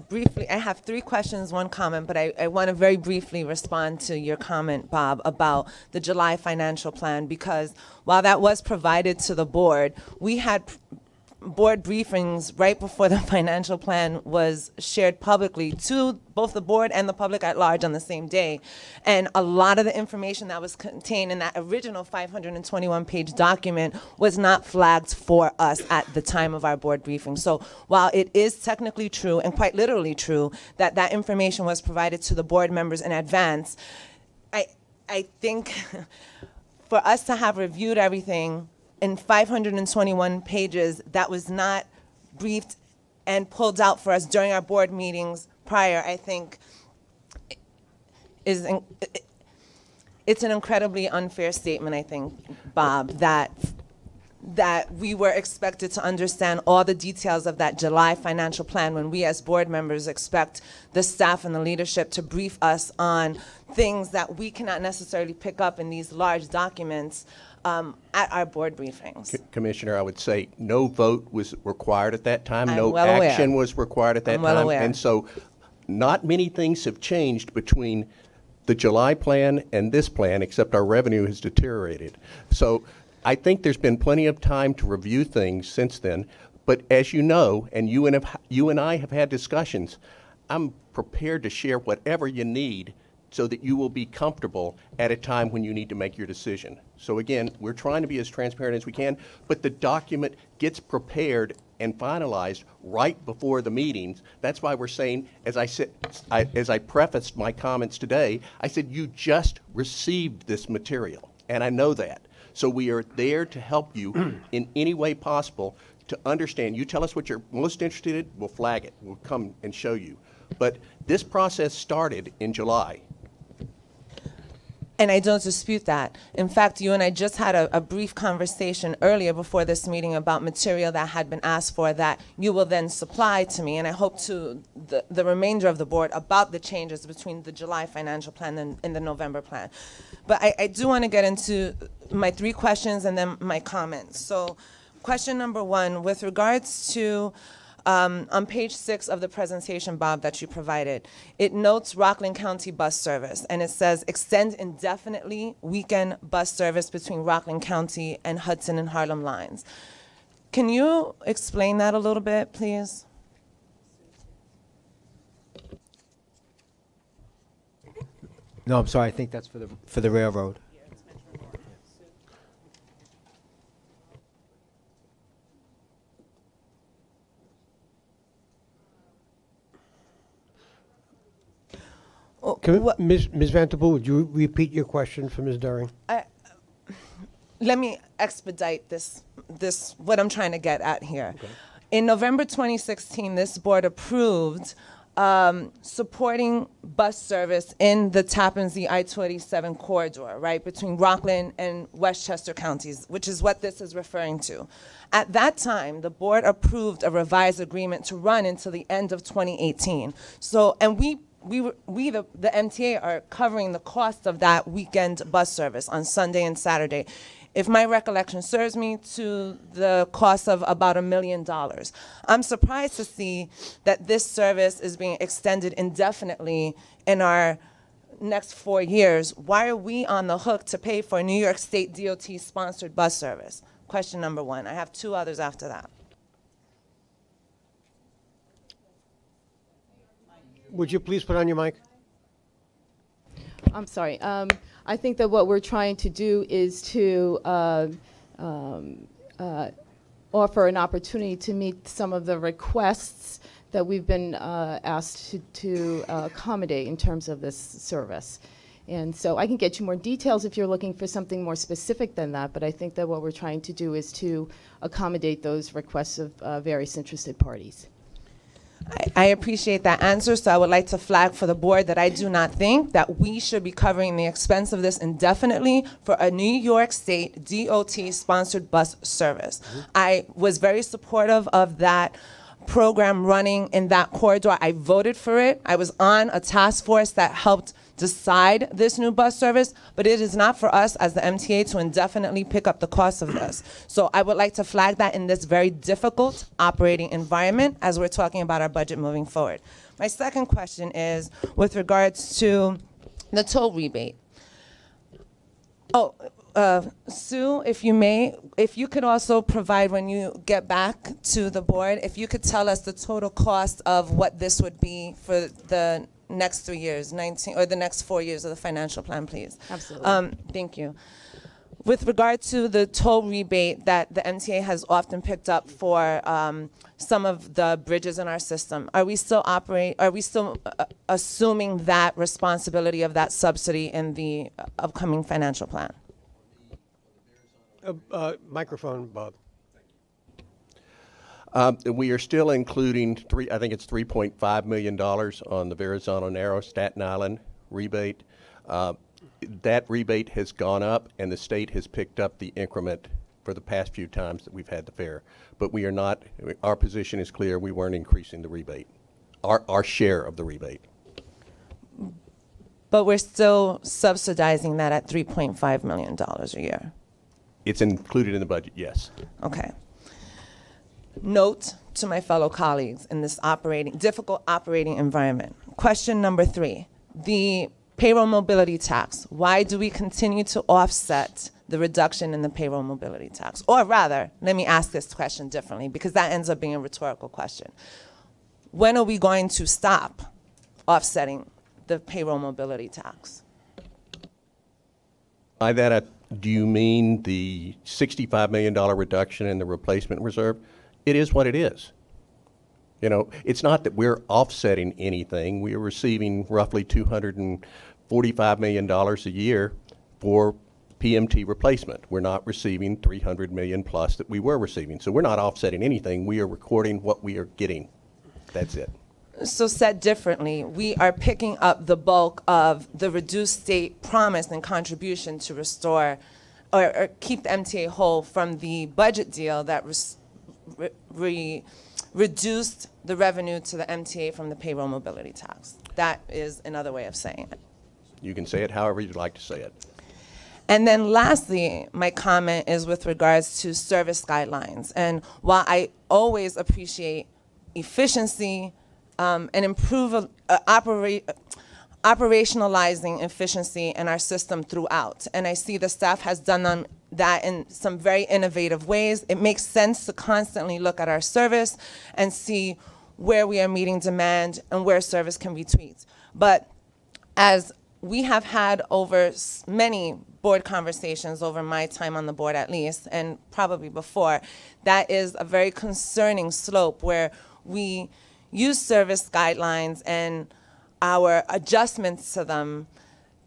briefly, I have 3 questions, 1 comment, but I want to very briefly respond to your comment, Bob, about the July financial plan, because while that was provided to the board, we had board briefings right before the financial plan was shared publicly to both the board and the public at large on the same day. And a lot of the information that was contained in that original 521-page document was not flagged for us at the time of our board briefing. So while it is technically true and quite literally true that that information was provided to the board members in advance, I think for us to have reviewed everything in 521 pages that was not briefed and pulled out for us during our board meetings prior, I think it's an incredibly unfair statement, I think, Bob, that we were expected to understand all the details of that July financial plan when we as board members expect the staff and the leadership to brief us on things that we cannot necessarily pick up in these large documents at our board briefings. Commissioner, I would say no vote was required at that time. I'm No well action aware. was required at that I'm well time. aware. And so not many things have changed between the July plan and this plan, except our revenue has deteriorated. So I think there's been plenty of time to review things since then. But as you know, and you and I have had discussions, I'm prepared to share whatever you need so that you will be comfortable at a time when you need to make your decision. So again, we're trying to be as transparent as we can, but the document gets prepared and finalized right before the meetings. That's why we're saying, as I prefaced my comments today, I said you just received this material, and I know that. So we are there to help you in any way possible to understand. You tell us what you're most interested in, we'll flag it. We'll come and show you. But this process started in July. And I don't dispute that. In fact, you and I just had a brief conversation earlier before this meeting about material that had been asked for that you will then supply to me, and I hope to the remainder of the board about the changes between the July financial plan and the November plan. But I do want to get into my 3 questions and then my comments. So question number 1, with regards to on page 6 of the presentation, Bob, that you provided, it notes Rockland County bus service, and it says extend indefinitely weekend bus service between Rockland County and Hudson and Harlem lines. Can you explain that a little bit, please? No, I'm sorry. I think that's for the railroad. Ms. Vanterpool, would you repeat your question for Ms. During? Let me expedite this what I'm trying to get at here. Okay. In November 2016, this board approved supporting bus service in the Tappan Zee I-287 corridor, right, between Rockland and Westchester counties, which is what this is referring to. At that time, the board approved a revised agreement to run until the end of 2018. So, and we the MTA are covering the cost of that weekend bus service on Sunday and Saturday. If my recollection serves me, to the cost of about $1 million. I'm surprised to see that this service is being extended indefinitely in our next 4 years. Why are we on the hook to pay for New York State DOT-sponsored bus service? Question number 1. I have 2 others after that. Would you please put on your mic? I'm sorry. I think that what we're trying to do is to offer an opportunity to meet some of the requests that we've been asked to accommodate in terms of this service. And so I can get you more details if you're looking for something more specific than that, but I think that what we're trying to do is to accommodate those requests of various interested parties. I appreciate that answer, so I would like to flag for the board that I do not think that we should be covering the expense of this indefinitely for a New York State DOT-sponsored bus service. I was very supportive of that program running in that corridor. I voted for it. I was on a task force that helped decide this new bus service, but it is not for us as the MTA to indefinitely pick up the cost of this. So I would like to flag that in this very difficult operating environment as we're talking about our budget moving forward. My second question is with regards to the toll rebate. Sue, if you may, if you could also provide, when you get back to the board, if you could tell us the total cost of what this would be for the next 3 years, or the next 4 years of the financial plan, please. Absolutely. Thank you. With regard to the toll rebate that the MTA has often picked up for some of the bridges in our system, are we still assuming that responsibility of that subsidy in the upcoming financial plan? Microphone, Bob. We are still including I think it's $3.5 million on the Verrazano Narrow Staten Island rebate. That rebate has gone up, and the state has picked up the increment for the past few times that we've had the fare. But we are not, our position is clear, we weren't increasing the rebate, our share of the rebate. But we're still subsidizing that at $3.5 million a year. It's included in the budget, yes. Okay. Note to my fellow colleagues in this difficult operating environment. Question number 3, the payroll mobility tax. Why do we continue to offset the reduction in the payroll mobility tax? Or rather, let me ask this question differently, because that ends up being a rhetorical question. When are we going to stop offsetting the payroll mobility tax? By that, do you mean the $65 million reduction in the replacement reserve? It is what it is. You know, it's not that we're offsetting anything. We are receiving roughly $245 million a year for PMT replacement. We're not receiving $300 million plus that we were receiving. So we're not offsetting anything. We are recording what we are getting. That's it. So said differently, we are picking up the bulk of the reduced state promise and contribution to restore or keep the MTA whole from the budget deal that reduced the revenue to the MTA from the payroll mobility tax. That is another way of saying it. You can say it however you'd like to say it. And then lastly, my comment is with regards to service guidelines. And while I always appreciate efficiency and improve operationalizing efficiency in our system throughout. And I see the staff has done that in some very innovative ways. It makes sense to constantly look at our service and see where we are meeting demand and where service can be tweaked. But as we have had over many board conversations over my time on the board at least, and probably before, that is a very concerning slope where we use service guidelines and our adjustments to them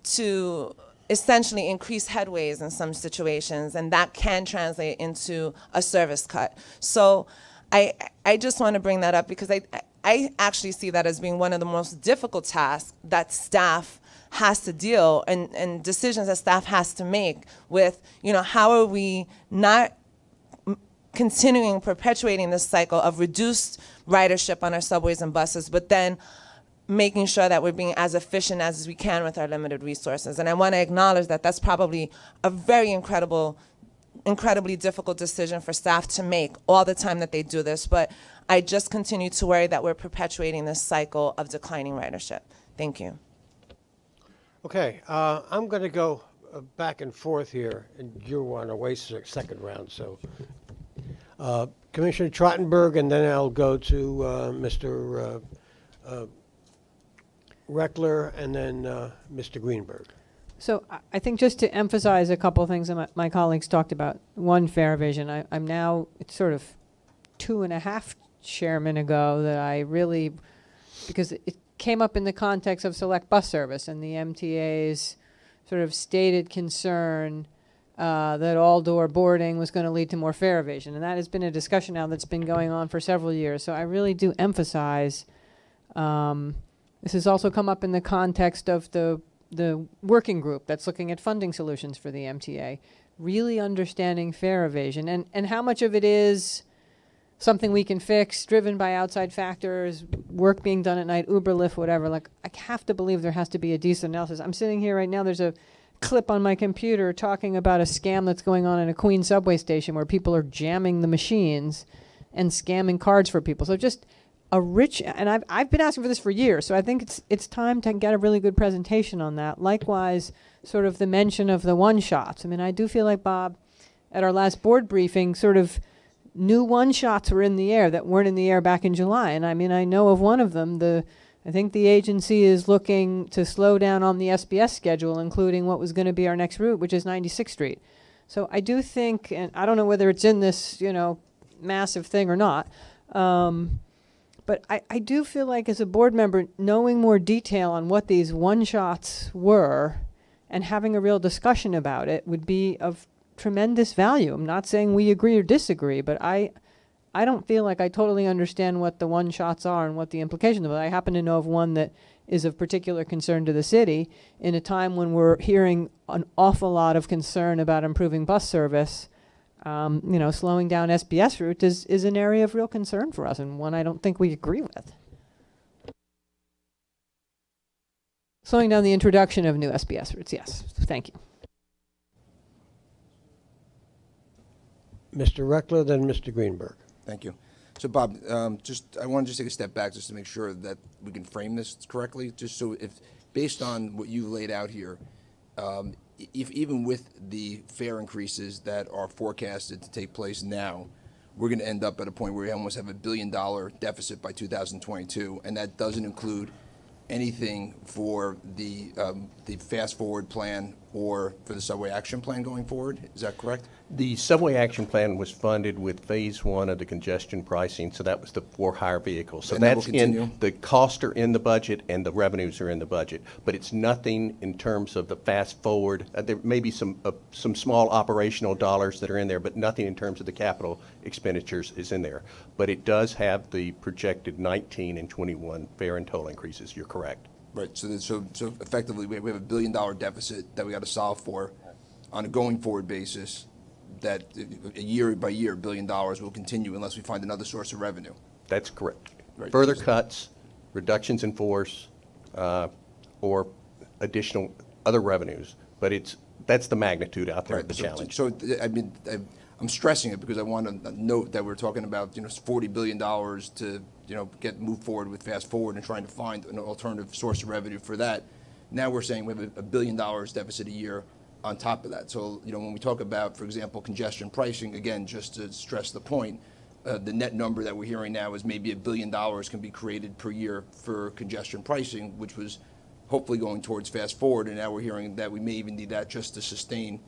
to essentially increase headways in some situations, and that can translate into a service cut. So I just want to bring that up because I actually see that as being one of the most difficult tasks that staff has to deal and decisions that staff has to make with, how are we not perpetuating this cycle of reduced ridership on our subways and buses, but then making sure that we're being as efficient as we can with our limited resources. And I want to acknowledge that that's probably a very incredibly difficult decision for staff to make all the time that they do this, but I just continue to worry that we're perpetuating this cycle of declining ridership. Thank you. Okay, I'm going to go back and forth here, and you want to waste a second round, so Commissioner Trottenberg, and then I'll go to Mr. Reckler, and then Mr. Greenberg. So I think just to emphasize a couple of things that my colleagues talked about. One, Fair Vision. I'm now, it's sort of 2.5 chairmen ago that I really, because it came up in the context of select bus service and the MTA's sort of stated concern that all-door boarding was going to lead to more fare evasion. And that has been a discussion now that's been going on for several years. So I really do emphasize, this has also come up in the context of the working group that's looking at funding solutions for the MTA, really understanding fare evasion and how much of it is something we can fix, driven by outside factors, work being done at night, Uber, Lyft, whatever. Like, I have to believe there has to be a decent analysis. I'm sitting here right now, there's a clip on my computer talking about a scam that's going on in a Queens subway station where people are jamming the machines and scamming cards for people. So just a rich, and I've been asking for this for years, so I think it's time to get a really good presentation on that. Likewise, sort of the mention of the one-shots. I mean, I do feel like, Bob, at our last board briefing, sort of new one-shots were in the air that weren't in the air back in July. And I mean, I know of one of them. I think the agency is looking to slow down on the SBS schedule, including what was going to be our next route, which is 96th Street. So I do think, and I don't know whether it's in this, massive thing or not, but I do feel like as a board member, knowing more detail on what these one-shots were and having a real discussion about it would be of tremendous value. I'm not saying we agree or disagree, but I don't feel like I totally understand what the one-shots are and what the implications are. I happen to know of one that is of particular concern to the city in a time when we're hearing an awful lot of concern about improving bus service. Slowing down SBS routes is an area of real concern for us, and one I don't think we agree with. Slowing down the introduction of new SBS routes, yes. Thank you. Mr. Reckler, then Mr. Greenberg. Thank you. So, Bob, I want to just take a step back just to make sure that we can frame this correctly. Just so, if based on what you've laid out here, if even with the fare increases that are forecasted to take place now, we're going to end up at a point where we almost have $1 billion deficit by 2022, and that doesn't include anything for the fast forward plan or for the subway action plan going forward. Is that correct? The subway action plan was funded with phase 1 of the congestion pricing, so that was the for-hire vehicles. So and that that's will continue? in the costs are in the budget and the revenues are in the budget, but it's nothing in terms of the fast forward. There may be some small operational dollars that are in there, but nothing in terms of the capital expenditures is in there. But it does have the projected 19 and 21 fare and toll increases. You're correct. Right. So effectively, we have $1 billion deficit that we got to solve for on a going forward basis. That year by year, $1 billion will continue unless we find another source of revenue. That's correct. Right. Further cuts, reductions in force, or additional other revenues, but that's the magnitude out there of the challenge. So I mean, I'm stressing it because I want to note that we're talking about, $40 billion to, move forward with Fast Forward and trying to find an alternative source of revenue for that. Now we're saying we have $1 billion deficit a year on top of that. So, when we talk about, for example, congestion pricing, again, just to stress the point, the net number that we're hearing now is maybe $1 billion can be created per year for congestion pricing, which was hopefully going towards Fast Forward, and now we're hearing that we may even need that just to sustain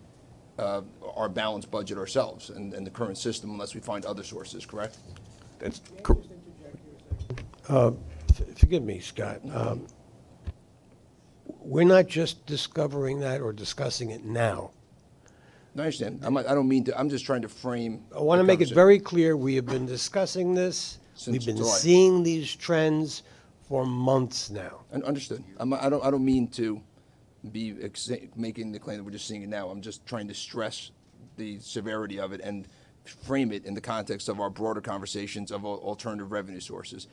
our balanced budget ourselves and the current system unless we find other sources, correct? That's Forgive me, Scott. We're not just discovering that or discussing it now. No, I understand. I don't mean to. I'm just trying to frame. I want to make it very clear. We have been discussing this. We've been seeing these trends for months now. Understood. I don't mean to be making the claim that we're just seeing it now. I'm just trying to stress the severity of it and frame it in the context of our broader conversations of alternative revenue sources.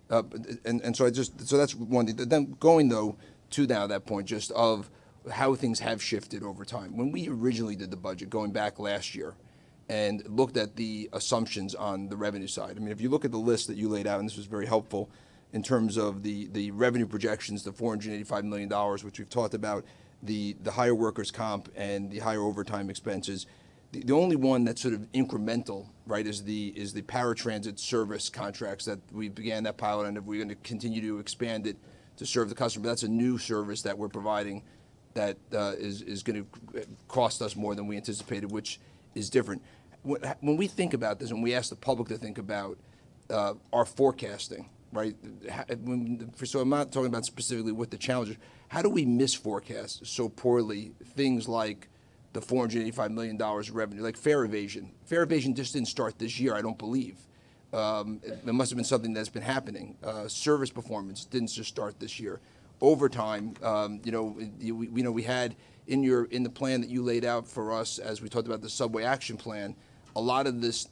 So that's one thing. Then going though to now that point just of how things have shifted over time. When we originally did the budget, going back last year, and looked at the assumptions on the revenue side. I mean, if you look at the list that you laid out, and this was very helpful in terms of the revenue projections, the $485 million, which we've talked about, the higher workers' comp and the higher overtime expenses. The only one that's sort of incremental, right, is the paratransit service contracts that we began that pilot, and we're going to continue to expand it to serve the customer. But that's a new service that we're providing that is going to cost us more than we anticipated, which is different. When we think about this, and we ask the public to think about our forecasting, right? So I'm not talking about specifically what the challenge is. How do we misforecast so poorly things like the $485 million of revenue, like fare evasion? Fare evasion just didn't start this year, I don't believe. It must have been something that's been happening. Service performance didn't just start this year. Overtime, we had in the plan that you laid out for us as we talked about the subway action plan, a lot of this,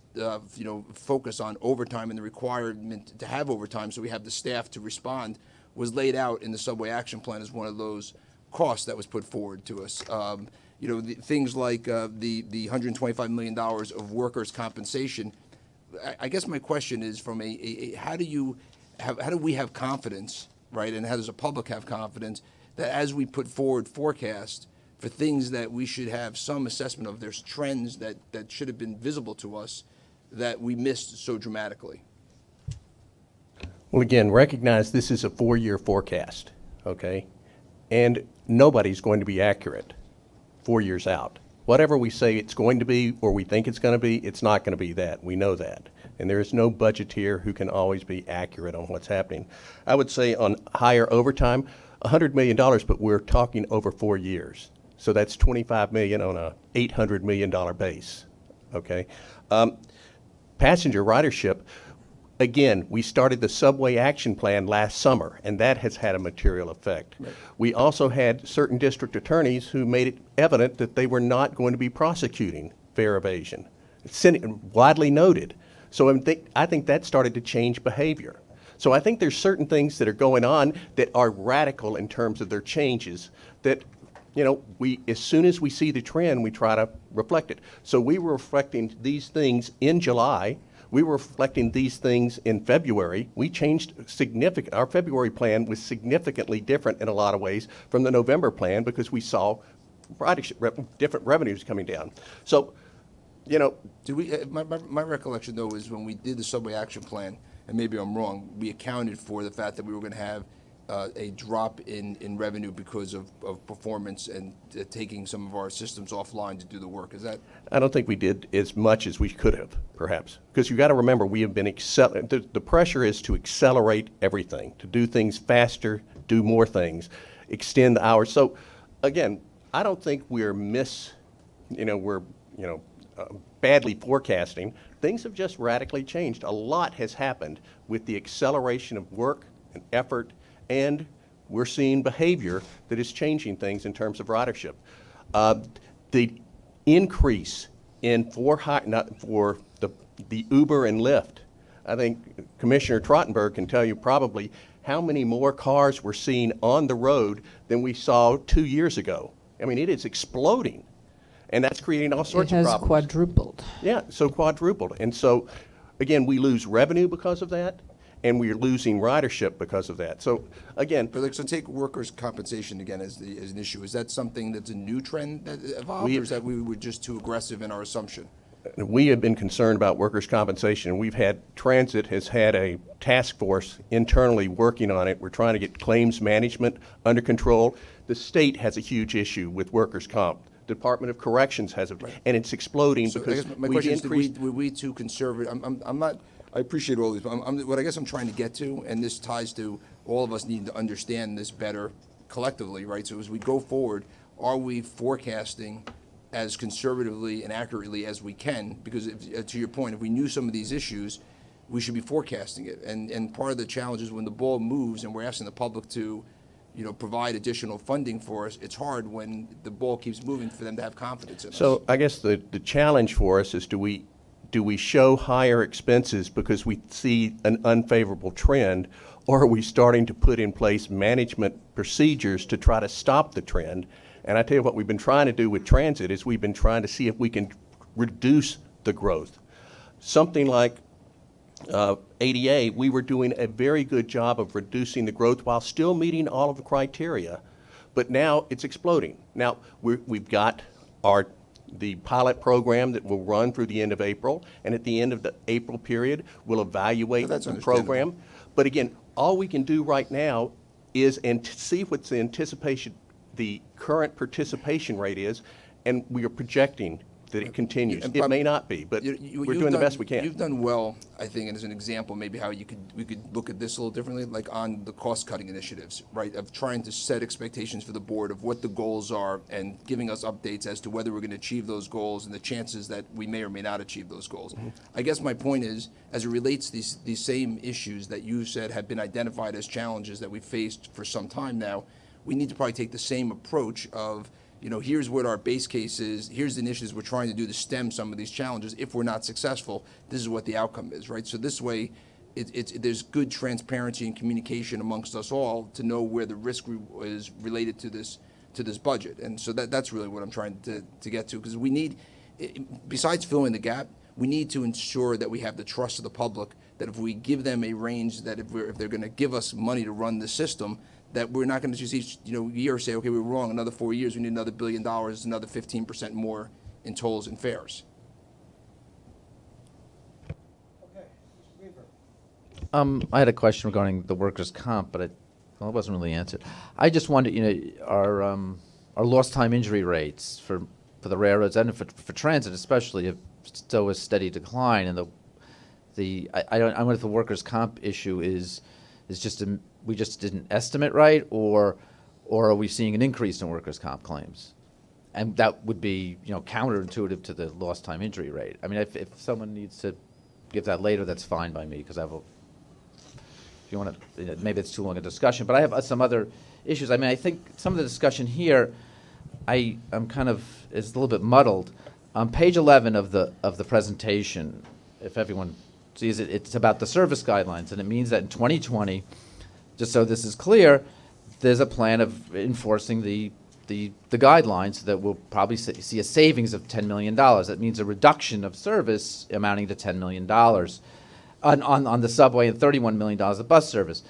focus on overtime and the requirement to have overtime so we have the staff to respond was laid out in the subway action plan as one of those costs that was put forward to us. Things like the $125 million of workers' compensation. I guess my question is from how do we have confidence, right, and how does the public have confidence that as we put forward forecasts for things that we should have some assessment of, there's trends that should have been visible to us that we missed so dramatically? Well, again, recognize this is a 4-year forecast, okay? And nobody's going to be accurate 4 years out. Whatever we say it's going to be or we think it's going to be, it's not going to be that. We know that. And there is no budgeteer who can always be accurate on what's happening. I would say on higher overtime, $100 million, but we're talking over 4 years. So that's $25 million on a $800 million base, okay? Passenger ridership, again, we started the subway action plan last summer, and that has had a material effect. Right. We also had certain district attorneys who made it evident that they were not going to be prosecuting fare evasion. It's widely noted. So I think that started to change behavior. So I think there's certain things that are going on that are radical in terms of their changes that, as soon as we see the trend, we try to reflect it. So we were reflecting these things in July. We were reflecting these things in February. We changed our February plan was significantly different in a lot of ways from the November plan because we saw different revenues coming down. So, Did we? My recollection though is when we did the subway action plan, and maybe I'm wrong, we accounted for the fact that we were going to have a drop in revenue because of performance and taking some of our systems offline to do the work. Is that? I don't think we did as much as we could have, perhaps, because you got to remember we have been the pressure is to accelerate everything, to do things faster, do more things, extend the hours. So, again, I don't think we're badly forecasting. Things have just radically changed. A lot has happened with the acceleration of work and effort, and we're seeing behavior that is changing things in terms of ridership. The increase in for the Uber and Lyft, I think Commissioner Trottenberg can tell you probably how many more cars we're seeing on the road than we saw 2 years ago. I mean, it is exploding. And that's creating all sorts It of has problems. quadrupled. Yeah, so quadrupled. And so, again, we lose revenue because of that, and we're losing ridership because of that. So, again. But so take workers' compensation again as an issue. Is that something that's a new trend that evolved, or is that we were just too aggressive in our assumption? We have been concerned about workers' compensation. We've had, Transit has had a task force internally working on it. We're trying to get claims management under control. The state has a huge issue with workers' comp. Department of Corrections has a, and it's exploding So because I guess my we've question is, increased. were we too conservative? I'm not, I appreciate all these, but what I guess I'm trying to get to, and this ties to all of us needing to understand this better collectively, right? So as we go forward, are we forecasting as conservatively and accurately as we can? Because to your point, if we knew some of these issues, we should be forecasting it. And part of the challenge is when the ball moves and we're asking the public to, provide additional funding for us, it's hard when the ball keeps moving for them to have confidence in us. So I guess the challenge for us is do we show higher expenses because we see an unfavorable trend, or are we starting to put in place management procedures to try to stop the trend? And I tell you what we've been trying to do with transit is we've been trying to see if we can reduce the growth. Something like ADA, we were doing a very good job of reducing the growth while still meeting all of the criteria, but now it's exploding. Now we've got the pilot program that will run through the end of April, and at the end of the April period, we'll evaluate the program. But again, all we can do right now is see what the current participation rate is, and we are projecting that it continues. It may not be, but we're doing the best we can. You've done well, I think, and as an example, maybe how we could look at this a little differently, like on the cost-cutting initiatives, right? Of trying to set expectations for the board of what the goals are and giving us updates as to whether we're going to achieve those goals and the chances that we may or may not achieve those goals. I guess my point is, as it relates to these same issues that you said have been identified as challenges that we've faced for some time now, we need to probably take the same approach of, here's what our base case is, here's the initiatives we're trying to do to stem some of these challenges. If we're not successful, this is what the outcome is, right? So this way, there's good transparency and communication amongst us all to know where the risk is related to this budget. And so that's really what I'm trying to get to, because we need, besides filling the gap, we need to ensure that we have the trust of the public, that if we give them a range, that if they're going to give us money to run the system, that we're not going to just each year say, okay, we were wrong, another 4 years, we need another $1 billion, another 15% more in tolls and fares. I had a question regarding the workers' comp, but it wasn't really answered. I just wondered, our lost time injury rates for the railroads and for transit especially have still a steady decline, and I wonder if the workers' comp issue is just we just didn't estimate right, or are we seeing an increase in workers' comp claims? And that would be, counterintuitive to the lost time injury rate. I mean, if someone needs to give that later, that's fine by me, because if you want to, maybe it's too long a discussion, but I have some other issues. I mean, I think some of the discussion here, I'm kind of, is a little bit muddled. On page 11 of the presentation, if everyone sees it, it's about the service guidelines, and it means that in 2020, just so this is clear, there's a plan of enforcing the guidelines that will probably see a savings of $10 million. That means a reduction of service amounting to $10 million on the subway and $31 million of bus service.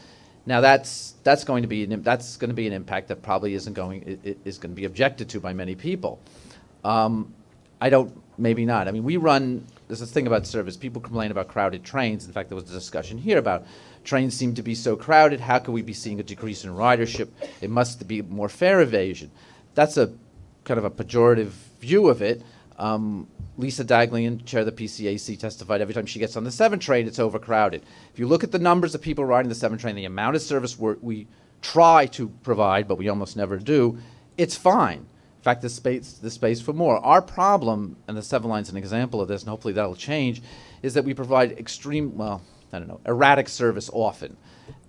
Now that's going to be an impact that probably is going to be objected to by many people. Maybe not. I mean, there's this thing about service. People complain about crowded trains. In fact, there was a discussion here about trains seem to be so crowded. How could we be seeing a decrease in ridership? It must be more fare evasion. That's a kind of a pejorative view of it. Lisa Daglian, chair of the PCAC, testified every time she gets on the 7 train, it's overcrowded. If you look at the numbers of people riding the 7 train, the amount of service we try to provide, but we almost never do, it's fine. In fact, there's space for more. Our problem, and the 7 line's an example of this, and hopefully that'll change, is that we provide erratic service often.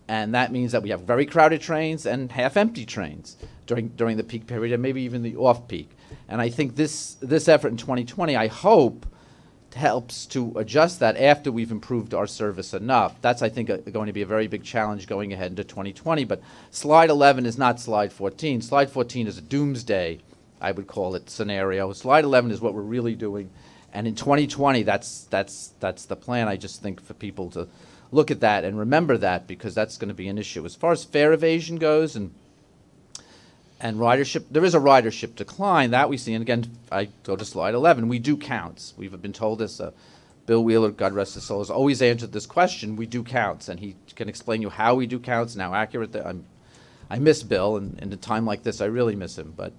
And that means that we have very crowded trains and half-empty trains during the peak period, and maybe even the off-peak. And I think this effort in 2020, I hope, helps to adjust that after we've improved our service enough. That's, I think, going to be a very big challenge going ahead into 2020. But slide 11 is not slide 14. Slide 14 is a doomsday I would call it, scenario. Slide 11 is what we're really doing. And in 2020, that's the plan. I just think for people to look at that and remember that, because that's going to be an issue. As far as fare evasion goes and ridership, there is a ridership decline that we see. And again, I go to slide 11. We do counts. We've been told this. Bill Wheeler, God rest his soul, has always answered this question. We do counts, and he can explain you how we do counts and how accurate. I miss Bill, and in a time like this, I really miss him. But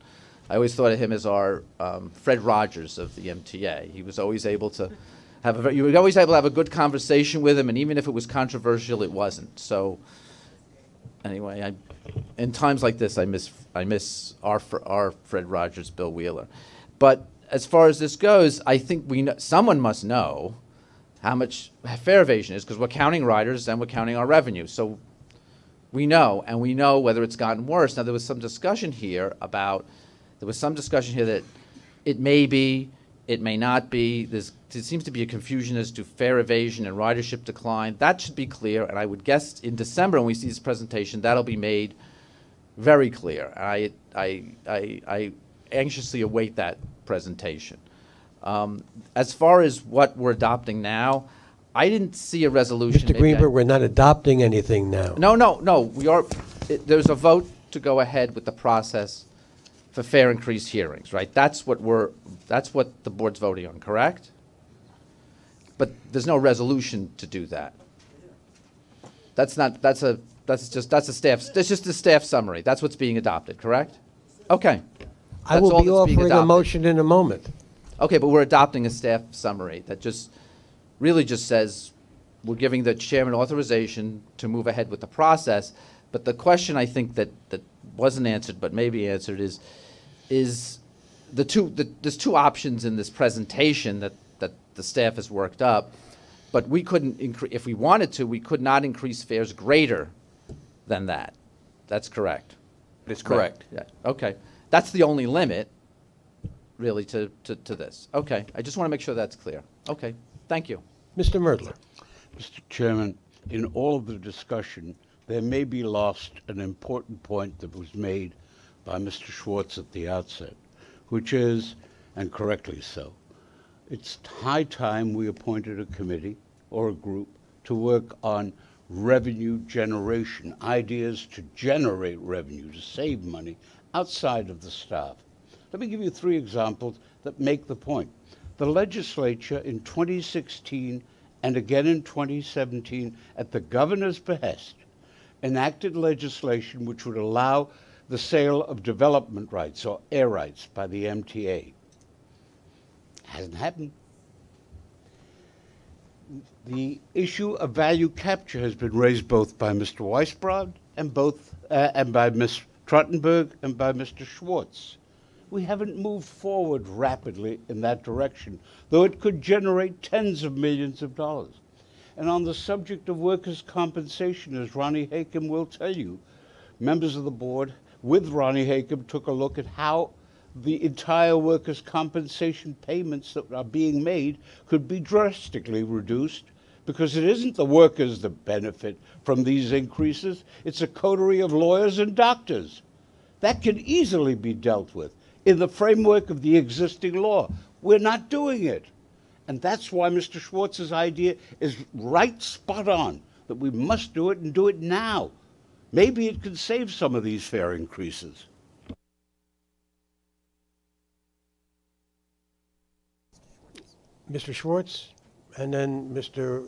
I always thought of him as our Fred Rogers of the MTA. He was always able to you were always able to have a good conversation with him, and even if it was controversial, it wasn't. So anyway, in times like this, I miss our Fred Rogers, Bill Wheeler. But as far as this goes, I think someone must know how much fare evasion is, because we're counting riders and we're counting our revenue. So we know, and we know whether it's gotten worse. Now, there was some discussion here that it may be, it may not be. There seems to be a confusion as to fare evasion and ridership decline. That should be clear, and I would guess in December when we see this presentation, that'll be made very clear. I anxiously await that presentation. As far as what we're adopting now, I didn't see a resolution. Mr. Greenberg, we're not adopting anything now. No. We are. There's a vote to go ahead with the process for fare increase hearings, right? That's what the board's voting on, correct? But there's no resolution to do that. That's just a staff summary. That's what's being adopted, correct? Okay. I will be offering a motion in a moment. Okay, but we're adopting a staff summary that really just says we're giving the chairman authorization to move ahead with the process. But the question I think that wasn't answered but may be answered is there's two options in this presentation that the staff has worked up, but we couldn't if we wanted to, we could not increase fares greater than that. That's correct. That's correct. Right. Yeah. Okay. That's the only limit, really, to this. Okay. I just want to make sure that's clear. Okay. Thank you. Mr. Merdler. Mr. Chairman, in all of the discussion, there may be lost an important point that was made by Mr. Schwartz at the outset, which is, and correctly so, it's high time we appointed a committee or a group to work on revenue generation, ideas to generate revenue, to save money outside of the staff. Let me give you 3 examples that make the point. The legislature in 2016 and again in 2017, at the governor's behest, enacted legislation which would allow the sale of development rights or air rights by the MTA. Hasn't happened. The issue of value capture has been raised both by Mr. Weisbrod and by Ms. Trottenberg and by Mr. Schwartz. We haven't moved forward rapidly in that direction, though it could generate tens of millions of dollars. And on the subject of workers' compensation, as Ronnie Hakem will tell you, members of the board with Ronnie Hakem took a look at how the entire workers' compensation payments that are being made could be drastically reduced, because it isn't the workers that benefit from these increases, it's a coterie of lawyers and doctors. That can easily be dealt with in the framework of the existing law. We're not doing it. And that's why Mr. Schwartz's idea is right spot on, that we must do it and do it now. Maybe it could save some of these fare increases. Mr. Schwartz, and then Mr.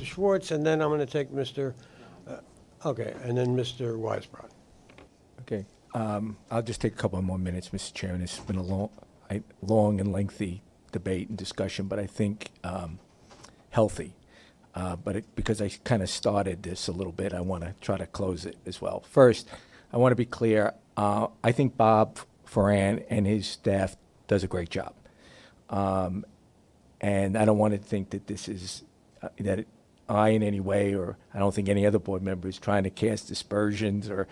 Schwartz, and then I'm going to take Mr. Okay, and then Mr. Weisbrod. Okay. I'll just take a couple more minutes, Mr. Chairman. It's been a long and lengthy debate and discussion, but I think healthy. Because I kind of started this a little bit, I want to try to close it as well. First, I want to be clear. I think Bob Foran and his staff does a great job. And I don't want to think that this is, I in any way, or I don't think any other board member is trying to cast aspersions, or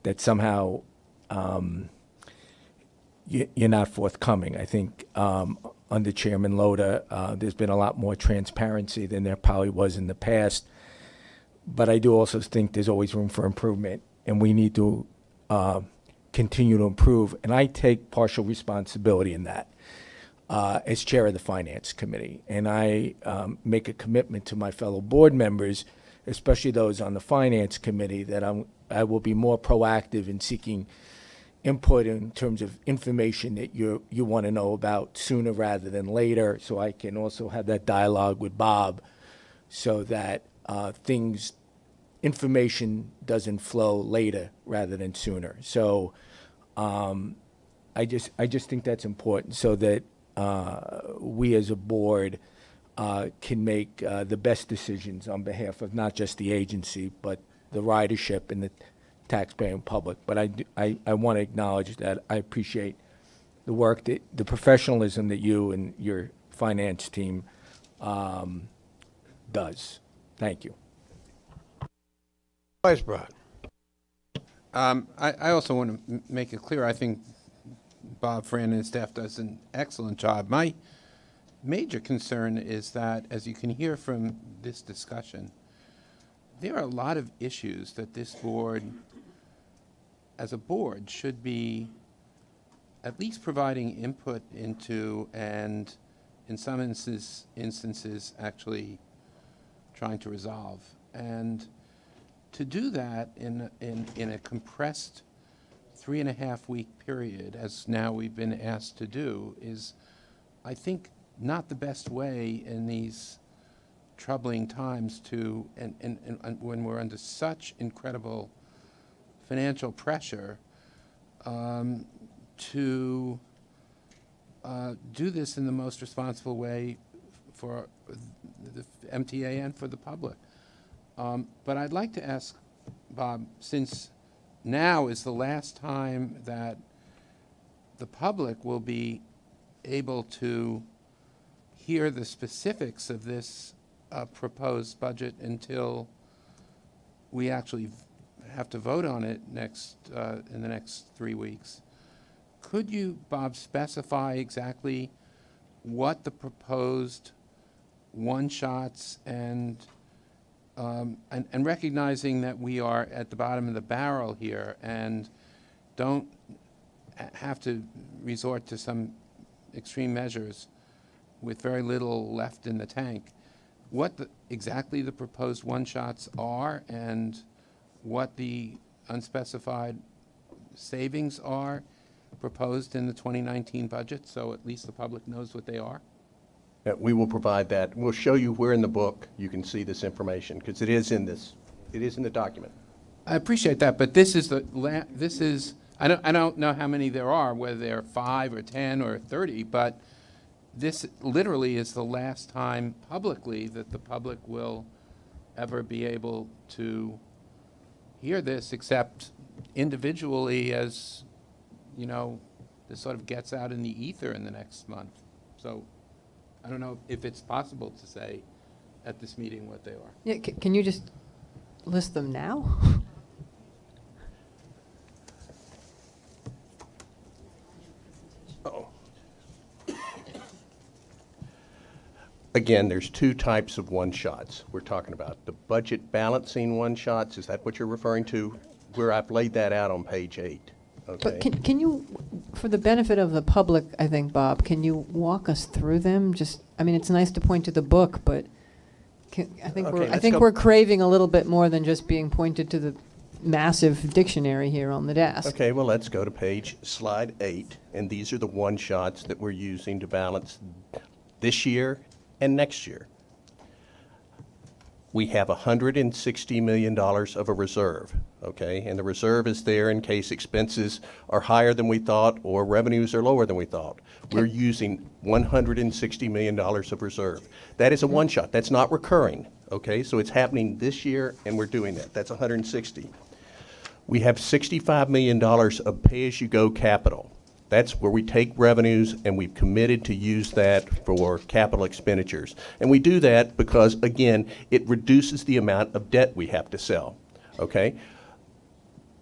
that somehow you're not forthcoming. I think under Chairman Loda, there's been a lot more transparency than there probably was in the past. But I do also think there's always room for improvement, and we need to continue to improve, and I take partial responsibility in that as chair of the Finance Committee. And I make a commitment to my fellow board members, especially those on the Finance Committee, that I will be more proactive in seeking input in terms of information that you want to know about sooner rather than later, so I can also have that dialogue with Bob so that information doesn't flow later rather than sooner. So I just think that's important so that we as a board can make the best decisions on behalf of not just the agency, but the ridership and the taxpaying public. But I want to acknowledge that I appreciate the work, the professionalism that you and your finance team does. Thank you. Vice Brad. I also want to make it clear, I think Bob Fran and his staff does an excellent job. My major concern is that, as you can hear from this discussion, there are a lot of issues that this board, as a board, should be at least providing input into, and in some instances actually trying to resolve. And to do that in a compressed 3.5-week period, as now we've been asked to do, is, I think, not the best way in these troubling times to, and when we're under such incredible financial pressure, to do this in the most responsible way for the MTA and for the public. But I'd like to ask Bob, since now is the last time that the public will be able to hear the specifics of this proposed budget until we actually have to vote on it in the next 3 weeks. Could you, Bob, specify exactly what the proposed one-shots and recognizing that we are at the bottom of the barrel here and don't have to resort to some extreme measures with very little left in the tank, what exactly the proposed one-shots are and what the unspecified savings are proposed in the 2019 budget, so at least the public knows what they are? We will provide that. We'll show you where in the book you can see this information, because it is in the document. I appreciate that, but this is I don't know how many there are, whether they're 5 or 10 or 30, but this literally is the last time publicly that the public will ever be able to hear this, except individually, as you know, this sort of gets out in the ether in the next month. So I don't know if it's possible to say at this meeting what they are. Yeah, can you just list them now? Again, there's two types of one-shots we're talking about. The budget balancing one-shots, is that what you're referring to? Where I've laid that out on page 8. Okay. But can you, for the benefit of the public, I think, Bob, can you walk us through them? Just, I mean, it's nice to point to the book, but I think we're craving a little bit more than just being pointed to the massive dictionary here on the desk. Okay, well, let's go to slide 8, and these are the one-shots that we're using to balance this year and next year. We have $160 million of a reserve, okay? And the reserve is there in case expenses are higher than we thought or revenues are lower than we thought. We're using $160 million of reserve. That is a one-shot. That's not recurring, okay? So it's happening this year, and we're doing that. That's 160. We have $65 million of pay-as-you-go capital. That's where we take revenues and we've committed to use that for capital expenditures. And we do that because, again, it reduces the amount of debt we have to sell, okay?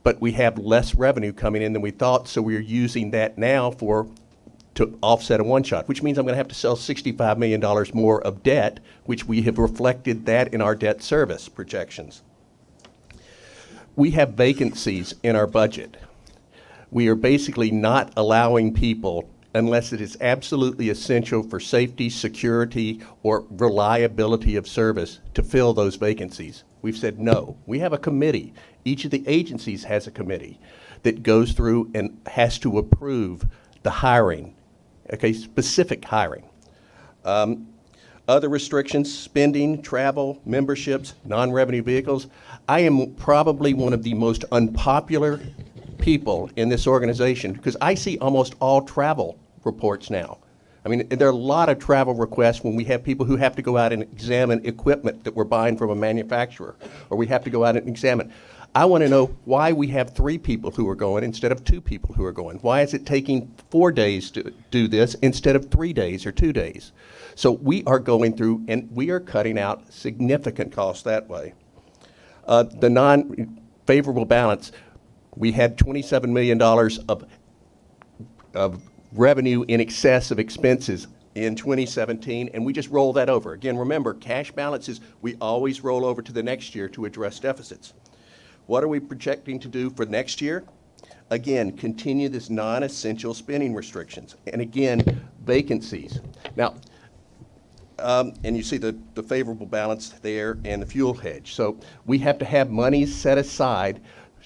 But we have less revenue coming in than we thought, so we're using that now to offset a one-shot, which means I'm going to have to sell $65 million more of debt, which we have reflected that in our debt service projections. We have vacancies in our budget. we are basically not allowing people, unless it is absolutely essential for safety, security, or reliability of service, to fill those vacancies. We've said no. We have a committee. Each of the agencies has a committee that goes through and has to approve the hiring, okay, specific hiring. Other restrictions, spending, travel, memberships, non-revenue vehicles. I am probably one of the most unpopular people in this organization because I see almost all travel reports now. I mean, there are a lot of travel requests when we have people who have to go out and examine equipment that we're buying from a manufacturer, or we have to go out and examine. I want to know why we have 3 people who are going instead of 2 people who are going. Why is it taking 4 days to do this instead of 3 days or 2 days? So we are going through and we are cutting out significant costs that way. The non-favorable balance, we had $27 million of revenue in excess of expenses in 2017, and we just roll that over. Again, remember, cash balances, we always roll over to the next year to address deficits. What are we projecting to do for next year? Again, continue this non-essential spending restrictions. And again, vacancies. Now, and you see the favorable balance there and the fuel hedge. So we have to have money set aside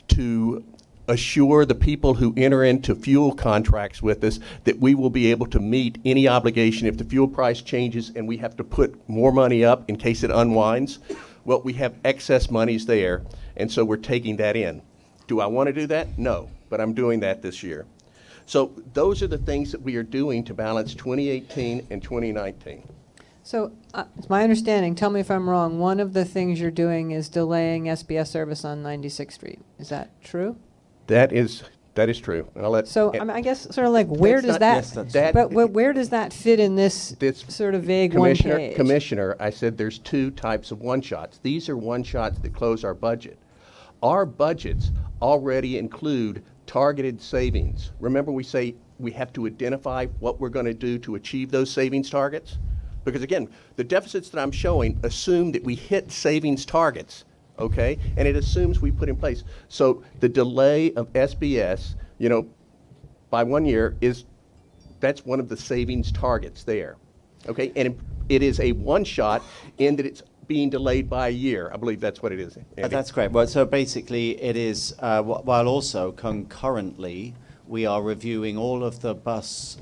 to assure the people who enter into fuel contracts with us that we will be able to meet any obligation if the fuel price changes and we have to put more money up in case it unwinds. Well, we have excess monies there, and so we're taking that in. Do I want to do that? No, but I'm doing that this year. So those are the things that we are doing to balance 2018 and 2019. So it's my understanding, tell me if I'm wrong, one of the things you're doing is delaying SBS service on 96th Street. Is that true? That is true. And I'll let so I mean, I guess sort of like where does where does that fit in this sort of vague one page? Commissioner, I said there's 2 types of one-shots. These are one-shots that close our budget. Our budgets already include targeted savings. Remember we say we have to identify what we're going to do to achieve those savings targets? Because again, the deficits that I'm showing assume that we hit savings targets, okay? And it assumes we put in place. So the delay of SBS, you know, by 1 year that's one of the savings targets there, okay? And it is a one-shot in that it's being delayed by a year. I believe that's what it is. That's correct. Well, so basically it is, while also concurrently, we are reviewing all of the bus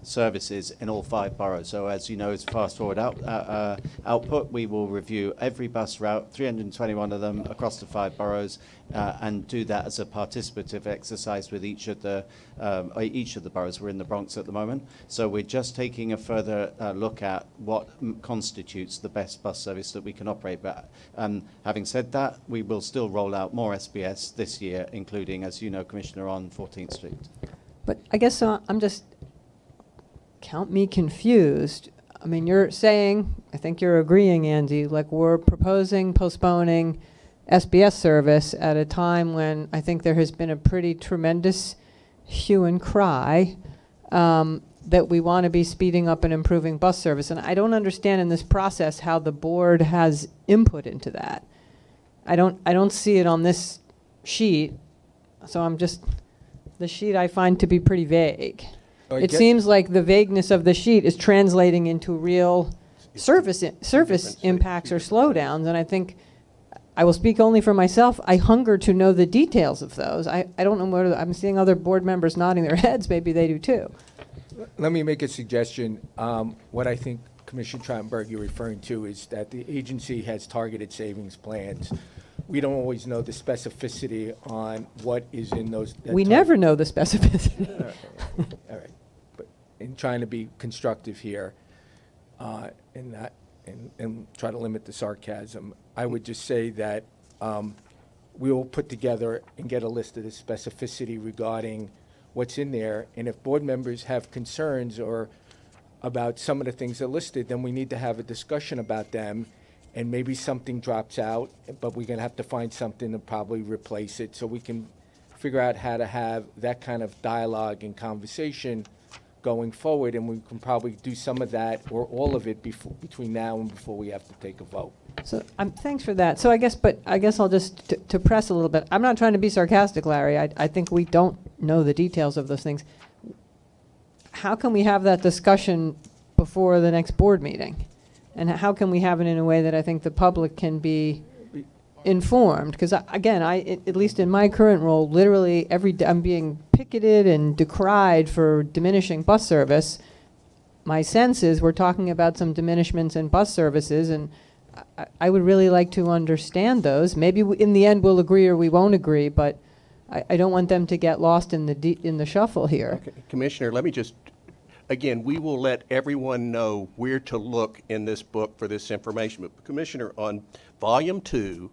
services in all 5 boroughs. So as you know, it's fast forward output. We will review every bus route, 321 of them across the 5 boroughs, and do that as a participative exercise with each of the boroughs. We're in the Bronx at the moment. So we're just taking a further look at what constitutes the best bus service that we can operate. But having said that, we will still roll out more SBS this year, including, as you know, Commissioner, on 14th Street. But I guess I'm just, count me confused. I mean, you're saying, I think you're agreeing, Andy, like we're proposing postponing SBS service at a time when I think there has been a pretty tremendous hue and cry that we want to be speeding up and improving bus service. And I don't understand in this process how the board has input into that. I don't see it on this sheet, so I'm just, the sheet I find to be pretty vague. It seems like the vagueness of the sheet is translating into real service impacts or slowdowns, and I think, I will speak only for myself, I hunger to know the details of those. I don't know whether, I'm seeing other board members nodding their heads, maybe they do too. Let me make a suggestion. What I think Commissioner Trottenberg you're referring to is that the agency has targeted savings plans. We don't always know the specificity on what is in those. We never know the specificity. All right. But in trying to be constructive here and try to limit the sarcasm, I would just say that we will put together and get a list of the specificity regarding what's in there. And if board members have concerns or about some of the things that are listed, then we need to have a discussion about them. And maybe something drops out, but we're going to have to find something to probably replace it so we can figure out how to have that kind of dialogue and conversation going forward. And we can probably do some of that or all of it between now and before we have to take a vote. So thanks for that. So I guess I'll just, to press a little bit, I'm not trying to be sarcastic, Larry. I think we don't know the details of those things. How can we have that discussion before the next board meeting? And how can we have it in a way that I think the public can be informed? Because again, at least in my current role, literally every day I'm being picketed and decried for diminishing bus service. My sense is we're talking about some diminishments in bus services, and I would really like to understand those. Maybe in the end we'll agree or we won't agree, but I don't want them to get lost in the shuffle here. Okay. Commissioner, let me just, again, we will let everyone know where to look in this book for this information. But Commissioner, on Volume 2,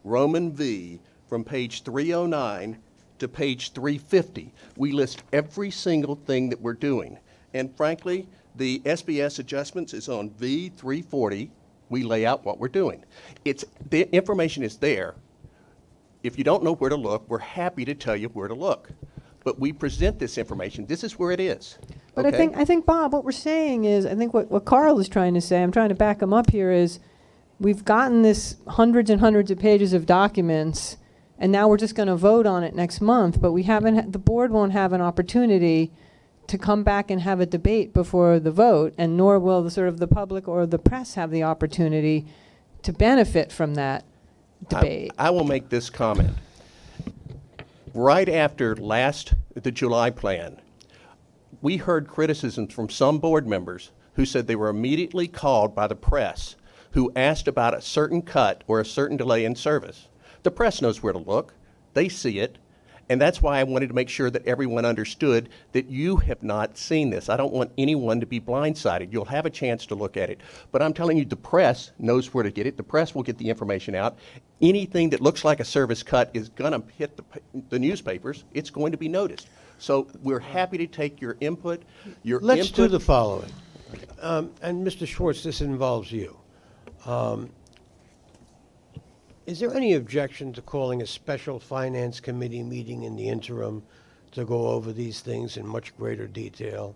Roman V, from page 309 to page 350, we list every single thing that we're doing. And frankly, the SBS adjustments is on V340. We lay out what we're doing. The information is there. If you don't know where to look, we're happy to tell you where to look. But we present this information. This is where it is. But okay? I think, Bob, what we're saying is, I think what Carl is trying to say, I'm trying to back him up here, is we've gotten this hundreds and hundreds of pages of documents, and now we're just going to vote on it next month, but we haven't, the board won't have an opportunity to come back and have a debate before the vote, and nor will the public or the press have the opportunity to benefit from that debate. I will make this comment. Right after the July plan, we heard criticisms from some board members who said they were immediately called by the press who asked about a certain cut or a certain delay in service. The press knows where to look. They see it. And that's why I wanted to make sure that everyone understood that you have not seen this. I don't want anyone to be blindsided. You'll have a chance to look at it. But I'm telling you, the press knows where to get it. The press will get the information out. Anything that looks like a service cut is going to hit the newspapers. It's going to be noticed. So we're happy to take your input. Let's do the following. And Mr. Schwartz, this involves you. Is there any objection to calling a special finance committee meeting in the interim to go over these things in much greater detail?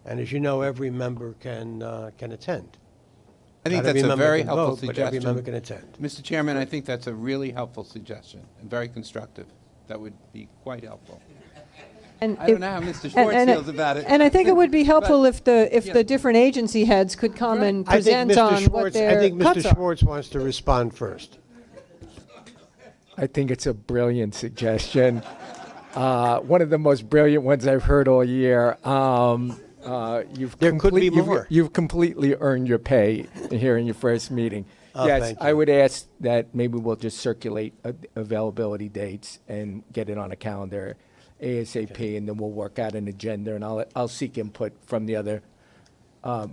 And as you know, every member can attend. I think Not every that's a member very can helpful vote, but suggestion. every member can attend. Mr. Chairman, I think that's a really helpful suggestion and very constructive. That would be quite helpful. And I don't know how Mr. Schwartz feels about it. And I think it would be helpful if the different agency heads could come and present on what their I think cuts Mr. are. Schwartz wants to respond first. I think it's a brilliant suggestion. One of the most brilliant ones I've heard all year. You've completely earned your pay here in your first meeting. Yes, thank you. I would ask that maybe we'll just circulate availability dates and get it on a calendar ASAP, and then we'll work out an agenda, and I'll seek input from the other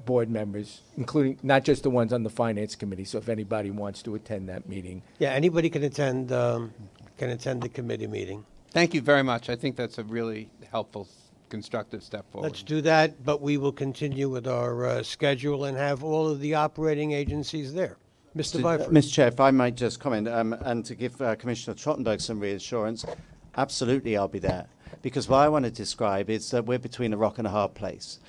board members, including not just the ones on the finance committee. So if anybody wants to attend that meeting. Yeah, anybody can attend the committee meeting. Thank you very much. I think that's a really helpful, constructive step forward. Let's do that, but we will continue with our schedule and have all of the operating agencies there. Mr. Byford. Mr. Chair, if I might just comment, and to give Commissioner Trottenberg some reassurance, absolutely I'll be there. Because what I want to describe is that we're between a rock and a hard place.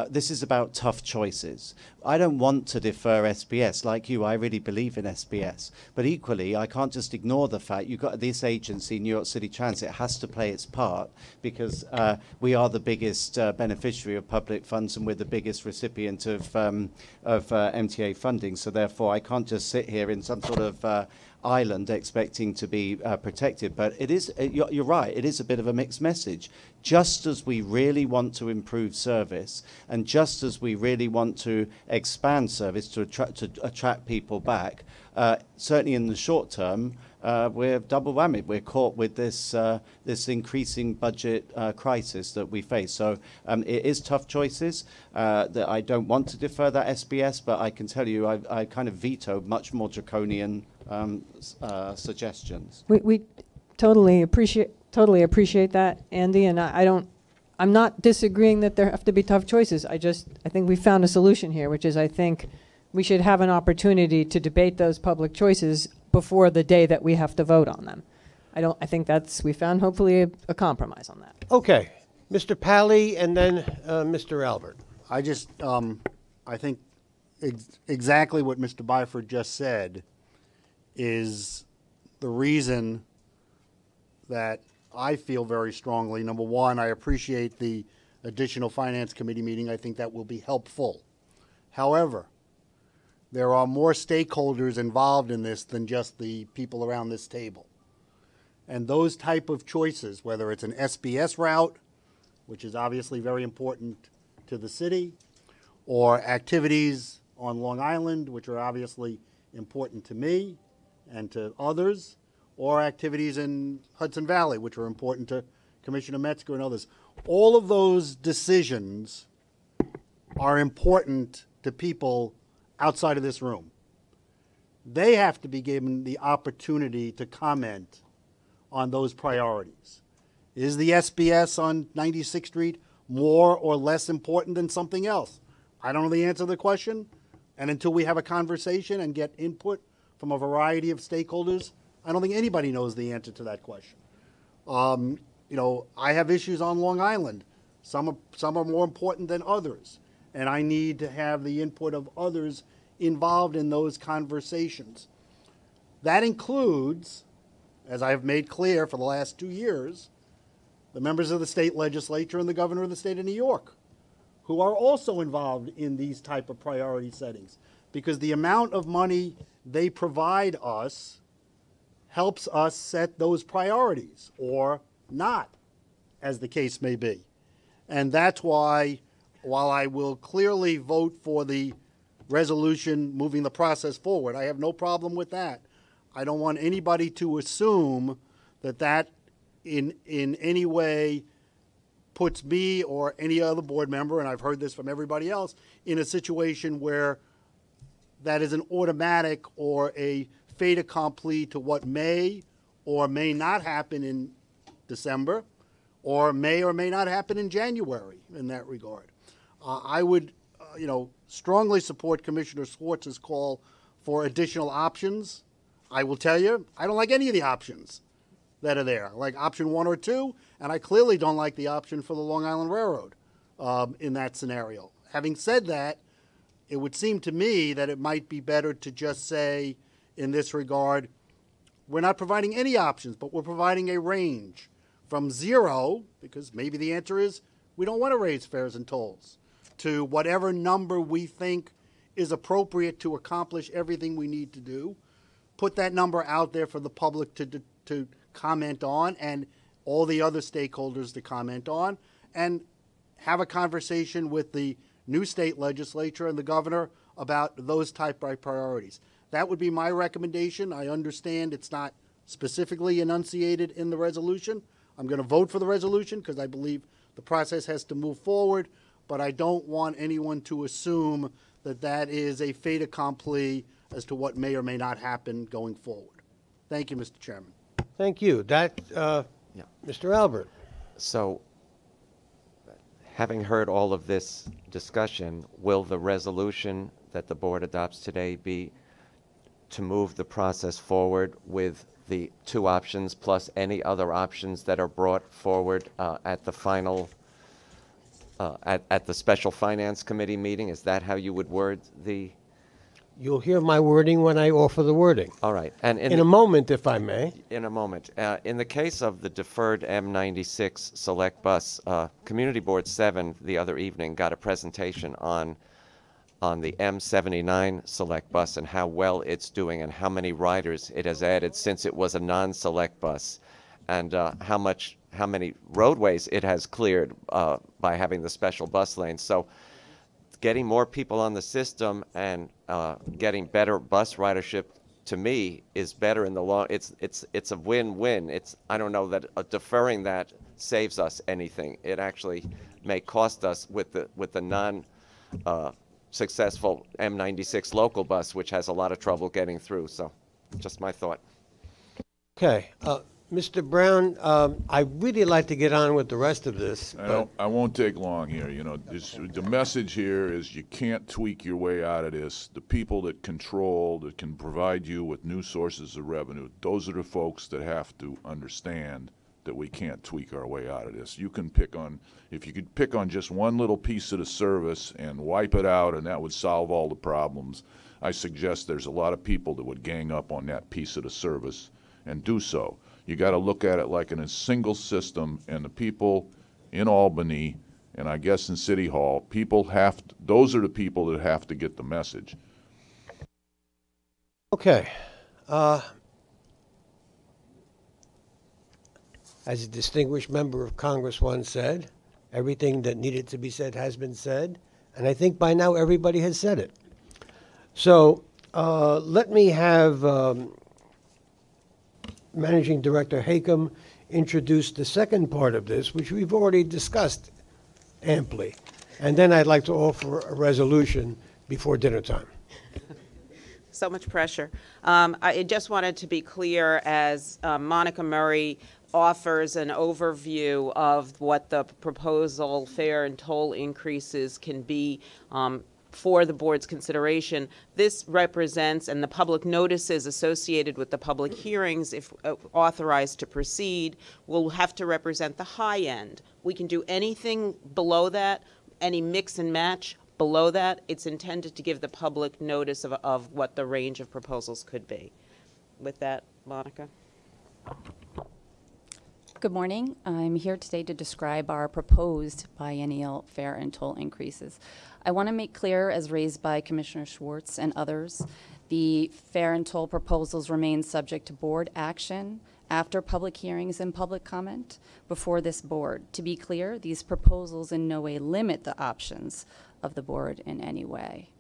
This is about tough choices. I don't want to defer SBS. Like you, I really believe in SBS. But equally, I can't just ignore the fact you've got this agency, New York City Transit, has to play its part because we are the biggest beneficiary of public funds and we're the biggest recipient of MTA funding. So therefore, I can't just sit here in some sort of island expecting to be protected. But it is, you're right, it is a bit of a mixed message. Just as we really want to improve service and just as we really want to expand service to attract people back, certainly in the short term, we're double whammied. We're caught with this this increasing budget crisis that we face. So it is tough choices. That I don't want to defer that SBS, but I can tell you I kind of veto much more draconian suggestions. We totally appreciate that, Andy, and I'm not disagreeing that there have to be tough choices. I think we found a solution here, which is I think we should have an opportunity to debate those public choices before the day that we have to vote on them. I think we found hopefully a compromise on that. Okay, Mr. Pally and then Mr. Albert. I think exactly what Mr. Byford just said is the reason that I feel very strongly. Number one, I appreciate the additional Finance Committee meeting. I think that will be helpful. However, there are more stakeholders involved in this than just the people around this table. And those type of choices, whether it's an SBS route, which is obviously very important to the city, or activities on Long Island, which are obviously important to me and to others, or activities in Hudson Valley, which are important to Commissioner Metzger and others. All of those decisions are important to people outside of this room. They have to be given the opportunity to comment on those priorities. Is the SBS on 96th Street more or less important than something else? I don't know the answer to the question, and until we have a conversation and get input from a variety of stakeholders, I don't think anybody knows the answer to that question. You know, I have issues on Long Island. Some are more important than others, and I need to have the input of others involved in those conversations. That includes, as I have made clear for the last 2 years, the members of the state legislature and the governor of the state of New York, who are also involved in these type of priority settings, because the amount of money they provide us helps us set those priorities, or not, as the case may be. And that's why, while I will clearly vote for the resolution moving the process forward, I have no problem with that. I don't want anybody to assume that that in any way puts me or any other board member, and I've heard this from everybody else, in a situation where that is an automatic or a fait accompli to what may or may not happen in December, or may not happen in January in that regard. I would, strongly support Commissioner Schwartz's call for additional options. I will tell you, I don't like any of the options that are there. I like option 1 or 2, and I clearly don't like the option for the Long Island Railroad in that scenario. Having said that, it would seem to me that it might be better to just say, in this regard, we're not providing any options, but we're providing a range from 0, because maybe the answer is we don't want to raise fares and tolls, to whatever number we think is appropriate to accomplish everything we need to do. Put that number out there for the public to comment on, and all the other stakeholders to comment on, and have a conversation with the new state legislature and the governor about those type of priorities. That would be my recommendation. I understand it's not specifically enunciated in the resolution. I'm going to vote for the resolution because I believe the process has to move forward, but I don't want anyone to assume that that is a fait accompli as to what may or may not happen going forward. Thank you, Mr. Chairman. Thank you. Mr. Albert. So, having heard all of this discussion, will the resolution that the board adopts today be to move the process forward with the 2 options plus any other options that are brought forward at the final, at the special finance committee meeting? Is that how you would word the? You'll hear my wording when I offer the wording. All right. And in a moment, if I may. In a moment. In the case of the deferred M96 select bus, Community Board 7 the other evening got a presentation on the M79 select bus and how well it's doing and how many riders it has added since it was a non-select bus, and how many roadways it has cleared by having the special bus lanes. So getting more people on the system and getting better bus ridership, to me, is better in the long. It's a win-win. I don't know that deferring that saves us anything. It actually may cost us with the non successful M96 local bus, which has a lot of trouble getting through. So, just my thought. Okay. Mr. Brown, I'd really like to get on with the rest of this. I won't take long here. The message here is you can't tweak your way out of this. The people that control, that can provide you with new sources of revenue, those are the folks that have to understand that we can't tweak our way out of this. You can pick on, if you could pick on just one little piece of the service and wipe it out and that would solve all the problems, I suggest there's a lot of people that would gang up on that piece of the service and do so. You got to look at it like in a single system, and the people in Albany, and I guess in City Hall, those are the people that have to get the message. Okay. As a distinguished member of Congress once said, everything that needed to be said has been said, and I think by now everybody has said it. So let me have Managing Director Hakem introduce the second part of this, which we've already discussed amply. And then I'd like to offer a resolution before dinner time. So much pressure. I just wanted to be clear as Monica Murray offers an overview of what the proposal fare and toll increases can be for the board's consideration. This represents, and the public notices associated with the public hearings, if authorized to proceed, will have to represent the high end. We can do anything below that, any mix and match below that. It's intended to give the public notice of what the range of proposals could be. With that, Monica. Good morning. I'm here today to describe our proposed biennial fare and toll increases. I want to make clear, as raised by Commissioner Schwartz and others, the fare and toll proposals remain subject to board action after public hearings and public comment before this board. To be clear, these proposals in no way limit the options of the board in any way.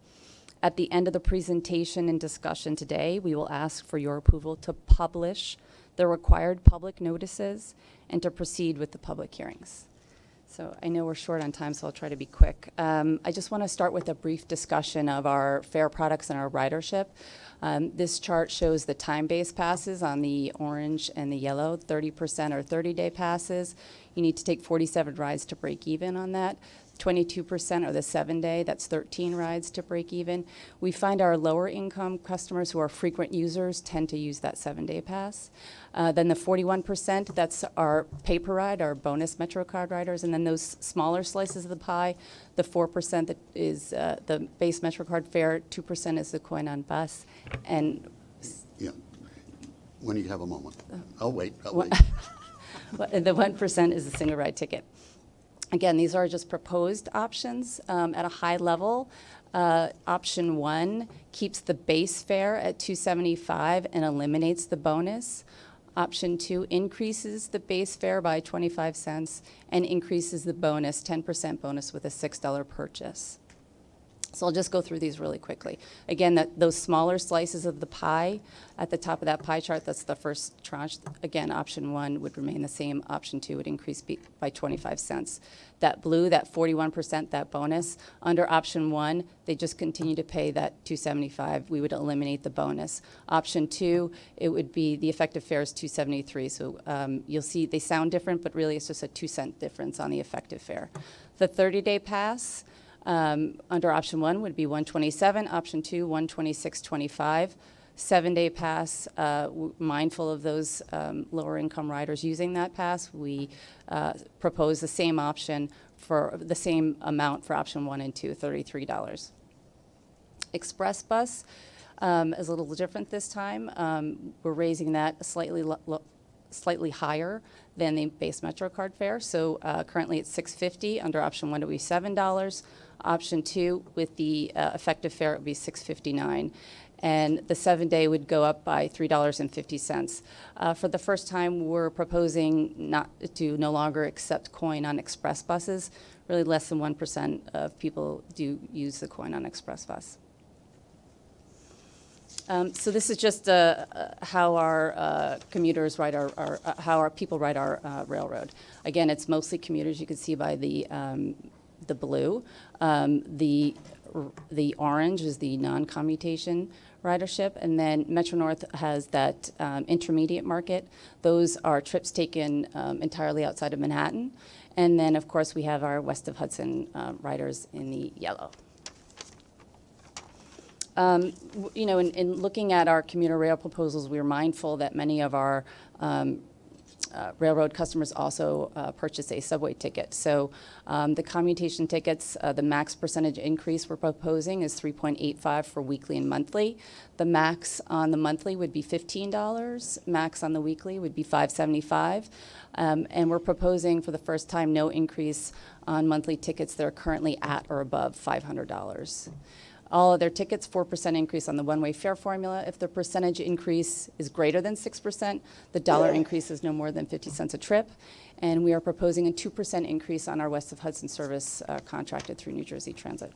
At the end of the presentation and discussion today, we will ask for your approval to publish the required public notices and to proceed with the public hearings. So I know we're short on time, so I'll try to be quick. I just want to start with a brief discussion of our fare products and our ridership. This chart shows the time-based passes on the orange and the yellow, 30% are 30-day passes. You need to take 47 rides to break even on that. 22% are the 7-day, that's 13 rides to break even. We find our lower income customers who are frequent users tend to use that 7-day pass. Then the 41%, that's our paper ride, our bonus MetroCard riders, and then those smaller slices of the pie, the 4% that is the base MetroCard fare, 2% is the coin on bus, and yeah, when you have a moment. I'll wait. the 1% is a single ride ticket. Again, these are just proposed options at a high level. Option 1 keeps the base fare at $275 and eliminates the bonus. Option 2 increases the base fare by 25 cents and increases the bonus, 10% bonus with a $6 purchase. So I'll just go through these really quickly. Again, those smaller slices of the pie at the top of that pie chart, that's the first tranche. Again, option 1 would remain the same. Option 2 would increase by 25 cents. That blue, that 41%, that bonus, under option 1, they just continue to pay that $275. We would eliminate the bonus. Option 2, it would be the effective fare is $273. So you'll see they sound different, but really it's just a 2-cent difference on the effective fare. The 30-day pass, under option 1 would be $127, option 2, $126.25. 7-day pass, mindful of those lower income riders using that pass, we propose the same option for the same amount for option 1 and 2, $33. Express bus is a little different this time. We're raising that slightly higher than the base MetroCard fare. So currently it's $650. Under option 1 it would be $7. Option 2 with the effective fare it would be $659. And the 7-day would go up by $3.50. For the first time, we're proposing no longer accept coin on express buses. Really less than 1% of people do use the coin on express bus. So this is just how our commuters ride how our people ride our railroad. Again, it's mostly commuters. You can see by the blue. The orange is the non-commutation ridership, and then Metro North has that intermediate market. Those are trips taken entirely outside of Manhattan. And then, of course, we have our west of Hudson riders in the yellow. You know, in looking at our commuter rail proposals, we are mindful that many of our railroad customers also purchase a subway ticket. So the commutation tickets, the max percentage increase we're proposing is 3.85 for weekly and monthly. The max on the monthly would be $15. Max on the weekly would be $5.75. And we're proposing for the first time no increase on monthly tickets that are currently at or above $500. All of their tickets, 4% increase on the one-way fare formula. If the percentage increase is greater than 6%, the dollar increase is no more than 50 cents a trip. And we are proposing a 2% increase on our West of Hudson service contracted through New Jersey Transit.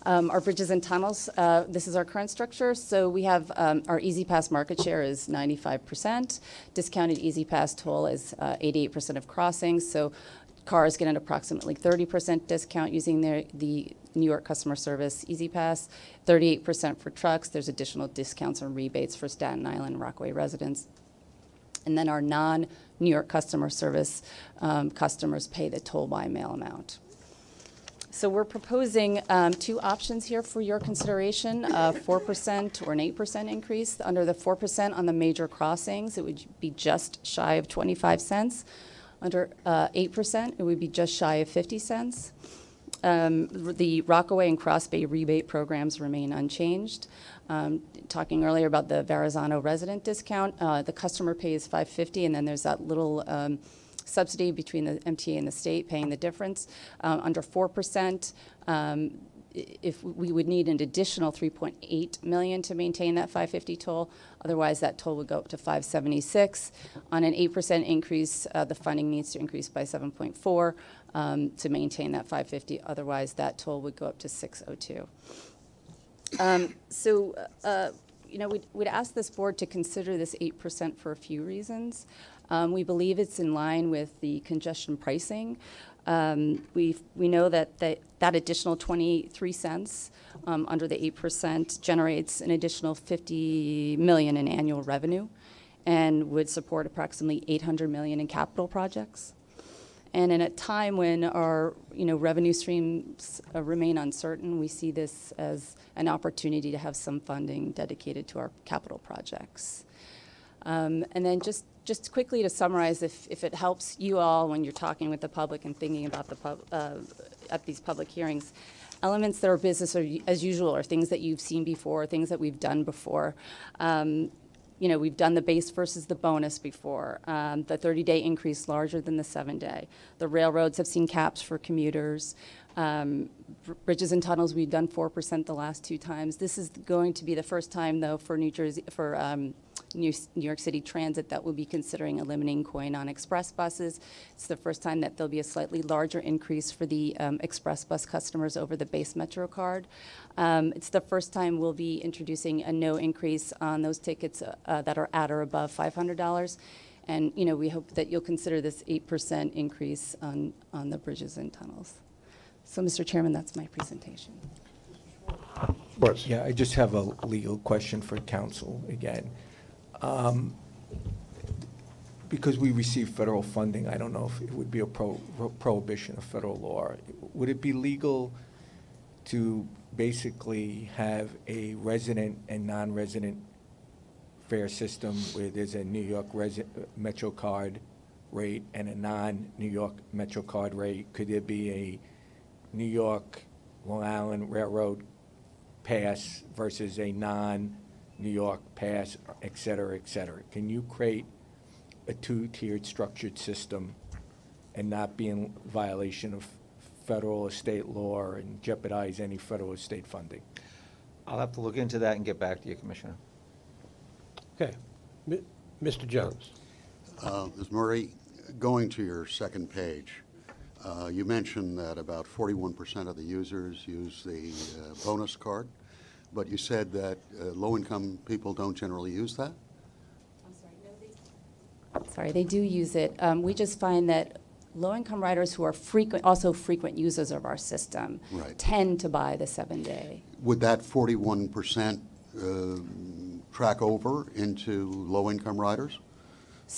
Our bridges and tunnels, this is our current structure. So we have our Easy Pass market share is 95%. Discounted Easy Pass toll is 88% of crossings. So cars get an approximately 30% discount using the New York customer service Easy Pass, 38% for trucks. There's additional discounts and rebates for Staten Island and Rockaway residents. And then our non-New York customer service customers pay the toll by mail amount. So we're proposing two options here for your consideration, 4% or an 8% increase. Under the 4% on the major crossings, it would be just shy of 25 cents. Under 8%, it would be just shy of 50 cents. The Rockaway and Cross Bay rebate programs remain unchanged. Talking earlier about the Verrazano resident discount, the customer pays $5.50, and then there's that little subsidy between the MTA and the state paying the difference. Under 4%, if we would need an additional $3.8 million to maintain that $5.50 toll. Otherwise, that toll would go up to $5.76. On an 8% increase, the funding needs to increase by 7.4 to maintain that $5.50. Otherwise, that toll would go up to $6.02. You know, we'd ask this board to consider this 8% for a few reasons. We believe it's in line with the congestion pricing. We know that that additional 23 cents under the 8% generates an additional $50 million in annual revenue and would support approximately $800 million in capital projects. And in a time when our revenue streams remain uncertain, we see this as an opportunity to have some funding dedicated to our capital projects. And then just quickly to summarize, if it helps you all when you're talking with the public and thinking about at these public hearings, elements that are business as usual are things that you've seen before, things that we've done before. We've done the base versus the bonus before. The 30-day increase larger than the 7-day. The railroads have seen caps for commuters. Bridges and tunnels, we've done 4% the last 2 times. This is going to be the first time, though, for New York City Transit that will be considering eliminating coin on express buses. It's the first time that there'll be a slightly larger increase for the express bus customers over the base Metro card. It's the first time we'll be introducing a no increase on those tickets that are at or above $500. And we hope that you'll consider this 8% increase on the bridges and tunnels. So, Mr. Chairman, that's my presentation. Yeah, I just have a legal question for council again. Because we receive federal funding, I don't know if it would be a prohibition of federal law. Would it be legal to basically have a resident and non-resident fare system where there's a New York Metro card rate and a non-New York Metro card rate? Could there be a New York Long Island Railroad pass versus a non-New York pass, et cetera, et cetera? Can you create a 2-tiered structured system and not be in violation of federal or state law and jeopardize any federal or state funding? I'll have to look into that and get back to you, Commissioner. Okay. Mr. Jones. Ms. Murray, going to your second page, you mentioned that about 41% of the users use the bonus card, but you said that low-income people don't generally use that? I'm sorry, no, sorry, they do use it. We just find that low-income riders who are also frequent users of our system tend to buy the 7-day. Would that 41% track over into low-income riders?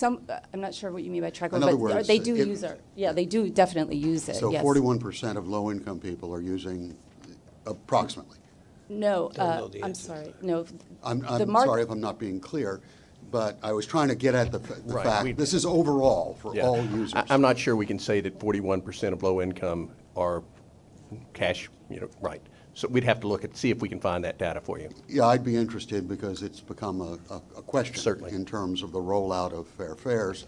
I'm not sure what you mean by track over, In other but words, they do use it. Yeah, they do definitely use it. So yes. 41% of low-income people are using approximately. No, I'm sorry. No, I'm sorry if I'm not being clear, but I was trying to get at the Right, fact, this is overall for Yeah. all users. I'm not sure we can say that 41% of low income are cash, right. So we'd have to look see if we can find that data for you. Yeah, I'd be interested because it's become a question. Certainly. In terms of the rollout of fair fares.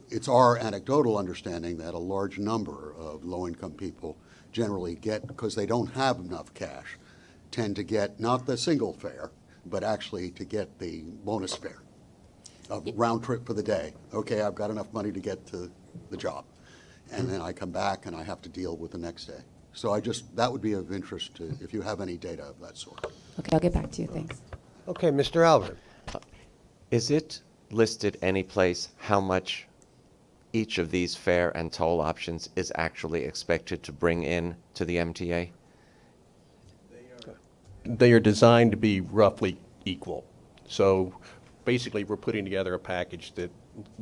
It's our anecdotal understanding that a large number of low-income people generally get, because they don't have enough cash, tend to get not the single fare, but actually to get the bonus fare, a round trip for the day. Okay, I've got enough money to get to the job. And then I come back and I have to deal with the next day. So that would be of interest to, if you have any data of that sort. Okay, I'll get back to you. Thanks. Okay, Mr. Albert. Is it listed any place how much each of these fare and toll options is actually expected to bring in to the MTA? They are designed to be roughly equal. So basically, we're putting together a package that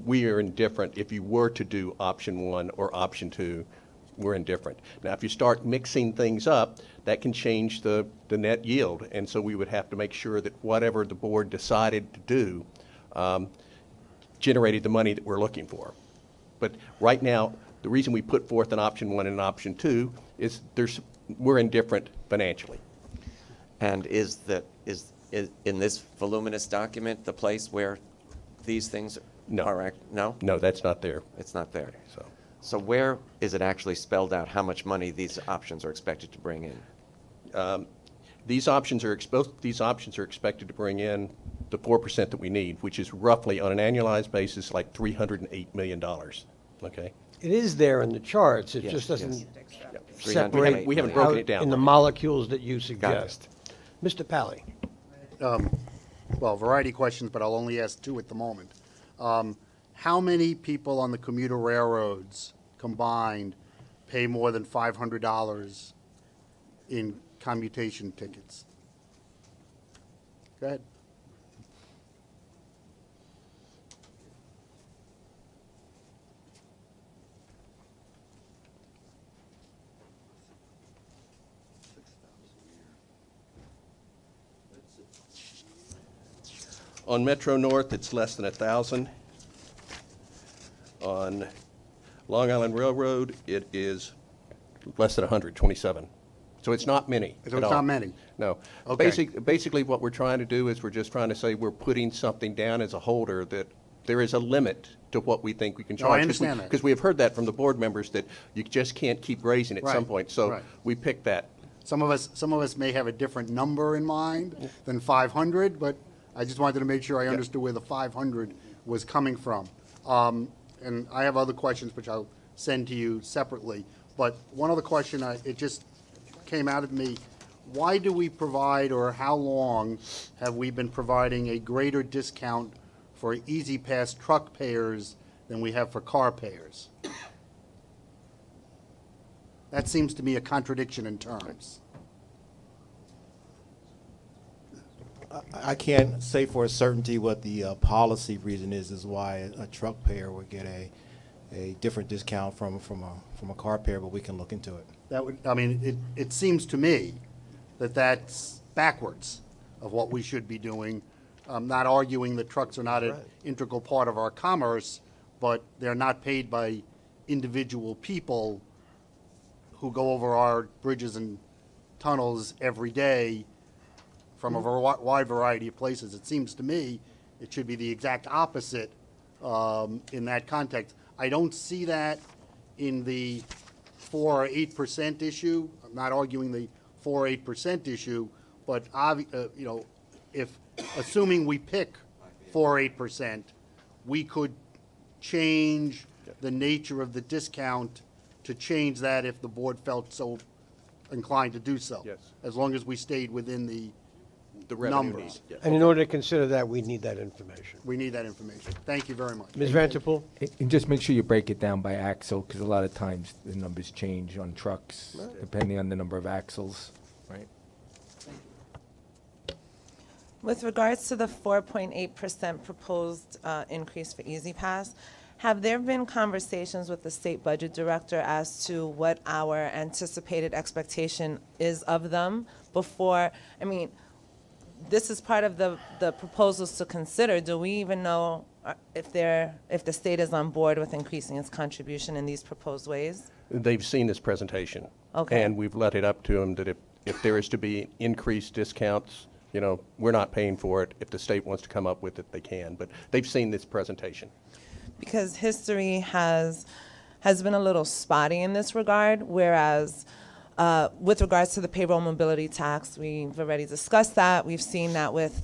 we are indifferent if you were to do option 1 or option 2. We're indifferent. Now, if you start mixing things up, that can change the net yield, and so we would have to make sure that whatever the board decided to do generated the money that we're looking for. But right now, the reason we put forth an option 1 and an option 2 is we're indifferent financially. And is in this voluminous document the place where these things are? No? No, that's not there. It's not there. So where is it actually spelled out how much money these options are expected to bring in? These options are expected to bring in the 4% that we need, which is roughly on an annualized basis like $308 million. Okay. It is there in the charts. It Yes, just doesn't yes. separate. We haven't broken it down. in the molecules that you suggest. Mr. Pally. Well, variety questions, but I'll only ask 2 at the moment. How many people on the commuter railroads combined pay more than $500 in commutation tickets? Go ahead. On Metro North, it's less than 1,000. On Long Island Railroad, it is less than 127. So it's not many. So it's not many? No. Okay. Basically, what we're trying to do is we're just trying to say we're putting something down as a holder that there is a limit to what we think we can charge. No, I understand that. Because we have heard that from the board members that you just can't keep raising at some Right, point. So right. we picked that. Some of us may have a different number in mind than 500, but I just wanted to make sure I understood where the 500 was coming from. And I have other questions which I'll send to you separately. But one other question, it just came out of me. Why do we provide, or how long have we been providing a greater discount for Easy Pass truck payers than we have for car payers? That seems to me a contradiction in terms. I can't say for a certainty what the policy reason is why a truck payer would get a different discount from a car payer, but we can look into it. That would, I mean, it seems to me that that's backwards of what we should be doing. I'm not arguing that trucks are not an integral part of our commerce, but they're not paid by individual people who go over our bridges and tunnels every day from a wide variety of places. It seems to me it should be the exact opposite in that context. I don't see that in the 4 or 8% issue. I'm not arguing the 4 or 8% issue, but you know, if assuming we pick 4 or 8%, we could change the nature of the discount to change that if the board felt so inclined to do so. Yes. As long as we stayed within the revenue numbers. need, yes. And in order to consider that, we need that information. We need that information. Thank you very much. Ms. Vanterpool? And just make sure you break it down by axle, because a lot of times the numbers change on trucks, depending on the number of axles, right? With regards to the 4.8% proposed increase for Easy Pass, have there been conversations with the state budget director as to what our anticipated expectation is of them before? I mean, this is part of the proposals to consider. Do we even know if the state is on board with increasing its contribution in these proposed ways? They've seen this presentation. Okay. And we've let it up to them that if there is to be increased discounts, you know, we're not paying for it. If the state wants to come up with it, they can. But they've seen this presentation. Because history has been a little spotty in this regard, whereas with regards to the payroll mobility tax, we've already discussed that. We've seen that with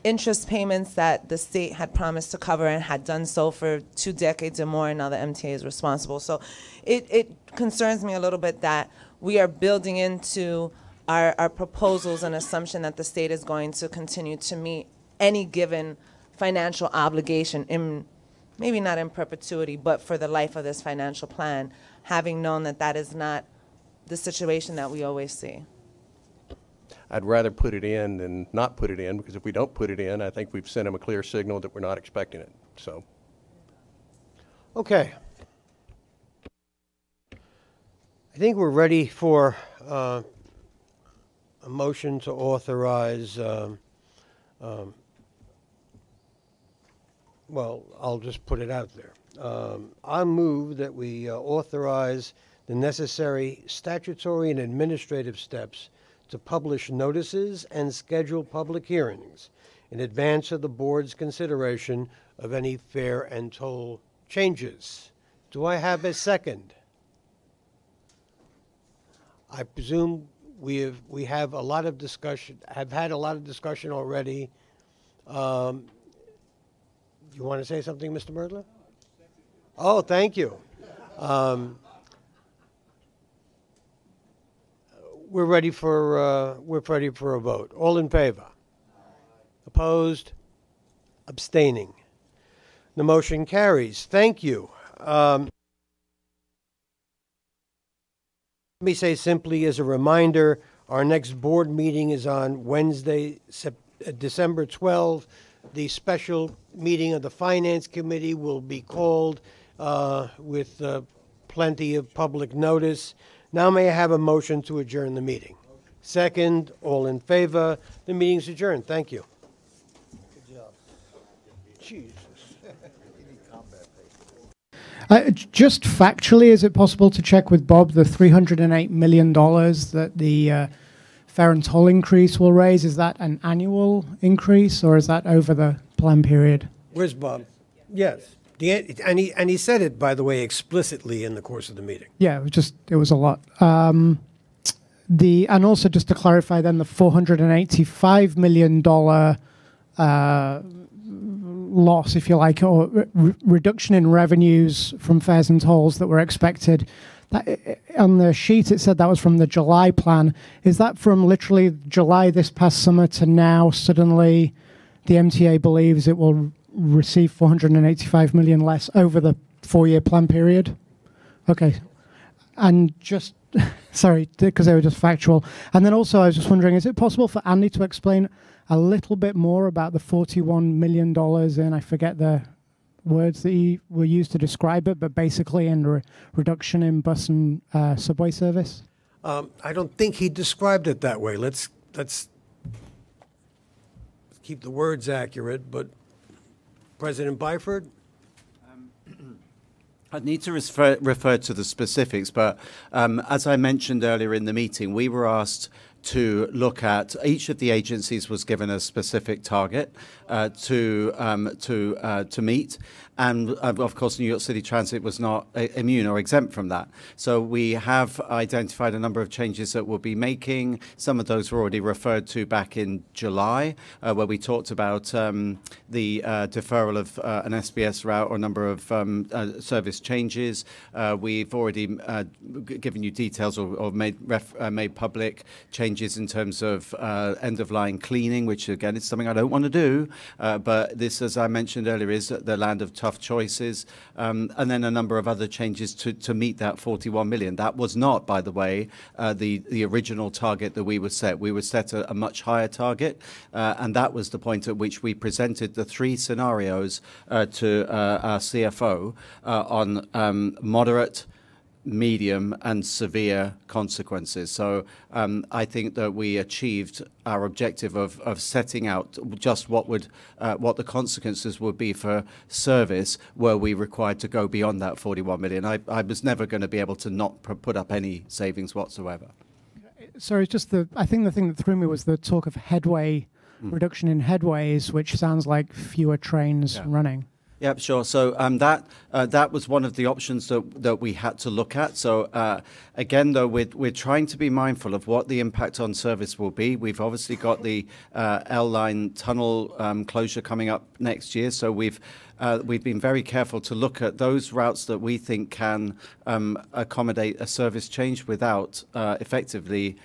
interest payments that the state had promised to cover and had done so for 2 decades or more, and now the MTA is responsible. So it concerns me a little bit that we are building into our proposals an assumption that the state is going to continue to meet any given financial obligation, in maybe not in perpetuity, but for the life of this financial plan, having known that that is not the situation that we always see. I'd rather put it in than not put it in, because if we don't put it in, I think we've sent them a clear signal that we're not expecting it. So, Okay. I think we're ready for a motion to authorize, well, I'll just put it out there. I move that we authorize the necessary statutory and administrative steps to publish notices and schedule public hearings in advance of the board's consideration of any fare and toll changes. Do I have a second? I presume we have a lot of discussion, have had a lot of discussion already. You want to say something, Mr. Merdler? Oh, thank you. We're ready for a vote. All in favor? Opposed? Abstaining? The motion carries. Thank you. Let me say simply as a reminder, our next board meeting is on Wednesday, December 12th. The special meeting of the Finance Committee will be called with plenty of public notice. Now may I have a motion to adjourn the meeting? Second, all in favor. The meeting's adjourned. Thank you. Good job. Jesus. Just factually, is it possible to check with Bob the $308 million that the fare and toll increase will raise? Is that an annual increase, or is that over the plan period? Where's Bob? Yes. And he said it, by the way, explicitly in the course of the meeting. Yeah, it was a lot. And also just to clarify, then the $485 million loss, if you like, or reduction in revenues from fares and tolls that were expected. On the sheet, it said that was from the July plan. Is that from literally July this past summer to now? Suddenly, the MTA believes it will receive $485 million less over the 4-year plan period? Okay. And just, sorry, because they were just factual. And then also, I was just wondering, is it possible for Andy to explain a little bit more about the $41 million in, I forget the words that were used to describe it, but basically in reduction in bus and subway service? I don't think he described it that way. Let's keep the words accurate, but President Byford? I'd need to refer to the specifics, but as I mentioned earlier in the meeting, we were asked to look at, each of the agencies was given a specific target to meet, and of course New York City Transit was not immune or exempt from that. So we have identified a number of changes that we'll be making. Some of those were already referred to back in July, where we talked about the deferral of an SBS route or a number of service changes. We've already given you details or made public changes in terms of end-of-line cleaning, which again is something I don't want to do, but this, as I mentioned earlier, is the land of tough choices, and then a number of other changes to meet that 41 million. That was not, by the way, the original target that we were set. We were set a much higher target, and that was the point at which we presented the 3 scenarios to our CFO on moderate, medium, and severe consequences. So I think that we achieved our objective of setting out just what the consequences would be for service were we required to go beyond that 41 million. I was never going to be able to not put up any savings whatsoever. Sorry, just I think the thing that threw me was the talk of headway, reduction in headways, which sounds like fewer trains running. Yeah, sure. So that was one of the options that we had to look at. So again, though, we're trying to be mindful of what the impact on service will be. We've obviously got the L-line tunnel closure coming up next year. So we've been very careful to look at those routes that we think can accommodate a service change without effectively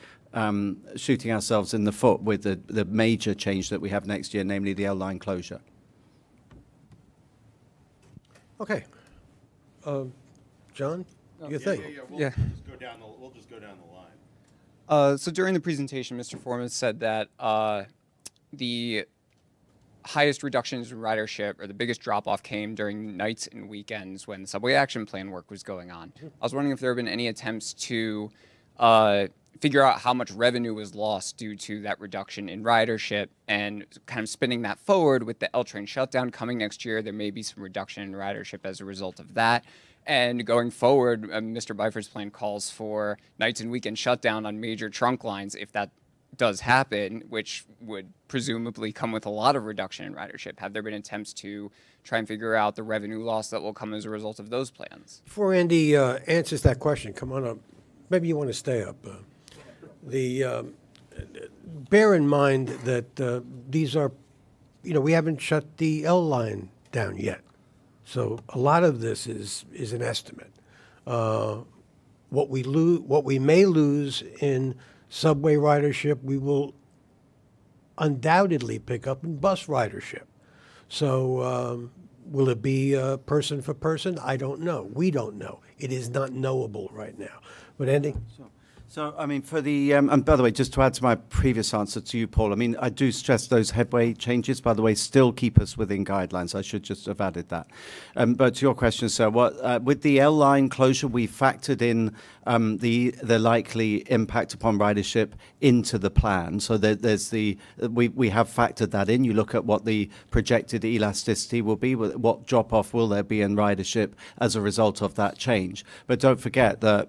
shooting ourselves in the foot with the major change that we have next year, namely the L-line closure. Okay. John, you think? We'll just go down the line. So during the presentation, Mr. Foreman said that the highest reductions in ridership or the biggest drop-off came during nights and weekends when the subway action plan work was going on. I was wondering if there have been any attempts to figure out how much revenue was lost due to that reduction in ridership, and kind of spinning that forward with the L train shutdown coming next year. There may be some reduction in ridership as a result of that. And going forward, Mr. Byford's plan calls for nights and weekend shutdown on major trunk lines if that does happen, which would presumably come with a lot of reduction in ridership. Have there been attempts to try and figure out the revenue loss that will come as a result of those plans? Before Andy answers that question, come on up. Maybe you want to stay up. Bear in mind that these are, we haven't shut the L line down yet. So a lot of this is an estimate. What we may lose in subway ridership, we will undoubtedly pick up in bus ridership. So will it be person for person? I don't know. We don't know. It is not knowable right now. But Andy? So, I mean, for the, and by the way, just to add to my previous answer to you, Paul, I mean, I do stress those headway changes, by the way, still keep us within guidelines. I should just have added that. But to your question, sir, with the L line closure, we factored in the likely impact upon ridership into the plan. So we have factored that in. You look at what the projected elasticity will be, what drop-off will there be in ridership as a result of that change. But don't forget that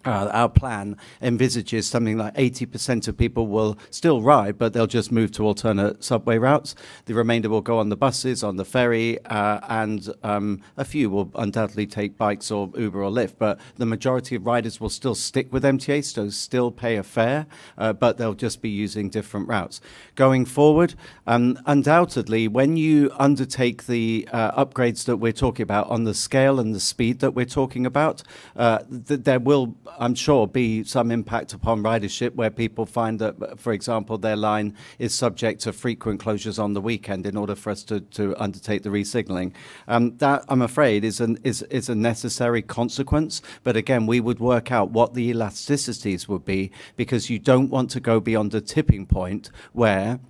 our plan envisages something like 80% of people will still ride, but they'll just move to alternate subway routes. The remainder will go on the buses, on the ferry, and a few will undoubtedly take bikes or Uber or Lyft. But the majority of riders will still stick with MTA, so still pay a fare, but they'll just be using different routes. Going forward, undoubtedly, when you undertake the upgrades that we're talking about on the scale and the speed that we're talking about, there will, I'm sure, be some impact upon ridership where people find that, for example, their line is subject to frequent closures on the weekend in order for us to undertake the re-signalling. That, I'm afraid, is a necessary consequence. But again, we would work out what the elasticities would be, because you don't want to go beyond a tipping point where,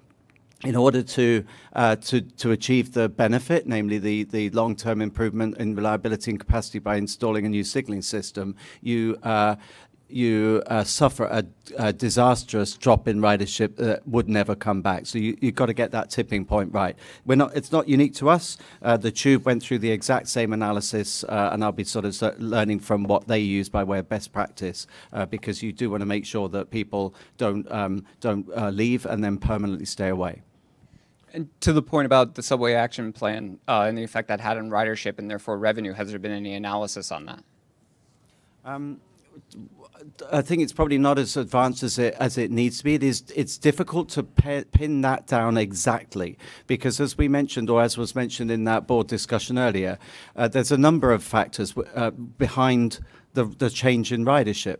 in order to achieve the benefit, namely the long-term improvement in reliability and capacity by installing a new signalling system, you suffer a disastrous drop in ridership that would never come back. So you've got to get that tipping point right. It's not unique to us. The Tube went through the exact same analysis, and I'll be sort of learning from what they use by way of best practice, because you do want to make sure that people don't leave and then permanently stay away. And to the point about the subway action plan and the effect that had on ridership and therefore revenue, has there been any analysis on that? I think it's probably not as advanced as it needs to be. It's difficult to pin that down exactly, because as we mentioned, or as was mentioned in that board discussion earlier, there's a number of factors behind the change in ridership.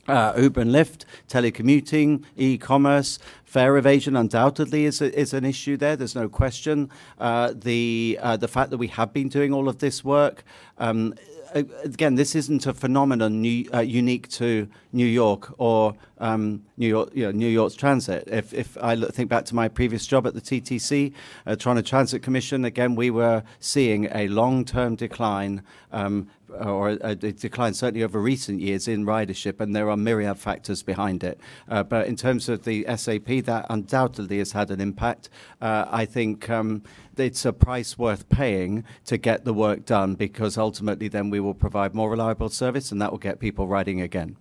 Uber and Lyft, telecommuting, e-commerce, Fare evasion undoubtedly is an issue there. There's no question. The fact that we have been doing all of this work. Again, this isn't a phenomenon unique to New York or New York's transit. If I think back to my previous job at the TTC, Toronto Transit Commission, again, we were seeing a long-term decline, or a decline certainly over recent years in ridership, and there are myriad factors behind it. But in terms of the SAP, that undoubtedly has had an impact. I think it's a price worth paying to get the work done, because ultimately then we will provide more reliable service, and that will get people riding again.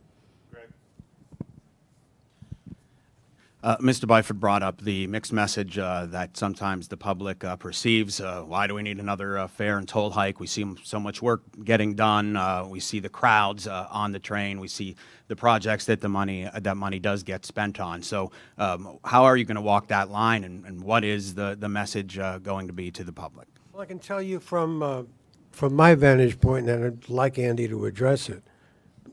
Mr. Byford brought up the mixed message that sometimes the public perceives. Why do we need another fare and toll hike? We see so much work getting done. We see the crowds on the train. We see the projects that money does get spent on. So how are you going to walk that line, and what is the message going to be to the public? Well, I can tell you from my vantage point, and I'd like Andy to address it,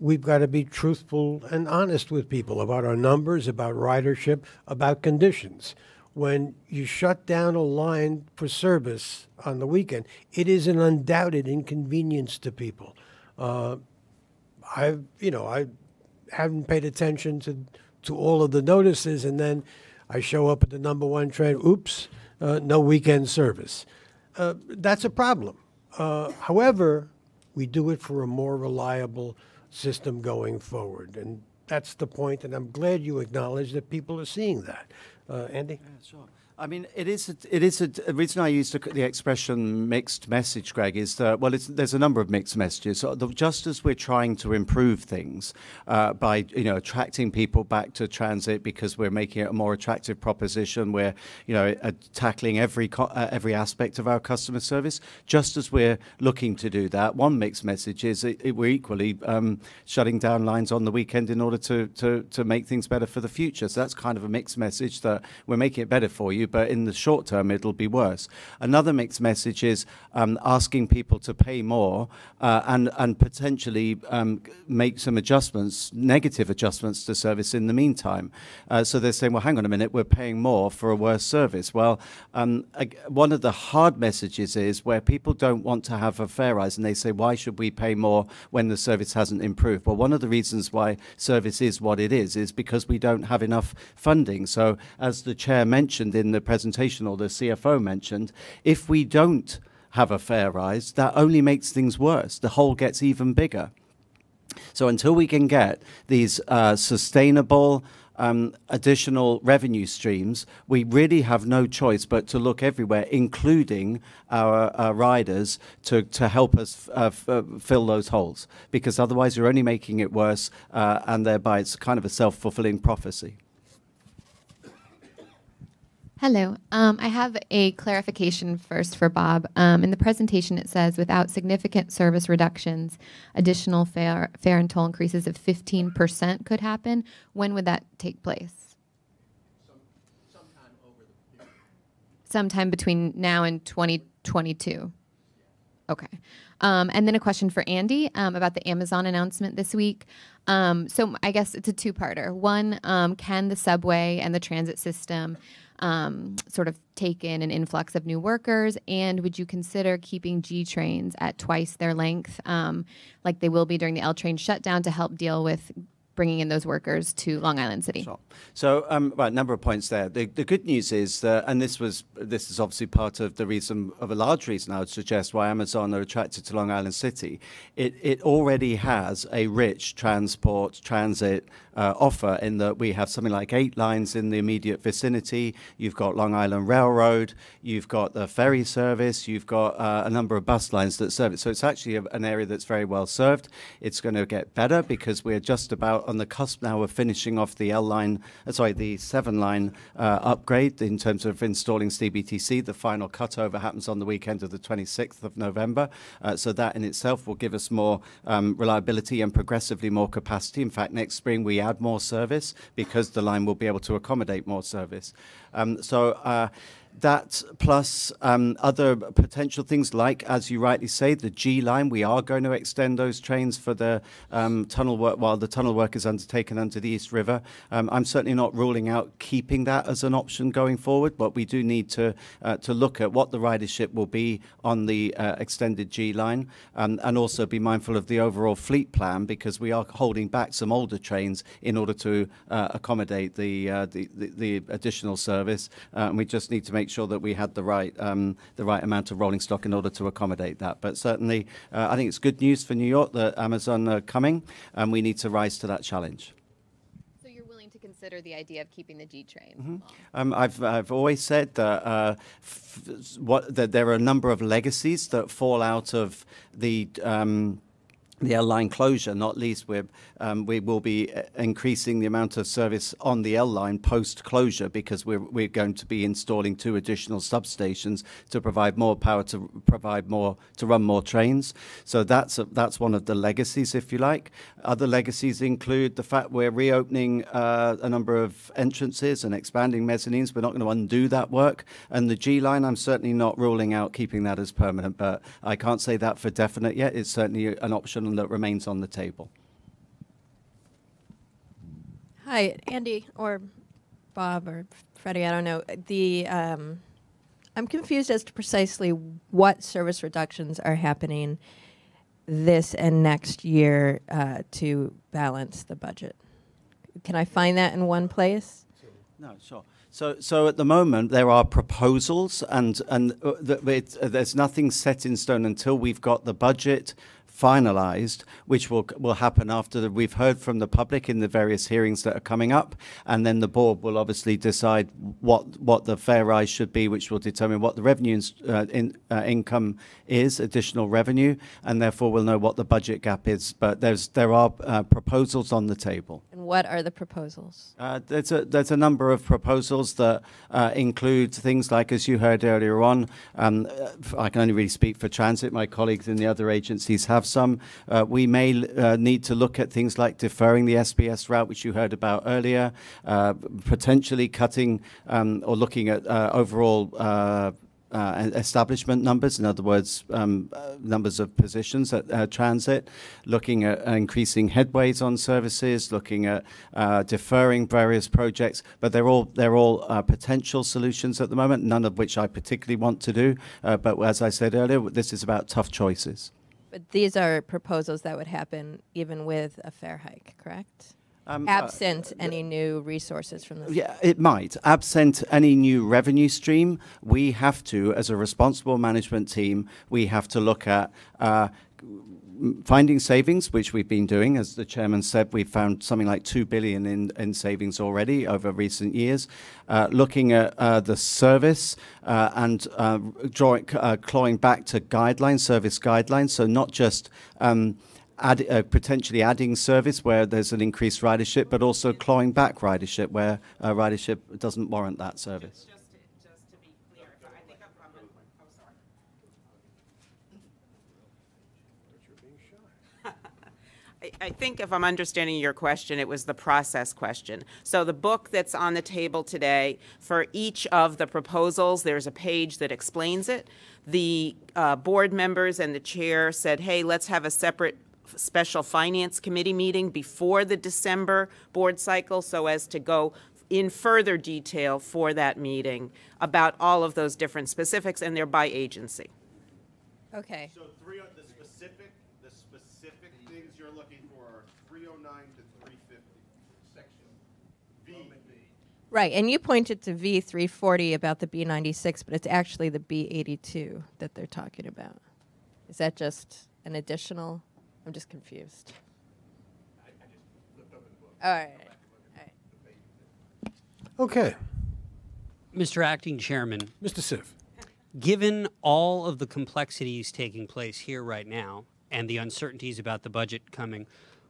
we've got to be truthful and honest with people about our numbers, about ridership, about conditions. When you shut down a line for service on the weekend, it is an undoubted inconvenience to people. I haven't paid attention to all of the notices, and then I show up at the #1 train, oops, no weekend service. That's a problem. However, we do it for a more reliable system going forward. And that's the point, and I'm glad you acknowledge that people are seeing that. Andy? Yeah, sure. I mean, it is a reason I use the expression mixed message, Greg, is that, well, there's a number of mixed messages. So just as we're trying to improve things by, attracting people back to transit because we're making it a more attractive proposition, we're, tackling every aspect of our customer service. Just as we're looking to do that, one mixed message is we're equally shutting down lines on the weekend in order to make things better for the future. So that's kind of a mixed message, that we're making it better for you, but in the short term, it'll be worse. Another mixed message is asking people to pay more and potentially make some adjustments, negative adjustments to service in the meantime. So they're saying, well, hang on a minute, we're paying more for a worse service. Well, one of the hard messages is where people don't want to have a fare rise, and they say, why should we pay more when the service hasn't improved? Well, one of the reasons why service is what it is because we don't have enough funding. So as the chair mentioned in the presentation, or the CFO mentioned, if we don't have a fare rise, that only makes things worse. The hole gets even bigger. So until we can get these sustainable additional revenue streams, we really have no choice but to look everywhere, including our riders, to help us fill those holes, because otherwise you're only making it worse, and thereby it's kind of a self-fulfilling prophecy. Hello. I have a clarification first for Bob. In the presentation, it says, without significant service reductions, additional fare and toll increases of 15% could happen. When would that take place? Sometime between now and 2022. Okay. And then a question for Andy about the Amazon announcement this week. So I guess it's a two-parter. One, can the subway and the transit system sort of take in an influx of new workers, and would you consider keeping G trains at twice their length, like they will be during the L train shutdown, to help deal with bringing in those workers to Long Island City? So, well, a number of points there. The good news is that, and this is obviously part of the reason, of a large reason I would suggest why Amazon are attracted to Long Island City. It already has a rich transit offer, in that we have something like 8 lines in the immediate vicinity. You've got Long Island Railroad, you've got the ferry service, you've got a number of bus lines that serve it. So it's actually an area that's very well served. It's going to get better because we're just about on the cusp now of finishing off the the 7-line upgrade in terms of installing CBTC. The final cutover happens on the weekend of the 26th of November. So that in itself will give us more reliability and progressively more capacity. In fact, next spring we add more service because the line will be able to accommodate more service. That plus other potential things like, as you rightly say, the G line. We are going to extend those trains for the tunnel work while the tunnel work is undertaken under the East River. I'm certainly not ruling out keeping that as an option going forward, but we do need to look at what the ridership will be on the extended G line, and also be mindful of the overall fleet plan, because we are holding back some older trains in order to accommodate the additional service. And we just need to make sure that we had the right amount of rolling stock in order to accommodate that. But certainly, I think it's good news for New York that Amazon are coming, and we need to rise to that challenge. So you're willing to consider the idea of keeping the G train? I've always said that that there are a number of legacies that fall out of the L line closure. Not least, we will be increasing the amount of service on the L line post closure, because we're going to be installing 2 additional substations to provide more power to run more trains. So that's one of the legacies, if you like. Other legacies include the fact we're reopening a number of entrances and expanding mezzanines. We're not going to undo that work. And the G line, I'm certainly not ruling out keeping that as permanent, but I can't say that for definite yet. It's certainly an option that remains on the table. Hi, Andy or Bob or Freddie, I don't know. I'm confused as to precisely what service reductions are happening this and next year to balance the budget. Can I find that in one place? No, sure. So at the moment there are proposals, and there's nothing set in stone until we've got the budget finalized, which will happen after we've heard from the public in the various hearings that are coming up, and then the board will obviously decide what the fare rise should be, which will determine what the revenue income is, additional revenue, and therefore we'll know what the budget gap is. But there are proposals on the table. And what are the proposals? There's a number of proposals that include things like, as you heard earlier on, I can only really speak for transit. My colleagues in the other agencies have some. We may need to look at things like deferring the SBS route, which you heard about earlier, potentially cutting or looking at overall establishment numbers, in other words, numbers of positions at transit, looking at increasing headways on services, looking at deferring various projects. But they're all potential solutions at the moment, none of which I particularly want to do. But as I said earlier, this is about tough choices. But these are proposals that would happen even with a fare hike, correct? Absent any new resources from the... Yeah, it might. Absent any new revenue stream, we have to, as a responsible management team, we have to look at finding savings, which we've been doing. As the chairman said, we've found something like $2 billion in savings already over recent years. Looking at the service and clawing back to guidelines, service guidelines, so not just potentially adding service where there's an increased ridership, but also clawing back ridership where ridership doesn't warrant that service. Just to be clear, I think I think if I'm understanding your question, it was the process question. So the book that's on the table today, for each of the proposals, there's a page that explains it. The board members and the chair said, hey, let's have a separate special finance committee meeting before the December board cycle so as to go in further detail for that meeting about all of those different specifics, and they're by agency. Okay. So the specific things you're looking for are 309 to 350, section V. Right, and you pointed to V340 about the B96, but it's actually the B82 that they're talking about. Is that just an additional? I'm just confused. I just flipped open the book. All right. Okay. Mr. Acting Chairman. Mr. Siv. Given all of the complexities taking place here right now and the uncertainties about the budget coming,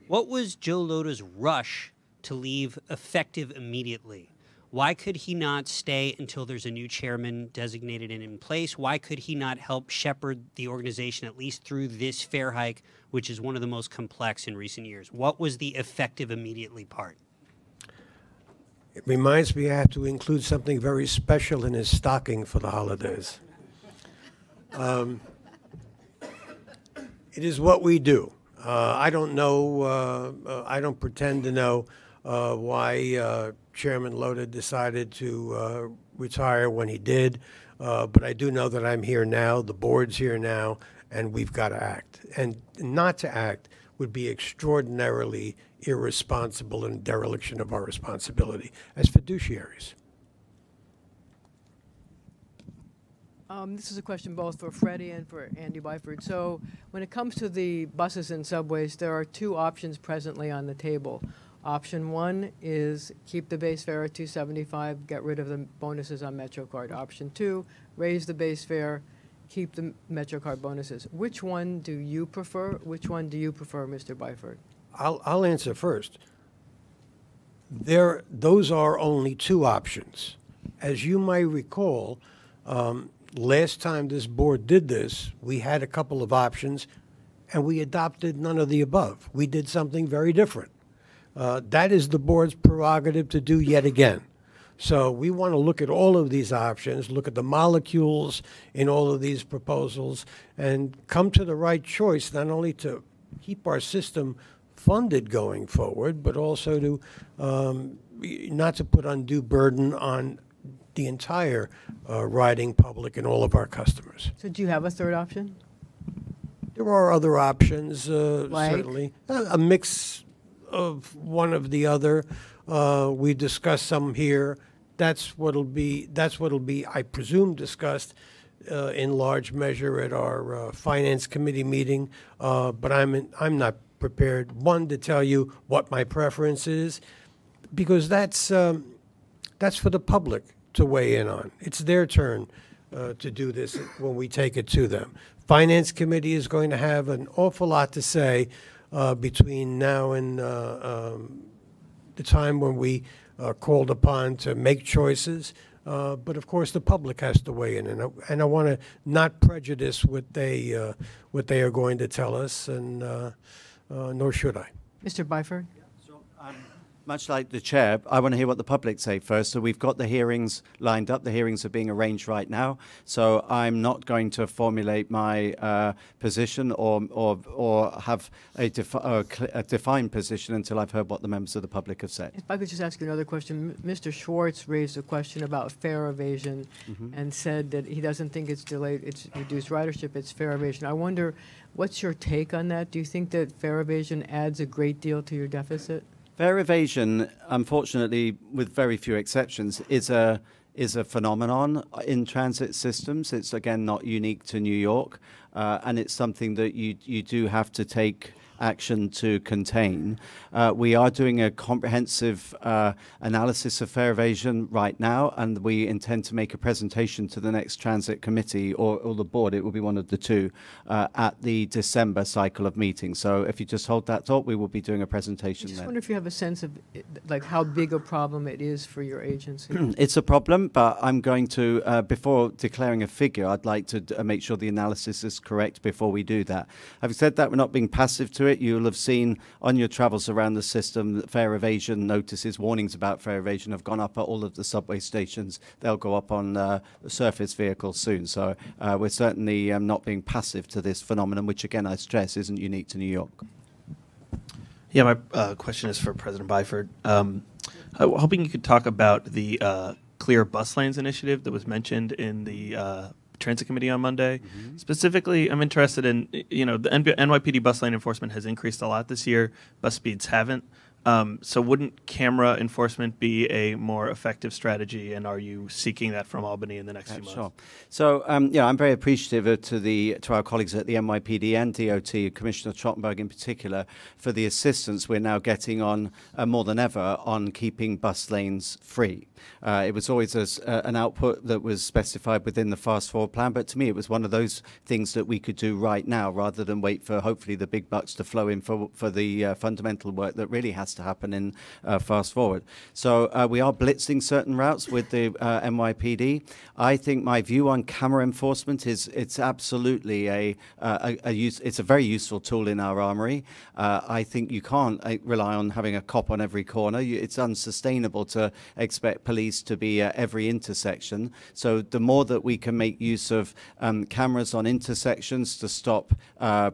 what was Joe Loda's rush to leave effective immediately? Why could he not stay until there's a new chairman designated and in place? Why could he not help shepherd the organization at least through this fare hike, which is one of the most complex in recent years? What was the effective immediately part? It reminds me I have to include something very special in his stocking for the holidays. It is what we do. I don't know, I don't pretend to know why Chairman Loda decided to retire when he did, but I do know that I'm here now, the board's here now, and we've got to act. And not to act would be extraordinarily irresponsible and dereliction of our responsibility as fiduciaries. This is a question both for Freddie and for Andy Byford. So when it comes to the buses and subways, there are two options presently on the table. Option one is keep the base fare at $2.75, get rid of the bonuses on MetroCard. Option two, raise the base fare, keep the MetroCard bonuses. Which one do you prefer? Which one do you prefer, Mr. Byford? I'll answer first. Those are only two options. As you might recall, last time this board did this, we had a couple of options, and we adopted none of the above. We did something very different. That is the board's prerogative to do yet again. So we want to look at all of these options, look at the molecules in all of these proposals, and come to the right choice, not only to keep our system funded going forward, but also to not to put undue burden on the entire riding public and all of our customers. So do you have a third option? There are other options, Like? certainly. A mix of one of the other. We discussed some here. That's what'll be, I presume, discussed in large measure at our Finance Committee meeting. But I'm not prepared, one, to tell you what my preference is, because that's for the public to weigh in on. It's their turn to do this when we take it to them. Finance Committee is going to have an awful lot to say between now and the time when we are called upon to make choices. But of course, the public has to weigh in, and I want to not prejudice what they are going to tell us, and nor should I. Mr. Byford? Much like the chair, I want to hear what the public say first. So we've got the hearings lined up. The hearings are being arranged right now. So I'm not going to formulate my position or have a defined position until I've heard what the members of the public have said. If I could just ask you another question. Mr. Schwartz raised a question about fare evasion and said that he doesn't think it's delayed, it's reduced ridership, it's fare evasion. I wonder, what's your take on that? Do you think that fare evasion adds a great deal to your deficit? Fare evasion, unfortunately, with very few exceptions, is a phenomenon in transit systems. It's, again, not unique to New York, and it's something that you do have to take action to contain. We are doing a comprehensive analysis of fare evasion right now, and we intend to make a presentation to the next Transit Committee or the board, it will be one of the two, at the December cycle of meetings. So if you just hold that thought, we will be doing a presentation I just then. wonder if you have a sense of like how big a problem it is for your agency. It's a problem, but I'm going to, before declaring a figure, I'd like to make sure the analysis is correct before we do that. Having said that, we're not being passive to it. You'll have seen on your travels around the system that fare evasion notices, warnings about fare evasion have gone up at all of the subway stations. They'll go up on surface vehicles soon. So we're certainly not being passive to this phenomenon, which again, I stress, isn't unique to New York. Yeah, my question is for President Byford. I'm hoping you could talk about the Clear Bus Lanes initiative that was mentioned in the Transit Committee on Monday. Specifically, I'm interested in, the NYPD bus lane enforcement has increased a lot this year. Bus speeds haven't. So wouldn't camera enforcement be a more effective strategy, and are you seeking that from Albany in the next few months? Sure. So, I'm very appreciative to our colleagues at the NYPD and DOT, Commissioner Trottenberg in particular, for the assistance we're now getting on, more than ever, on keeping bus lanes free. It was always an output that was specified within the Fast Forward plan, but to me it was one of those things that we could do right now rather than wait for hopefully the big bucks to flow in for the fundamental work that really has has to happen in fast forward. So we are blitzing certain routes with the NYPD. I think my view on camera enforcement is it's absolutely it's a very useful tool in our armory. I think you can't rely on having a cop on every corner. It's unsustainable to expect police to be at every intersection. So the more that we can make use of cameras on intersections to stop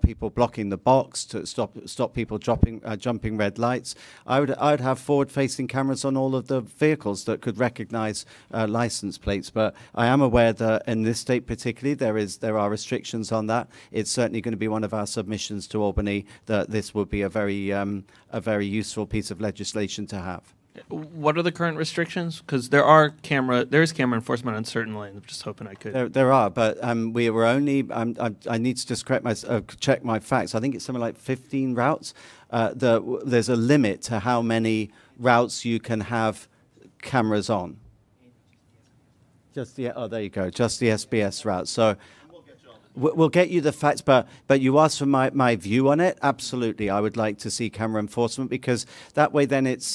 people blocking the box, to stop people jumping red lights, I would have forward-facing cameras on all of the vehicles that could recognize license plates. But I am aware that in this state particularly, there are restrictions on that. It's certainly going to be one of our submissions to Albany that this would be a very useful piece of legislation to have. What are the current restrictions? Because there is camera enforcement on certain lanes. I'm just hoping I could. There are, but we were only. I need to just check my facts. I think it's something like 15 routes. There's a limit to how many routes you can have cameras on. There you go. Just the SBS route. So we'll get you the facts, but you asked for my view on it. Absolutely, I would like to see camera enforcement, because that way then it's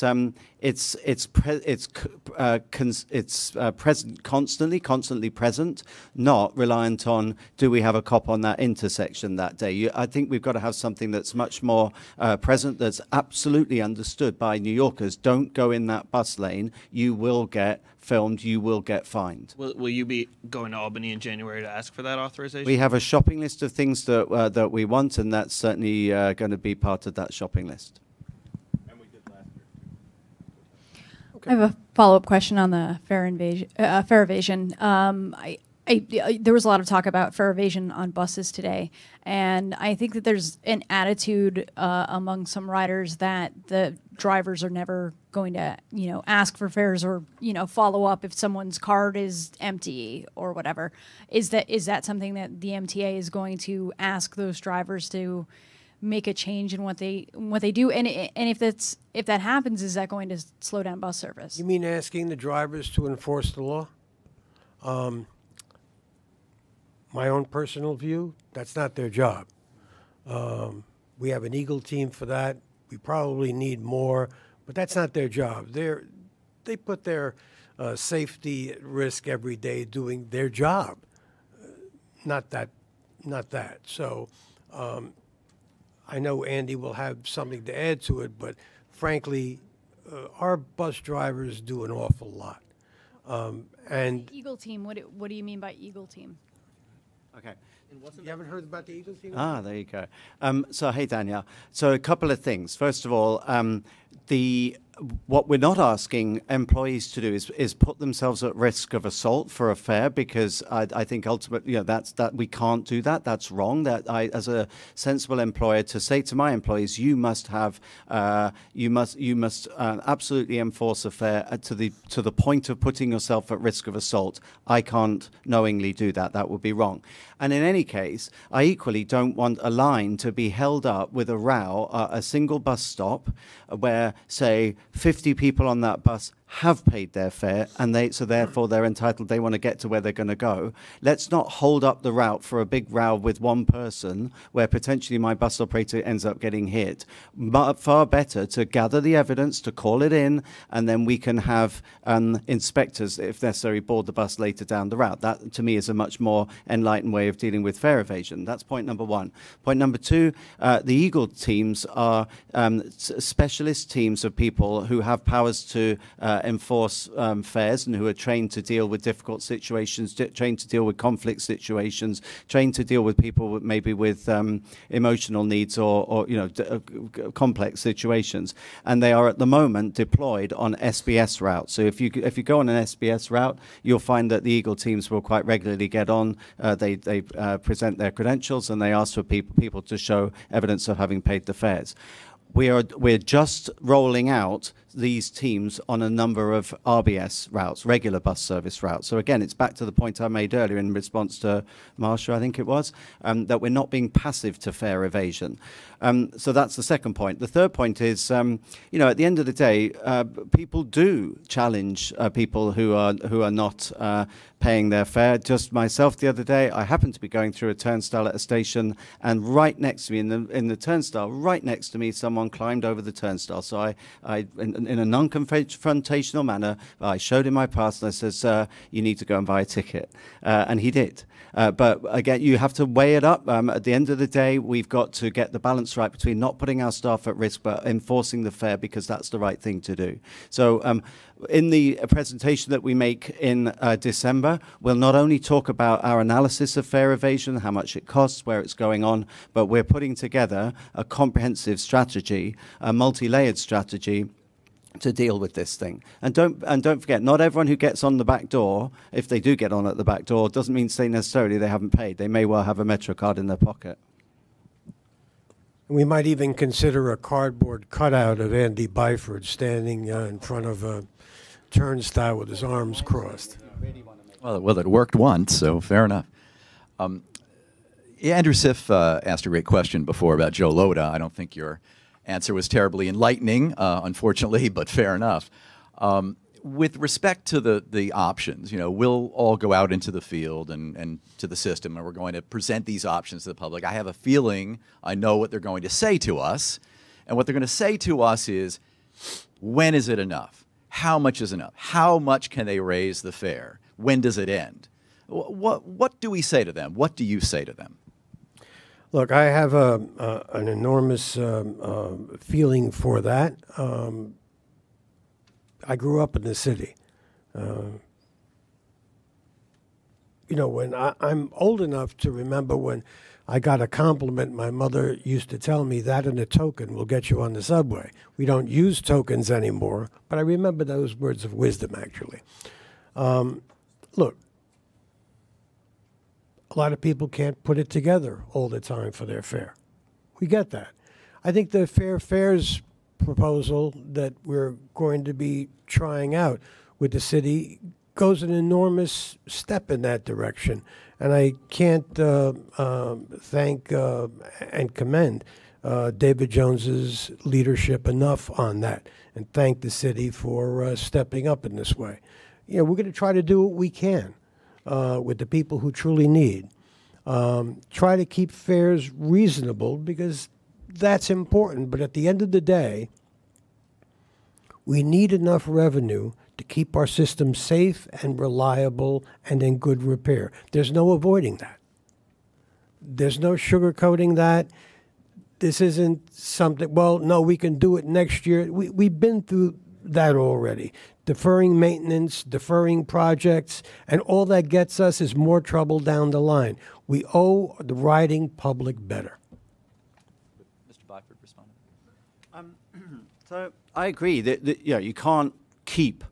present constantly present, not reliant on do we have a cop on that intersection that day. I think we've got to have something that's much more present, that's absolutely understood by New Yorkers. Don't go in that bus lane. You will get filmed, you will get fined. Will you be going to Albany in January to ask for that authorization? We have a shopping list of things that we want, and that's certainly going to be part of that shopping list. I have a follow-up question on the fare evasion. There was a lot of talk about fare evasion on buses today, and I think that there's an attitude among some riders that the drivers are never going to, ask for fares or, follow up if someone's card is empty or whatever. Is that something that the MTA is going to ask those drivers to make a change in what they do? And if that happens, is that going to slow down bus service? You mean asking the drivers to enforce the law? My own personal view, that's not their job. We have an Eagle team for that. We probably need more, but that's not their job. They put their safety at risk every day doing their job. Not that. So I know Andy will have something to add to it, but frankly, our bus drivers do an awful lot. And Eagle team, what do you mean by Eagle team? Okay. You haven't heard about the Eagle team? There you go. So, hey, Danielle. So a couple of things. First of all, what we're not asking employees to do is put themselves at risk of assault for a fare, because I think ultimately, that we can't do that. That's wrong. That as a sensible employer, to say to my employees, you must absolutely enforce a fare to the point of putting yourself at risk of assault. I can't knowingly do that. That would be wrong. And in any case, I equally don't want a line to be held up with a row, a single bus stop, where, say, 50 people on that bus have paid their fare, and therefore they're entitled, they want to get to where they're going to go. Let's not hold up the route for a big row with one person where potentially my bus operator ends up getting hit. Far better to gather the evidence, to call it in, and then we can have inspectors, if necessary, board the bus later down the route. That, to me, is a much more enlightened way of dealing with fare evasion. That's point number one. Point number two, the Eagle teams are specialist teams of people who have powers to enforce fares, and who are trained to deal with difficult situations, trained to deal with conflict situations, trained to deal with people maybe with emotional needs or complex situations. And they are at the moment deployed on SBS routes. So if you go on an SBS route, you'll find that the Eagle teams will quite regularly get on. They present their credentials, and they ask for people to show evidence of having paid the fares. We're just rolling out these teams on a number of RBS routes, regular bus service routes. So again, it's back to the point I made earlier in response to Marsha, I think it was, that we're not being passive to fare evasion. So that's the second point. The third point is, at the end of the day, people do challenge people who are not paying their fare. Just myself the other day, I happened to be going through a turnstile at a station, and right next to me, in the turnstile, right next to me, someone climbed over the turnstile. So I in a non-confrontational manner, I showed him my pass and I said, "Sir, you need to go and buy a ticket," and he did. But again, you have to weigh it up. At the end of the day, we've got to get the balance right between not putting our staff at risk, but enforcing the fare, because that's the right thing to do. So in the presentation that we make in December, we'll not only talk about our analysis of fare evasion, how much it costs, where it's going on, but we're putting together a comprehensive strategy, a multi-layered strategy to deal with this thing. And don't forget, not everyone who gets on the back door, if they do get on at the back door, doesn't mean say necessarily they haven't paid. They may well have a Metro card in their pocket. We might even consider a cardboard cutout of Andy Byford standing in front of a turnstile with his arms crossed. Well, it worked once, so fair enough. Andrew Siff asked a great question before about Joe Loda. I don't think your answer was terribly enlightening, unfortunately, but fair enough. With respect to the options, we'll all go out into the field and to the system, and we're going to present these options to the public. I have a feeling I know what they're going to say to us, and what they're going to say to us is, when is it enough? How much is enough? How much can they raise the fare? When does it end? What do we say to them? What do you say to them? Look, I have an enormous feeling for that. I grew up in the city. When I'm old enough to remember when I got a compliment, my mother used to tell me that and a token will get you on the subway. We don't use tokens anymore, but I remember those words of wisdom, actually. Look, a lot of people can't put it together all the time for their fare. We get that. I think the fair fares proposal that we're going to be trying out with the city goes an enormous step in that direction. And I can't thank and commend David Jones's leadership enough on that, and thank the city for stepping up in this way. We're going to try to do what we can with the people who truly need. Try to keep fares reasonable, because that's important. But at the end of the day, we need enough revenue to keep our system safe and reliable and in good repair. There's no avoiding that. There's no sugarcoating that. This isn't something, well, no, we can do it next year. We've been through that already. Deferring maintenance, deferring projects, and all that gets us is more trouble down the line. We owe the riding public better. Mr. Byford, responding. So I agree that you can't keep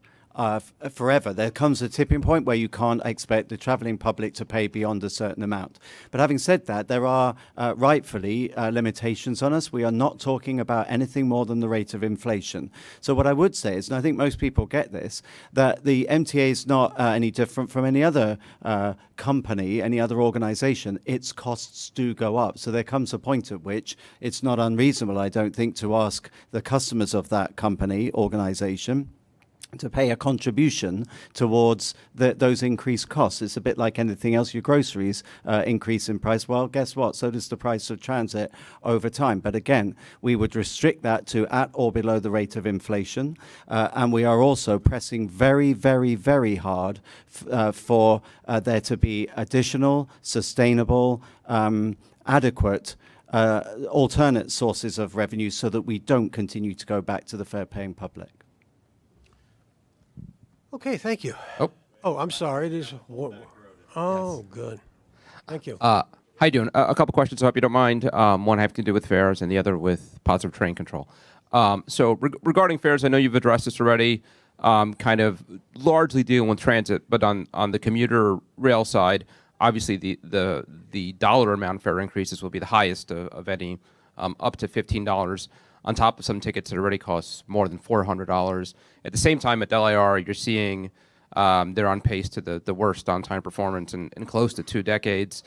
forever. There comes a tipping point where you can't expect the travelling public to pay beyond a certain amount. But having said that, there are rightfully limitations on us. We are not talking about anything more than the rate of inflation. So what I would say is, and I think most people get this, that the MTA is not any different from any other company, any other organisation. Its costs do go up. So there comes a point at which it's not unreasonable, I don't think, to ask the customers of that company, organisation, to pay a contribution towards those increased costs. It's a bit like anything else. Your groceries increase in price. Well, guess what? So does the price of transit over time. But again, we would restrict that to at or below the rate of inflation. And we are also pressing very, very, very hard for there to be additional, sustainable, adequate alternate sources of revenue, so that we don't continue to go back to the fare-paying public. Okay, thank you. Oh, I'm sorry. There's one. Oh, good. Thank you. How you doing? A couple questions, I hope you don't mind. One having to do with fares and the other with positive train control. So regarding fares, I know you've addressed this already, kind of largely dealing with transit, but on the commuter rail side, obviously the dollar amount fare increases will be the highest of any, up to $15. on top of some tickets that already cost more than $400. At the same time, at LIR, you're seeing they're on pace to the worst on-time performance in close to 2 decades.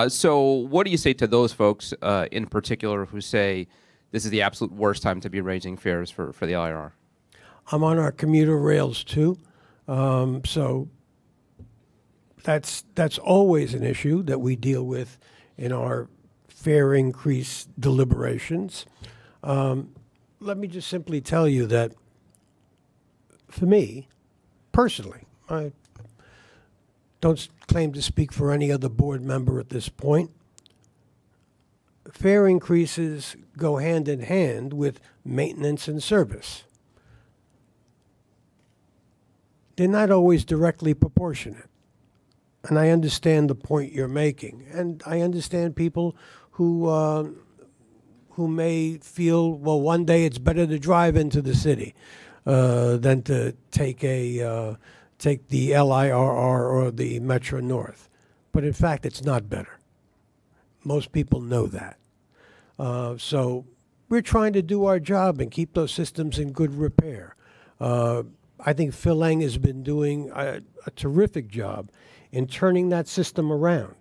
So what do you say to those folks in particular who say this is the absolute worst time to be raising fares for the LIR? I'm on our commuter rails too, so that's always an issue that we deal with in our fare increase deliberations. Let me just simply tell you that for me, personally, I don't claim to speak for any other board member at this point, fare increases go hand in hand with maintenance and service. They're not always directly proportionate. And I understand the point you're making. And I understand people who may feel, well, one day it's better to drive into the city than to take the LIRR or the Metro North. But in fact, it's not better. Most people know that. So we're trying to do our job and keep those systems in good repair. I think Phil Lang has been doing a terrific job in turning that system around,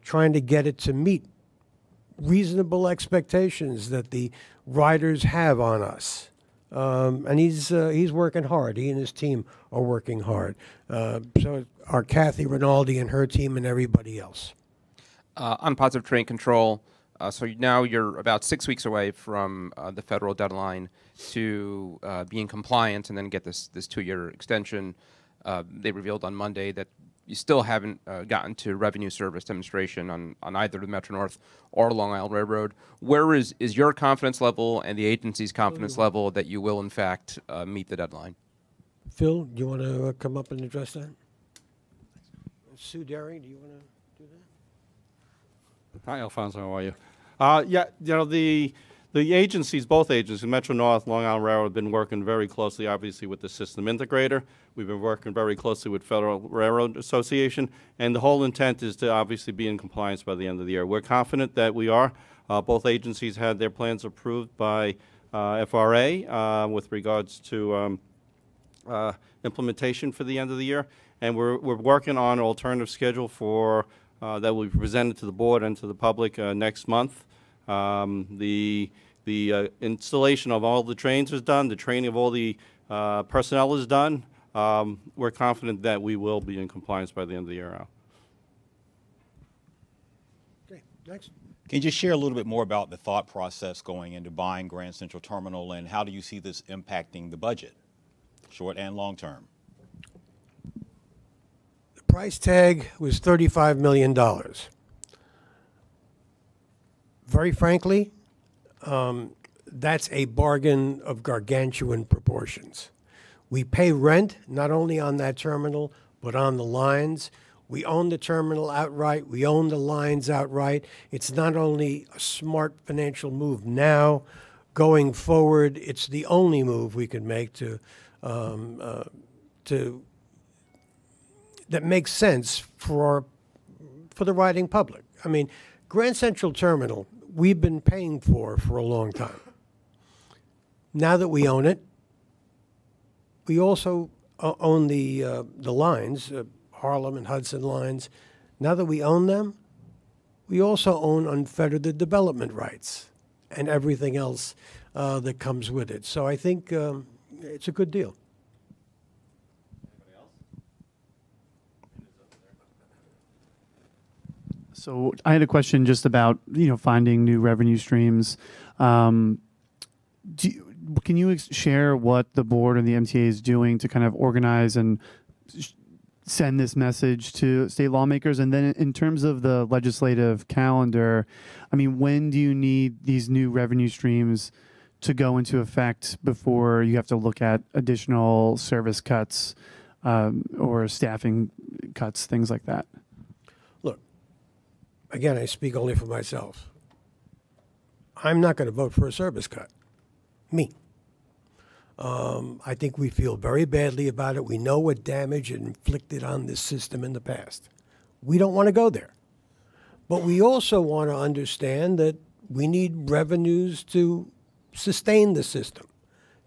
trying to get it to meet reasonable expectations that the riders have on us. And he's working hard. He and his team are working hard. So are Kathy Rinaldi and her team and everybody else. On positive train control, so now you're about 6 weeks away from the federal deadline to be in compliance and then get this 2-year extension. They revealed on Monday that you still haven't gotten to revenue service demonstration on either the Metro North or Long Island Railroad. Where is your confidence level and the agency's confidence level that you will, in fact, meet the deadline? Phil, do you want to come up and address that? Sue Daring, do you want to do that? Hi, Alfonso. How are you? Yeah, you know, the agencies, both agencies, Metro North, Long Island Railroad, have been working very closely, obviously, with the system integrator. We've been working very closely with Federal Railroad Association, and the whole intent is to obviously be in compliance by the end of the year. We're confident that we are. Both agencies had their plans approved by FRA with regards to implementation for the end of the year, and we're working on an alternative schedule for that will be presented to the board and to the public next month. The installation of all the trains is done. The training of all the personnel is done. We're confident that we will be in compliance by the end of the year. Okay, next. Can you just share a little bit more about the thought process going into buying Grand Central Terminal, and how do you see this impacting the budget, short and long term? The price tag was $35 million. Very frankly, that's a bargain of gargantuan proportions. We pay rent not only on that terminal, but on the lines. We own the terminal outright. We own the lines outright. It's not only a smart financial move now, going forward, it's the only move we can make that makes sense for the riding public. I mean, Grand Central Terminal, we've been paying for a long time. Now that we own it, we also own the lines, Harlem and Hudson lines. Now that we own them, we also own unfettered development rights and everything else that comes with it. So I think it's a good deal. So I had a question just about, finding new revenue streams. Can you share what the board and the MTA is doing to kind of organize and send this message to state lawmakers? And then in terms of the legislative calendar, I mean, when do you need these new revenue streams to go into effect before you have to look at additional service cuts or staffing cuts, things like that? Again, I speak only for myself. I'm not going to vote for a service cut. Me. I think we feel very badly about it. We know what damage it inflicted on this system in the past. We don't want to go there. But we also want to understand that we need revenues to sustain the system,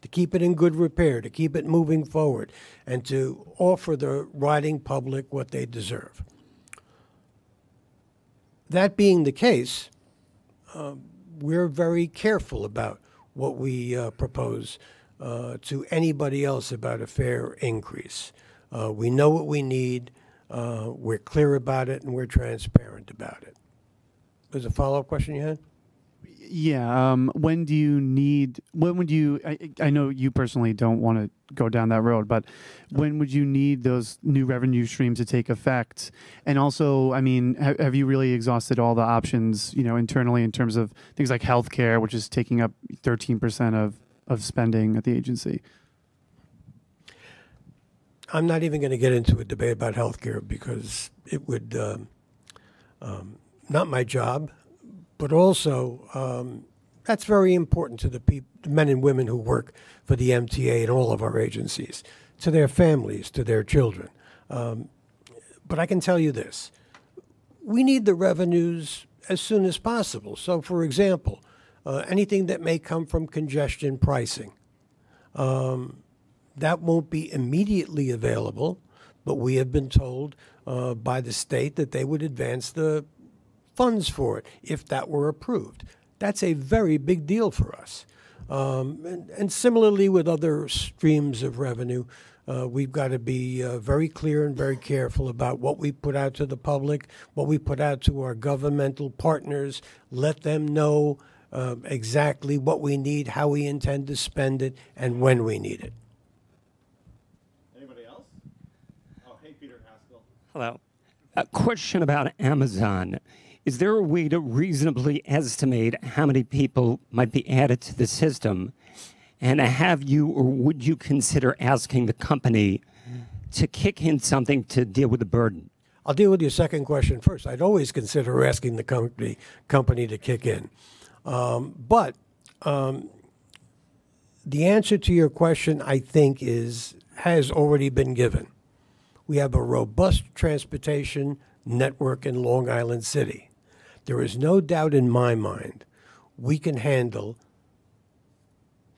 to keep it in good repair, to keep it moving forward, and to offer the riding public what they deserve. That being the case, we're very careful about what we propose to anybody else about a fare increase. We know what we need, we're clear about it, and we're transparent about it. There's a follow-up question you had? Yeah. When do you need? When would you? I know you personally don't want to go down that road, but when would you need those new revenue streams to take effect? And also, I mean, have you really exhausted all the options, internally in terms of things like healthcare, which is taking up 13% of spending at the agency? I'm not even going to get into a debate about healthcare because it would not my job. But also, that's very important to the men and women who work for the MTA and all of our agencies, to their families, to their children. But I can tell you this. We need the revenues as soon as possible. So, for example, anything that may come from congestion pricing, that won't be immediately available, but we have been told by the state that they would advance the funds for it if that were approved. That's a very big deal for us. And similarly with other streams of revenue, we've got to be very clear and very careful about what we put out to the public, what we put out to our governmental partners, let them know exactly what we need, how we intend to spend it, and when we need it. Anybody else? Oh, hey, Peter Haskell. Hello. A question about Amazon. Is there a way to reasonably estimate how many people might be added to the system? And have you or would you consider asking the company to kick in something to deal with the burden? I'll deal with your second question first. I'd always consider asking the company to kick in. But the answer to your question, I think, has already been given. We have a robust transportation network in Long Island City. There is no doubt in my mind we can handle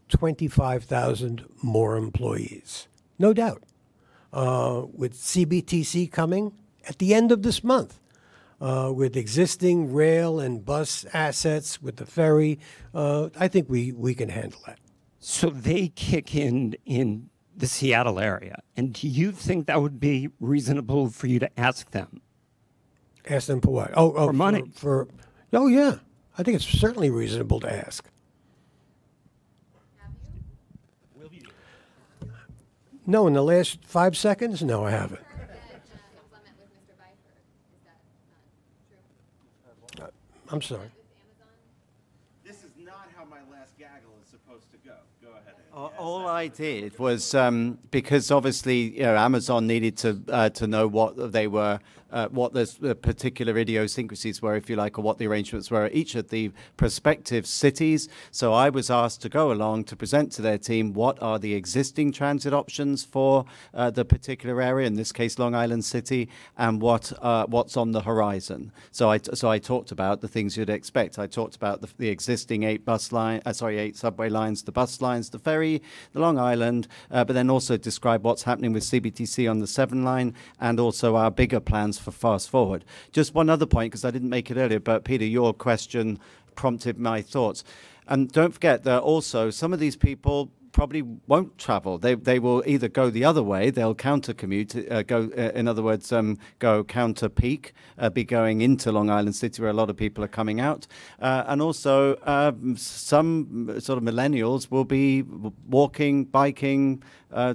25,000 more employees. No doubt. With CBTC coming at the end of this month, with existing rail and bus assets, with the ferry, I think we can handle that. So they kick in the Seattle area. And do you think that would be reasonable for you to ask them? Ask them for what? For money. Oh, yeah. I think it's certainly reasonable to ask. No, in the last 5 seconds? No, I haven't. I'm sorry. This is not how my last gaggle is supposed to go. Go ahead. All I did was because obviously Amazon needed to know what they were, what the particular idiosyncrasies were, if you like, or what the arrangements were at each of the prospective cities. So I was asked to go along to present to their team what are the existing transit options for the particular area, in this case Long Island City, and what's on the horizon. So I talked about the things you'd expect. I talked about the existing 8 subway lines, the bus lines, the ferry, the Long Island, but then also describe what's happening with CBTC on the 7 line, and also our bigger plans for Fast Forward. Just one other point, because I didn't make it earlier, but Peter, your question prompted my thoughts. And don't forget that also some of these people probably won't travel. They will either go the other way, they'll counter commute, in other words, go counter peak, be going into Long Island City where a lot of people are coming out. And also some sort of millennials will be walking, biking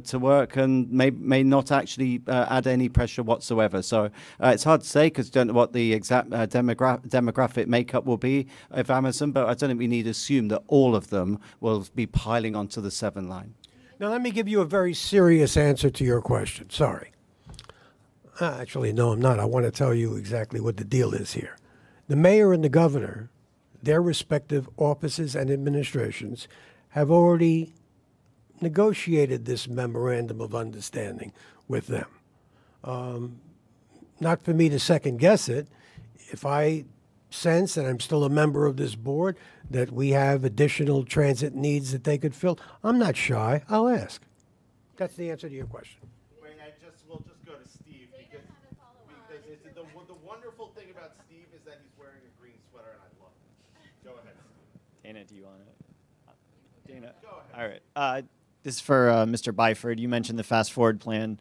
to work and may not actually add any pressure whatsoever. So it's hard to say because I don't know what the exact demographic makeup will be of Amazon, but I don't think we need to assume that all of them will be piling onto the 7 line. Now, let me give you a very serious answer to your question. Sorry. Actually, no, I'm not. I want to tell you exactly what the deal is here. The mayor and the governor, their respective offices and administrations, have already negotiated this memorandum of understanding with them. Not for me to second guess it. If I sense, and I'm still a member of this board, that we have additional transit needs that they could fill, I'm not shy. I'll ask. That's the answer to your question. Wait, we'll just go to Steve because it's the wonderful thing about Steve is that he's wearing a green sweater and I love it. Go ahead, Steve. Dana, do you want to? Dana. Go ahead. All right. This is for Mr. Byford. You mentioned the fast forward plan.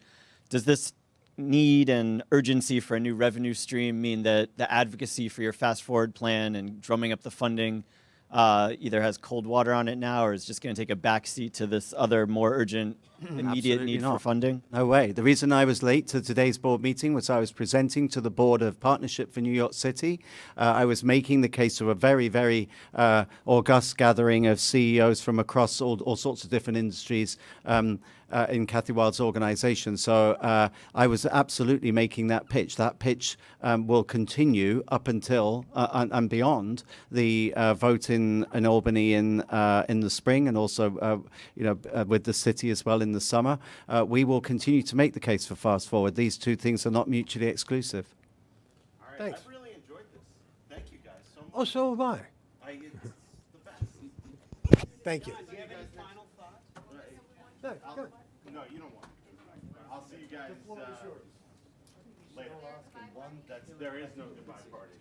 Does this need and urgency for a new revenue stream mean that the advocacy for your fast forward plan and drumming up the funding either has cold water on it now or is just going to take a backseat to this other more urgent, immediate need for funding? No way. The reason I was late to today's board meeting was I was presenting to the Board of Partnership for New York City. I was making the case for a very, very august gathering of CEOs from across all sorts of different industries in Kathy Wild's organization. So I was absolutely making that pitch. That pitch will continue up until and beyond the vote in Albany in the spring, and also with the city as well in the summer. We will continue to make the case for fast forward. These two things are not mutually exclusive. All right. Thanks. I've really enjoyed this. Thank you guys so much. Oh, so have I. It's the best. Thank you. Do you have any final thoughts? No, you don't want to. I'll see you guys later. There is no goodbye party.